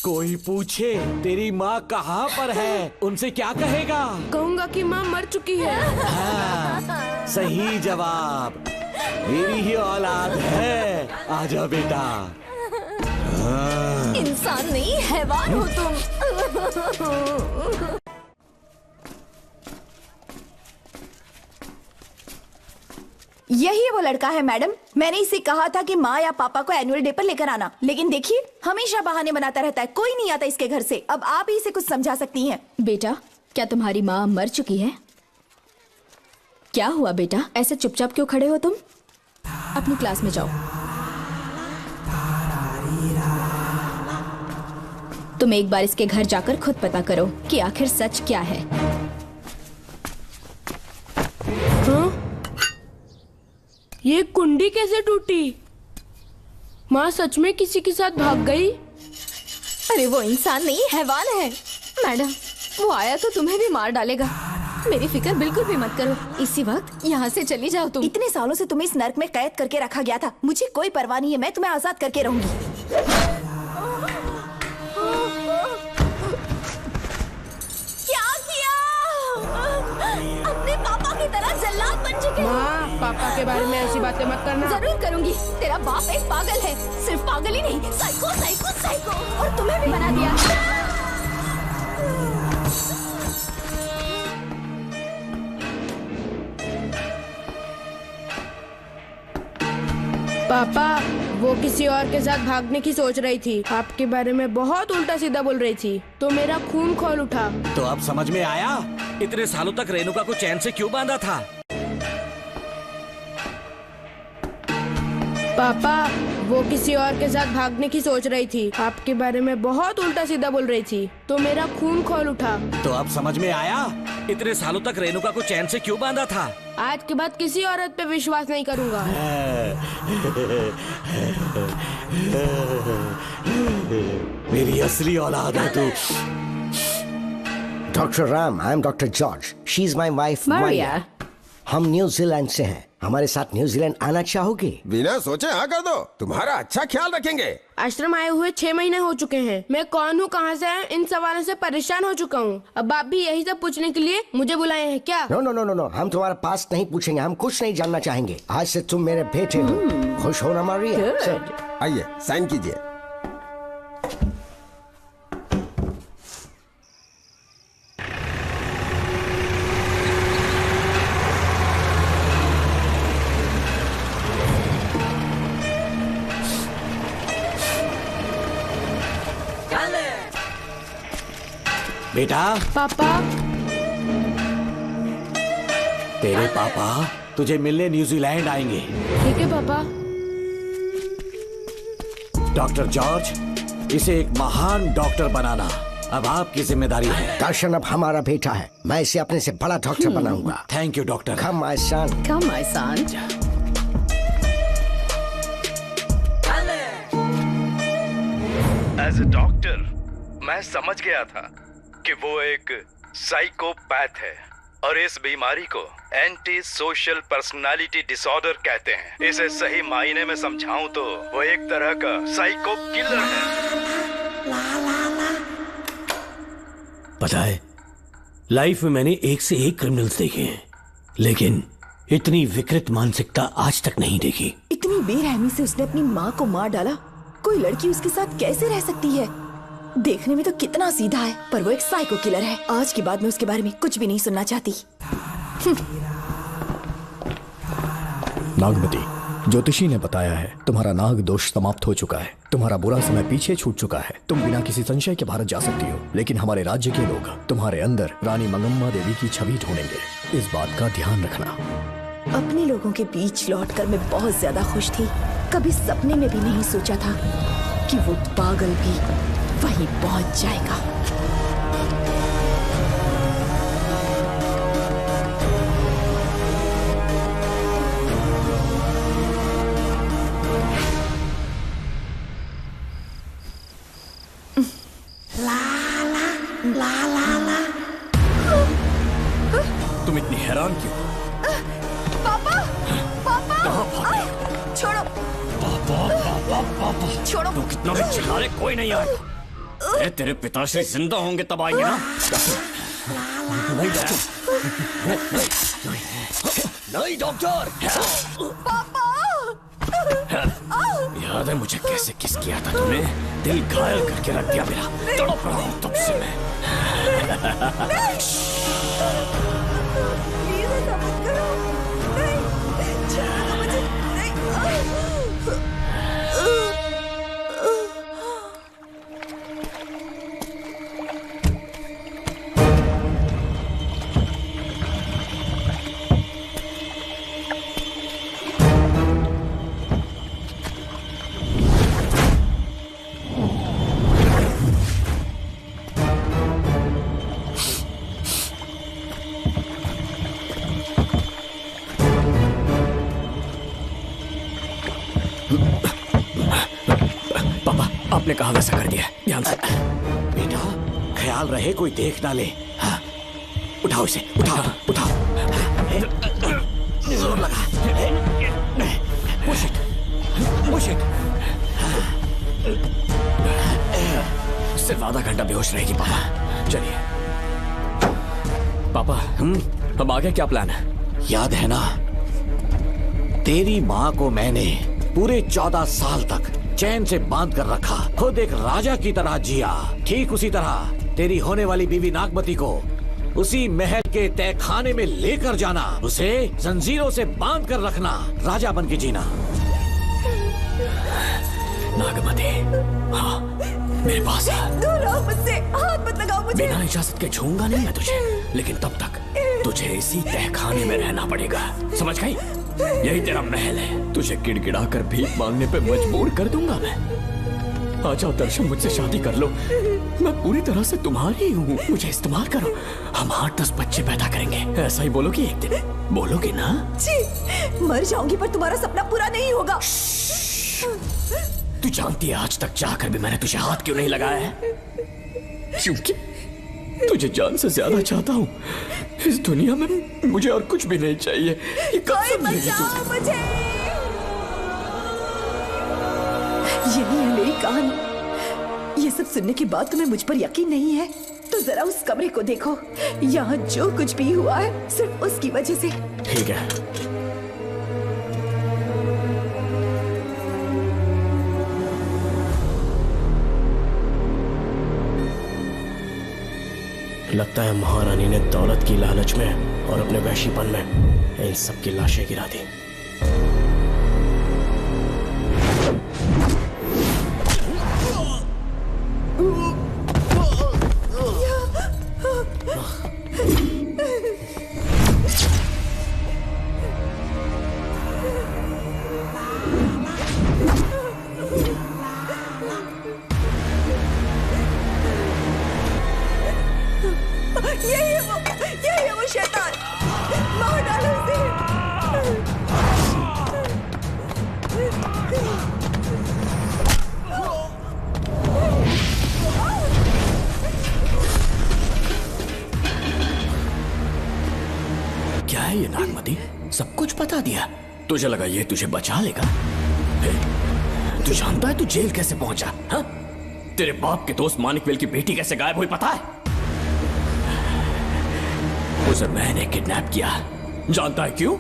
[SPEAKER 11] कोई पूछे तेरी माँ कहाँ पर है, उनसे क्या कहेगा?
[SPEAKER 21] कहूँगा कि माँ मर चुकी है।
[SPEAKER 11] हाँ, सही जवाब। मेरी ही औलाद है। आजा बेटा।
[SPEAKER 20] इंसान नहीं, हैवान हो तुम।
[SPEAKER 14] यही वो लड़का है मैडम। मैंने इसे कहा था कि माँ या पापा को एनुअल डे पर लेकर आना, लेकिन देखिए हमेशा बहाने बनाता रहता है। कोई नहीं आता इसके घर से। अब आप ही इसे कुछ समझा सकती हैं।
[SPEAKER 5] बेटा, क्या तुम्हारी माँ मर चुकी है? क्या हुआ बेटा, ऐसे चुपचाप क्यों खड़े हो तुम? अपनी क्लास में जाओ। तुम एक बार इसके घर जाकर खुद पता करो कि आखिर सच क्या है।
[SPEAKER 21] हाँ? ये कुंडी कैसे टूटी? माँ सच में किसी के साथ भाग गई?
[SPEAKER 20] अरे वो इंसान नहीं, हैवान है। मैडम, वो आया तो तुम्हें भी मार डालेगा। मेरी फिक्र बिल्कुल भी मत करो। इसी वक्त यहाँ से चली जाओ तुम।
[SPEAKER 14] इतने सालों से तुम्हें इस नर्क में कैद करके रखा गया था। मुझे कोई परवाह नहीं है, मैं तुम्हें आजाद करके रहूंगी।
[SPEAKER 20] अपने पापा की तरह जल्लाद बन चुके हो।
[SPEAKER 21] माँ, पापा के बारे में ऐसी बातें मत करना।
[SPEAKER 20] जरूर करूंगी। तेरा बाप एक पागल है, सिर्फ पागल ही नहीं, साइको साइको साइको। और तुम्हें भी बना दिया।
[SPEAKER 21] पापा, वो किसी और के साथ भागने की सोच रही थी, आपके बारे में बहुत उल्टा सीधा बोल रही थी, तो मेरा खून खौल उठा।
[SPEAKER 11] तो अब समझ में आया इतने सालों तक रेणुका को चैन से क्यों बांधा था।
[SPEAKER 21] पापा, वो किसी और के साथ भागने की सोच रही थी, आपके बारे में बहुत उल्टा सीधा बोल रही थी, तो मेरा खून खौल उठा।
[SPEAKER 11] तो अब समझ में आया इतने सालों तक रेणुका को चैन से क्यों बांधा था।
[SPEAKER 21] आज के बाद किसी औरत पे विश्वास नहीं करूंगा।
[SPEAKER 11] मेरी असली औलाद है तू।
[SPEAKER 4] Doctor Ram, I am doctor George, she is my wife
[SPEAKER 10] Maria.
[SPEAKER 4] हम न्यूजीलैंड से हैं, हमारे साथ न्यूजीलैंड आना चाहोगे?
[SPEAKER 9] बिना सोचे हाँ कर दो, तुम्हारा अच्छा ख्याल रखेंगे।
[SPEAKER 21] आश्रम आए हुए 6 महीने हो चुके हैं। मैं कौन हूँ, कहाँ से आया, इन सवालों से परेशान हो चुका हूँ। अब आप भी यही सब पूछने के लिए मुझे बुलाए हैं क्या?
[SPEAKER 4] No no no no no, हम तुम्हारा पास नहीं पूछेंगे, हम कुछ नहीं जानना चाहेंगे। आज से तुम मेरे बेटे हो। खुश हो ना मारिया?
[SPEAKER 9] आइए साइन कीजिए।
[SPEAKER 11] बेटा।
[SPEAKER 21] पापा।
[SPEAKER 11] तेरे पापा तुझे मिलने न्यूजीलैंड आएंगे।
[SPEAKER 21] ठीक है पापा।
[SPEAKER 11] डॉक्टर जॉर्ज, इसे एक महान डॉक्टर बनाना अब आपकी जिम्मेदारी है।
[SPEAKER 4] दर्शन अब हमारा बेटा है, मैं इसे अपने से बड़ा डॉक्टर बनाऊंगा।
[SPEAKER 11] Thank you doctor.
[SPEAKER 4] Come my son.
[SPEAKER 10] Come my son.
[SPEAKER 19] As a doctor मैं समझ गया था कि वो एक साइकोपैथ है और इस बीमारी को एंटी सोशल पर्सनालिटी डिसऑर्डर कहते हैं। इसे सही मायने में समझाऊं तो वो एक तरह का साइको किलर है।
[SPEAKER 7] पता है, लाइफ में मैंने एक से एक क्रिमिनल्स देखे हैं, लेकिन इतनी विकृत मानसिकता आज तक नहीं देखी।
[SPEAKER 14] इतनी बेरहमी से उसने अपनी माँ को मार डाला। कोई लड़की उसके साथ कैसे रह सकती है? देखने में तो कितना सीधा है, पर वो एक साइको किलर है। आज के बाद मैं उसके बारे में कुछ भी नहीं सुनना चाहती।
[SPEAKER 8] नागमती, ज्योतिषी ने बताया है तुम्हारा नाग दोष समाप्त हो चुका है, तुम्हारा बुरा समय पीछे छूट चुका है, तुम बिना किसी संशय के भारत जा सकती हो। लेकिन हमारे राज्य के लोग तुम्हारे अंदर रानी मंगम्मा देवी की छवि ढूंढेंगे, इस बात का ध्यान रखना।
[SPEAKER 14] अपने लोगों के बीच लौटकर मैं बहुत ज्यादा खुश थी। कभी सपने में भी नहीं सोचा था कि वो पागल भी वहीं पहुंच जाएगा।
[SPEAKER 12] तुम इतनी हैरान क्यों?
[SPEAKER 14] पापा, पापा, छोड़ो, छोड़ो।
[SPEAKER 12] तू कितना भी चिल्ला ले, कोई नहीं आएगा। तेरे पिताश्री जिंदा होंगे तब आएंगे ना। नहीं डॉक्टर।
[SPEAKER 14] पापा,
[SPEAKER 12] याद है मुझे कैसे किस किया था तुमने? दिल घायल करके रख दिया मेरा। तड़प रहा हूं तब से मैं।
[SPEAKER 14] प्लीज ऐसा मत करो। नहीं, छोड़ो मुझे।
[SPEAKER 12] आपने कहा वैसा कर दिया, ध्यान से।
[SPEAKER 11] बेटा ख्याल रहे कोई देख ना ले। हाँ। उठाओ इसे, उठाओ उठाओ। जोर लगा। Push it, push it.
[SPEAKER 12] सिर्फ आधा घंटा बेहोश रहेगी पापा। चलिए पापा, अब आगे क्या प्लान है?
[SPEAKER 11] याद है ना, तेरी माँ को मैंने पूरे 14 साल तक चैन से बांध कर रखा, खुद एक राजा की तरह जिया। ठीक उसी तरह तेरी होने वाली बीवी नागमती को उसी महल के तहखाने में लेकर जाना, उसे जंजीरों से बांध कर रखना, राजा बन के जीना।
[SPEAKER 12] नागमती, हाँ मेरे पास है।
[SPEAKER 14] दूर रहो मुझसे, हाथ मत लगाओ मुझे।
[SPEAKER 12] बिना इजाजत के छूंगा नहीं मैं तुझे, लेकिन तब तक तुझे इसी तहखाने में रहना पड़ेगा, समझ गई? यही तेरा महल है। तुझे गिड़गिड़ा कर भीख मांगने पे मजबूर कर दूंगा मैं। आ जाओ दर्शन, मुझसे शादी कर लो। मैं पूरी तरह से तुम्हारी हूँ, मुझे इस्तेमाल करो। हम 8-10 बच्चे पैदा करेंगे। ऐसा ही बोलोगी एक दिन? बोलोगी ना?
[SPEAKER 14] जी, मर जाऊंगी पर तुम्हारा सपना पूरा नहीं होगा।
[SPEAKER 12] तू जानती है आज तक जाकर भी मैंने तुझे हाथ क्यों नहीं लगाया है? क्योंकि तुझे जान से ज्यादा चाहता हूँ। इस दुनिया में मुझे और कुछ भी नहीं चाहिए। ये कसम है
[SPEAKER 14] मुझे। यही है मेरी कहानी। ये सब सुनने के बाद तुम्हें मुझ पर यकीन नहीं है तो जरा उस कमरे को देखो। यहाँ जो कुछ भी हुआ है सिर्फ उसकी वजह से।
[SPEAKER 12] ठीक है,
[SPEAKER 1] लगता है महारानी ने दौलत की लालच में और अपने वैशीपन में इन सब की लाशें गिरा दी।
[SPEAKER 14] यही है वो शैतान। मार डालो उसे।
[SPEAKER 12] क्या है ये नागमती? सब कुछ बता दिया। तुझे लगा ये तुझे बचा लेगा? तू जानता है तू जेल कैसे पहुंचा? हाँ? तेरे बाप के दोस्त मानिकवेल की बेटी कैसे गायब हुई पता है? उसे मैंने किडनैप किया। जानता है क्यों?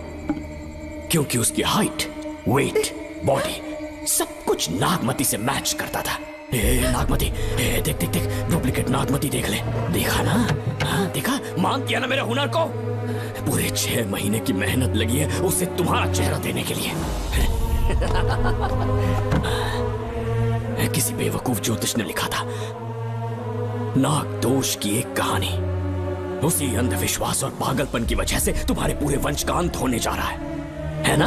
[SPEAKER 12] क्योंकि उसकी हाइट, वेट, बॉडी सब कुछ नागमती से मैच करता था। नागमती, देख देख देख, डुप्लीकेट नागमती देख ले। देखा ना? हाँ देखा? मान दिया ना मेरे हुनर को? पूरे 6 महीने की मेहनत लगी है उसे तुम्हारा चेहरा देने के लिए। किसी बेवकूफ ज्योतिष ने लिखा था नाग दोष की एक कहानी। उसी अंधविश्वास और पागलपन की वजह से तुम्हारे पूरे वंश का अंत होने जा रहा है ना?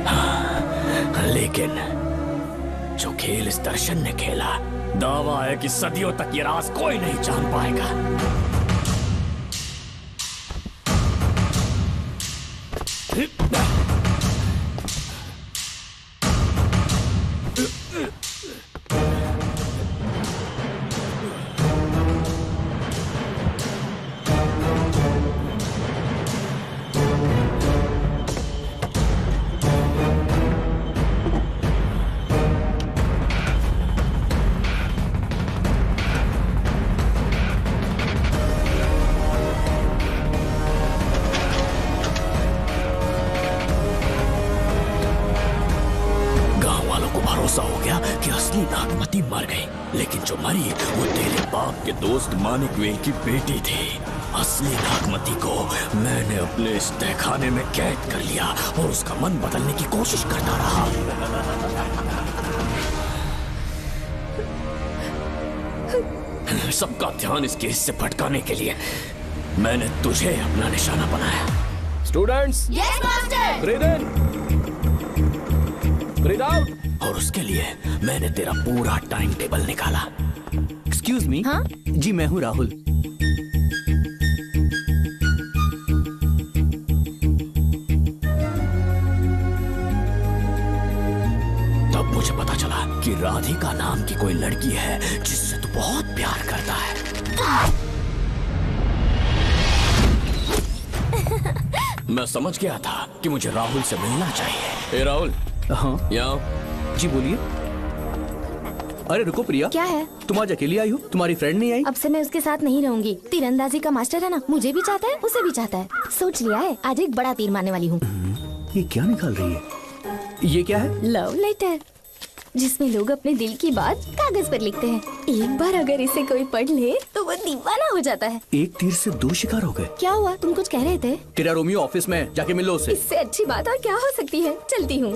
[SPEAKER 12] हाँ, लेकिन जो खेल इस दर्शन ने खेला, दावा है कि सदियों तक ये राज कोई नहीं जान पाएगा। मानिकवेल की बेटी थी। असली नागमती को मैंने अपने इस तहखाने में कैद कर लिया और उसका मन बदलने की कोशिश करता रहा। सबका ध्यान इस केस से भटकाने के लिए मैंने तुझे अपना निशाना बनाया।
[SPEAKER 8] Students,
[SPEAKER 20] yes master.
[SPEAKER 8] ब्रीथ इन, ब्रीथ आउट।
[SPEAKER 12] और उसके लिए मैंने तेरा पूरा टाइम टेबल निकाला।
[SPEAKER 8] Excuse me.
[SPEAKER 20] हाँ?
[SPEAKER 8] जी मैं हूँ राहुल।
[SPEAKER 12] तब मुझे पता चला कि राधिका नाम की कोई लड़की है जिससे तू बहुत प्यार करता है। मैं समझ गया था कि मुझे राहुल से मिलना चाहिए। राहुल।
[SPEAKER 8] हाँ
[SPEAKER 12] यहाँ।
[SPEAKER 8] जी बोलिए। अरे रुको प्रिया,
[SPEAKER 20] क्या है?
[SPEAKER 8] तुम आज अकेली आई हो? तुम्हारी फ्रेंड नहीं आई?
[SPEAKER 20] अब से मैं उसके साथ नहीं रहूंगी। तीरंदाजी का मास्टर है ना, मुझे भी चाहता है, उसे भी चाहता है। सोच लिया है, आज एक बड़ा तीर मारने वाली हूँ।
[SPEAKER 8] ये क्या निकाल रही है? ये क्या है?
[SPEAKER 20] Love letter.
[SPEAKER 5] जिसमें लोग अपने दिल की बात कागज पर लिखते हैं। एक बार अगर इसे कोई पढ़ ले तो वो दीवाना हो जाता है।
[SPEAKER 8] एक तीर से दो शिकार हो गए।
[SPEAKER 5] क्या हुआ, तुम कुछ कह रहे थे?
[SPEAKER 8] तेरा रोमियो ऑफिस में, जाके मिल लो उससे।
[SPEAKER 5] इससे अच्छी बात और क्या हो सकती है। चलती हूँ।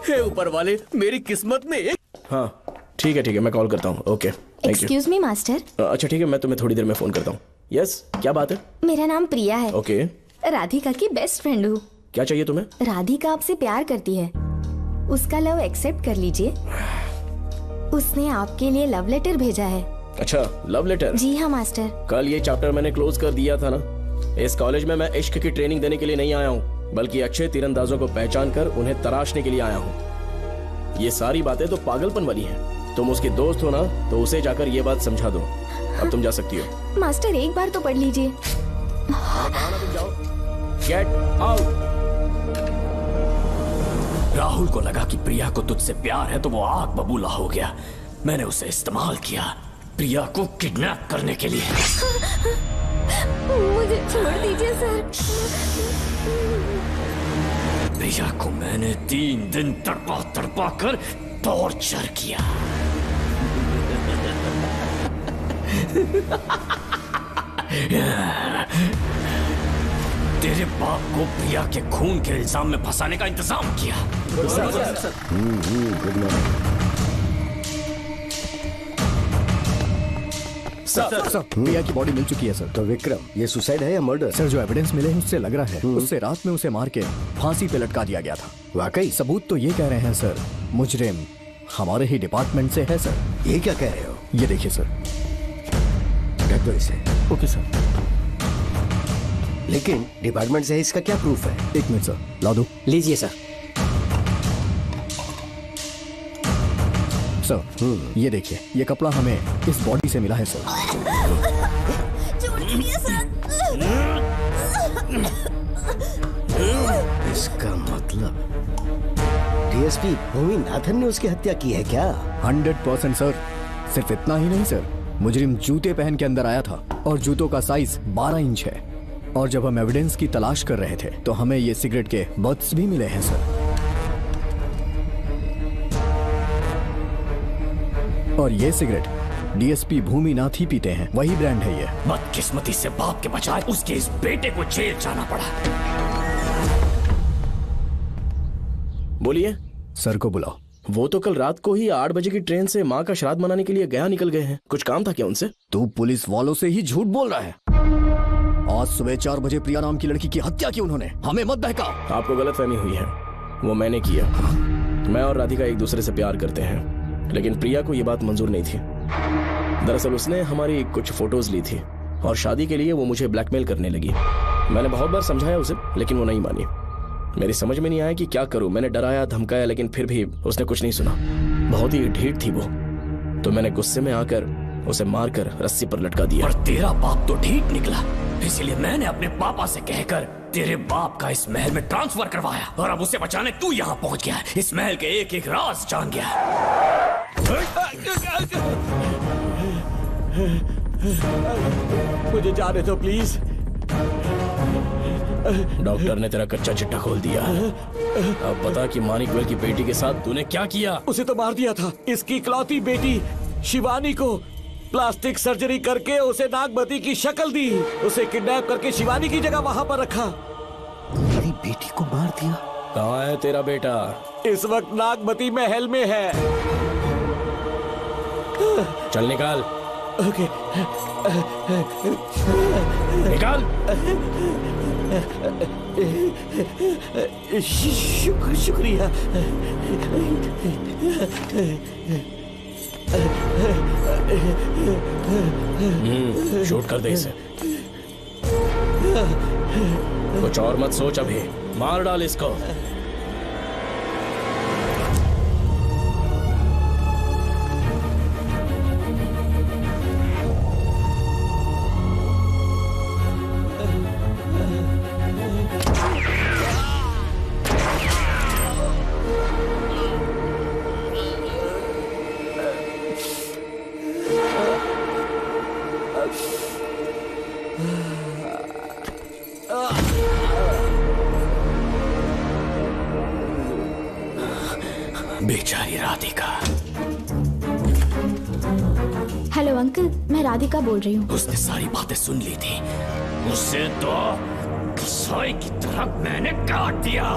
[SPEAKER 8] हे ऊपर वाले, मेरी किस्मत में एक...
[SPEAKER 1] हाँ ठीक है, मैं कॉल करता हूँ। Okay
[SPEAKER 5] excuse me master.
[SPEAKER 1] अच्छा ठीक है, मैं तुम्हें थोड़ी देर में फोन करता हूँ। यस, क्या बात है?
[SPEAKER 5] मेरा नाम प्रिया है।
[SPEAKER 1] ओके।
[SPEAKER 5] राधिका की बेस्ट फ्रेंड हूँ।
[SPEAKER 1] क्या चाहिए तुम्हें?
[SPEAKER 5] राधिका आपसे प्यार करती है, उसका लव एक्सेप्ट कर लीजिए। उसने आपके लिए लव लेटर भेजा है।
[SPEAKER 1] अच्छा, लव लेटर?
[SPEAKER 5] जी हाँ मास्टर।
[SPEAKER 1] कल ये चैप्टर मैंने क्लोज कर दिया था ना। इस कॉलेज में मैं इश्क की ट्रेनिंग देने के लिए नहीं आया हूँ, बल्कि अच्छे तीरंदाजों को पहचान कर उन्हें तराशने के लिए आया हूँ। ये सारी बातें तो पागलपन वाली हैं। तुम उसकी दोस्त हो ना, तो उसे जाकर ये बात समझा दो। अब तुम जा सकती हो।
[SPEAKER 5] मास्टर एक बार तो पढ़ लीजिए।
[SPEAKER 1] Get out.
[SPEAKER 11] राहुल को लगा कि प्रिया को तुझसे प्यार है तो वो आग बबूला हो गया। मैंने उसे इस्तेमाल किया प्रिया को किडनैप करने के लिए।
[SPEAKER 5] मुझे छोड़ दीजिए सर।
[SPEAKER 11] प्रिया को मैंने 3 दिन तड़पा कर टॉर्चर किया। तेरे बाप को प्रिया के खून के इल्जाम में फंसाने का इंतजाम किया।
[SPEAKER 8] सर, प्रिया की बॉडी मिल चुकी है सर।
[SPEAKER 4] तो विक्रम, ये सुसाइड है या मर्डर?
[SPEAKER 8] सर, जो एविडेंस मिले हैं उससे लग रहा है उससे रात में उसे मार के फांसी पे लटका दिया गया था।
[SPEAKER 4] वाकई?
[SPEAKER 8] सबूत तो ये कह रहे हैं सर, मुजरिम हमारे ही डिपार्टमेंट से है सर।
[SPEAKER 4] ये क्या कह रहे हो?
[SPEAKER 8] ये देखिए सर।
[SPEAKER 4] रख दो इसे।
[SPEAKER 8] Okay sir.
[SPEAKER 4] लेकिन डिपार्टमेंट से है, इसका क्या प्रूफ है?
[SPEAKER 8] एक मिनट सर, ला दो।
[SPEAKER 13] लीजिए सर।
[SPEAKER 8] सर, ये देखिए, ये कपड़ा हमें इस बॉडी से मिला है सर।
[SPEAKER 4] इसका मतलब डीएसपी भूमिनाथन ने उसकी हत्या की है क्या?
[SPEAKER 8] 100% सर। सिर्फ इतना ही नहीं सर, मुजरिम जूते पहन के अंदर आया था और जूतों का साइज 12 इंच है। और जब हम एविडेंस की तलाश कर रहे थे तो हमें ये सिगरेट के बट्स भी मिले हैं सर। और ये सिगरेट डीएसपी भूमिनाथ ही पीते हैं, वही ब्रांड है ये।
[SPEAKER 11] बदकिस्मती से बाप के बजाय उसके इस बेटे को जेल जाना पड़ा।
[SPEAKER 1] बोलिए।
[SPEAKER 8] सर को बुलाओ।
[SPEAKER 1] वो तो कल रात को ही 8 बजे की ट्रेन से माँ का श्राद्ध मनाने के लिए गया निकल गए हैं। कुछ काम था क्या उनसे?
[SPEAKER 8] तू पुलिस वालों से ही झूठ बोल रहा है। आज सुबह 4 बजे प्रिया नाम की लड़की की हत्या की उन्होंने, हमें मत बहका।
[SPEAKER 1] आपको गलतफहमी हुई है, वो मैंने किया। मैं और राधिका एक दूसरे से प्यार करते हैं, लेकिन प्रिया को ये बात मंजूर नहीं थी। दरअसल उसने हमारी कुछ फोटोज ली थी और शादी के लिए वो मुझे ब्लैकमेल करने लगी। मैंने बहुत बार समझाया उसे, लेकिन वो नहीं मानी। मेरी समझ में नहीं आया कि क्या करूं। मैंने डराया धमकाया, लेकिन फिर भी उसने कुछ नहीं सुना। बहुत ही ढीठ थी वो, तो मैंने गुस्से में आकर उसे मारकर रस्सी पर लटका दिया।
[SPEAKER 11] और तेरा बाप तो ढीठ निकला, इसलिए मैंने अपने पापा से कहकर तेरे बाप का इस महल में ट्रांसफर करवाया। और अब उसे बचाने तू यहाँ पहुँच गया, इस महल के एक एक राज जान गया।
[SPEAKER 6] मुझे जाने दो प्लीज।
[SPEAKER 1] डॉक्टर ने तेरा कच्चा चिट्ठा खोल दिया। अब बता कि मानिकवेल की बेटी के साथ तूने क्या किया?
[SPEAKER 6] उसे तो मार दिया था। इसकी इकलौती बेटी शिवानी को प्लास्टिक सर्जरी करके उसे नागमती की शक्ल दी। उसे किडनैप करके शिवानी की जगह वहां पर रखा।
[SPEAKER 4] मेरी बेटी को मार दिया?
[SPEAKER 1] कहाँ है तेरा बेटा?
[SPEAKER 6] इस वक्त नागमती महल में है।
[SPEAKER 1] चल निकाल।
[SPEAKER 6] ओके।
[SPEAKER 1] निकाल।
[SPEAKER 6] शुक्रिया।
[SPEAKER 1] शूट कर दे इसे। कुछ और मत सोच, अभी मार डाल इसको।
[SPEAKER 12] बेचारी राधिका।
[SPEAKER 5] हेलो अंकल, मैं राधिका बोल रही हूँ।
[SPEAKER 12] उसने सारी बातें सुन ली थी। उसे तो कसाई की तरह मैंने काट दिया।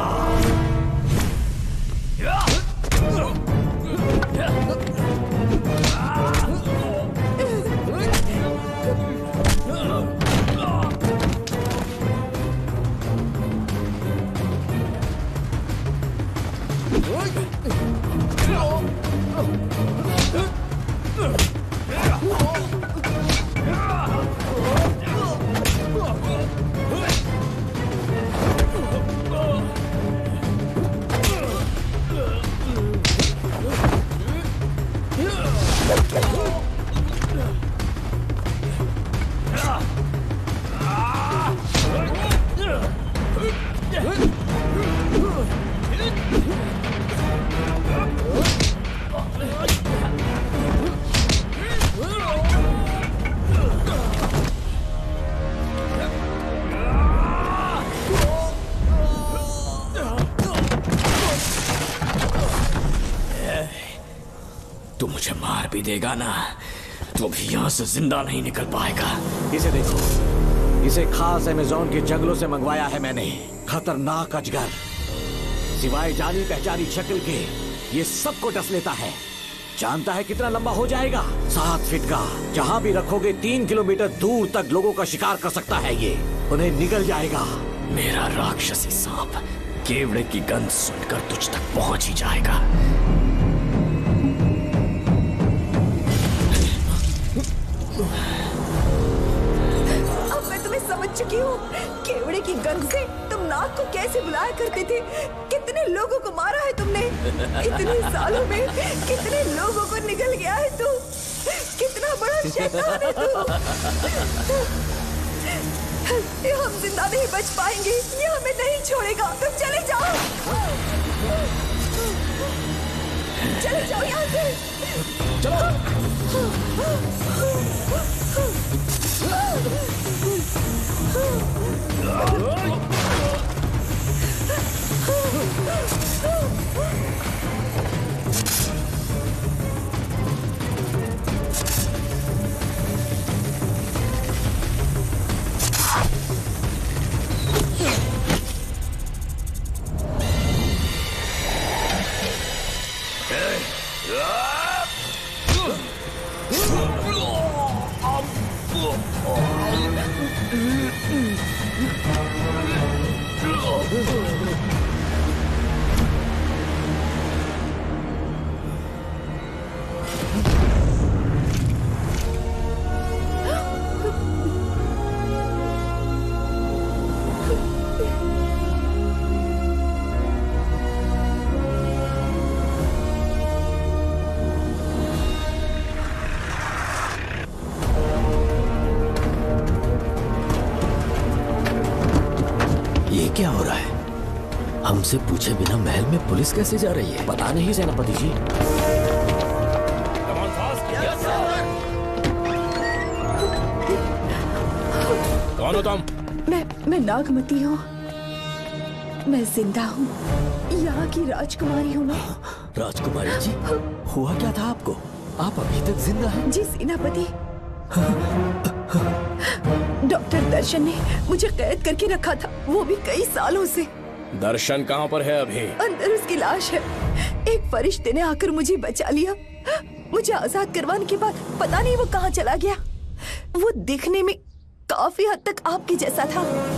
[SPEAKER 12] तू मुझे मार भी देगा ना, तो भी यहाँ से जिंदा नहीं निकल पाएगा।
[SPEAKER 11] इसे देखो, इसे खास अमेज़न के जंगलों से मंगवाया है मैंने। खतरनाक अजगर, सिवाय जानी पहचानी शक्ल के ये सबको डस लेता है। जानता है कितना लंबा हो जाएगा? 7 फीट का। जहाँ भी रखोगे 3 किलोमीटर दूर तक लोगों का शिकार कर सकता है ये। उन्हें निगल जाएगा।
[SPEAKER 12] मेरा राक्षसी सांप केवड़े की गंध सुनकर तुझ तक पहुंच ही जाएगा।
[SPEAKER 14] अब मैं तुम्हें समझ चुकी हूँ। केवड़े की गंध से तुम नाग को कैसे बुलाया करते थे। कितने लोगों को मारा है तुमने। इतने सालों में कितने लोगों को निगल गया है तू। कितना बड़ा शैतान है तू। हम जिंदा नहीं बच पाएंगे। ये हमें नहीं छोड़ेगा। तुम चले जाओ, चले जाओ यहाँ से।
[SPEAKER 2] क्या हो रहा है? हमसे पूछे बिना महल में पुलिस कैसे जा रही है?
[SPEAKER 11] पता नहीं सेनापति जी।
[SPEAKER 14] कौन हो तुम? मैं नागमती हूँ। मैं जिंदा हूँ। यहाँ की राजकुमारी हूँ मैं।
[SPEAKER 2] राजकुमारी जी, हुआ क्या था आपको? आप अभी तक जिंदा हैं?
[SPEAKER 14] जी सेनापति। डॉक्टर दर्शन ने मुझे कैद करके रखा था, वो भी कई सालों से।
[SPEAKER 1] दर्शन कहाँ पर है अभी?
[SPEAKER 14] अंदर उसकी लाश है। एक फरिश्ते ने आकर मुझे बचा लिया। मुझे आजाद करवाने के बाद पता नहीं वो कहाँ चला गया। वो दिखने में काफी हद तक आपके जैसा था।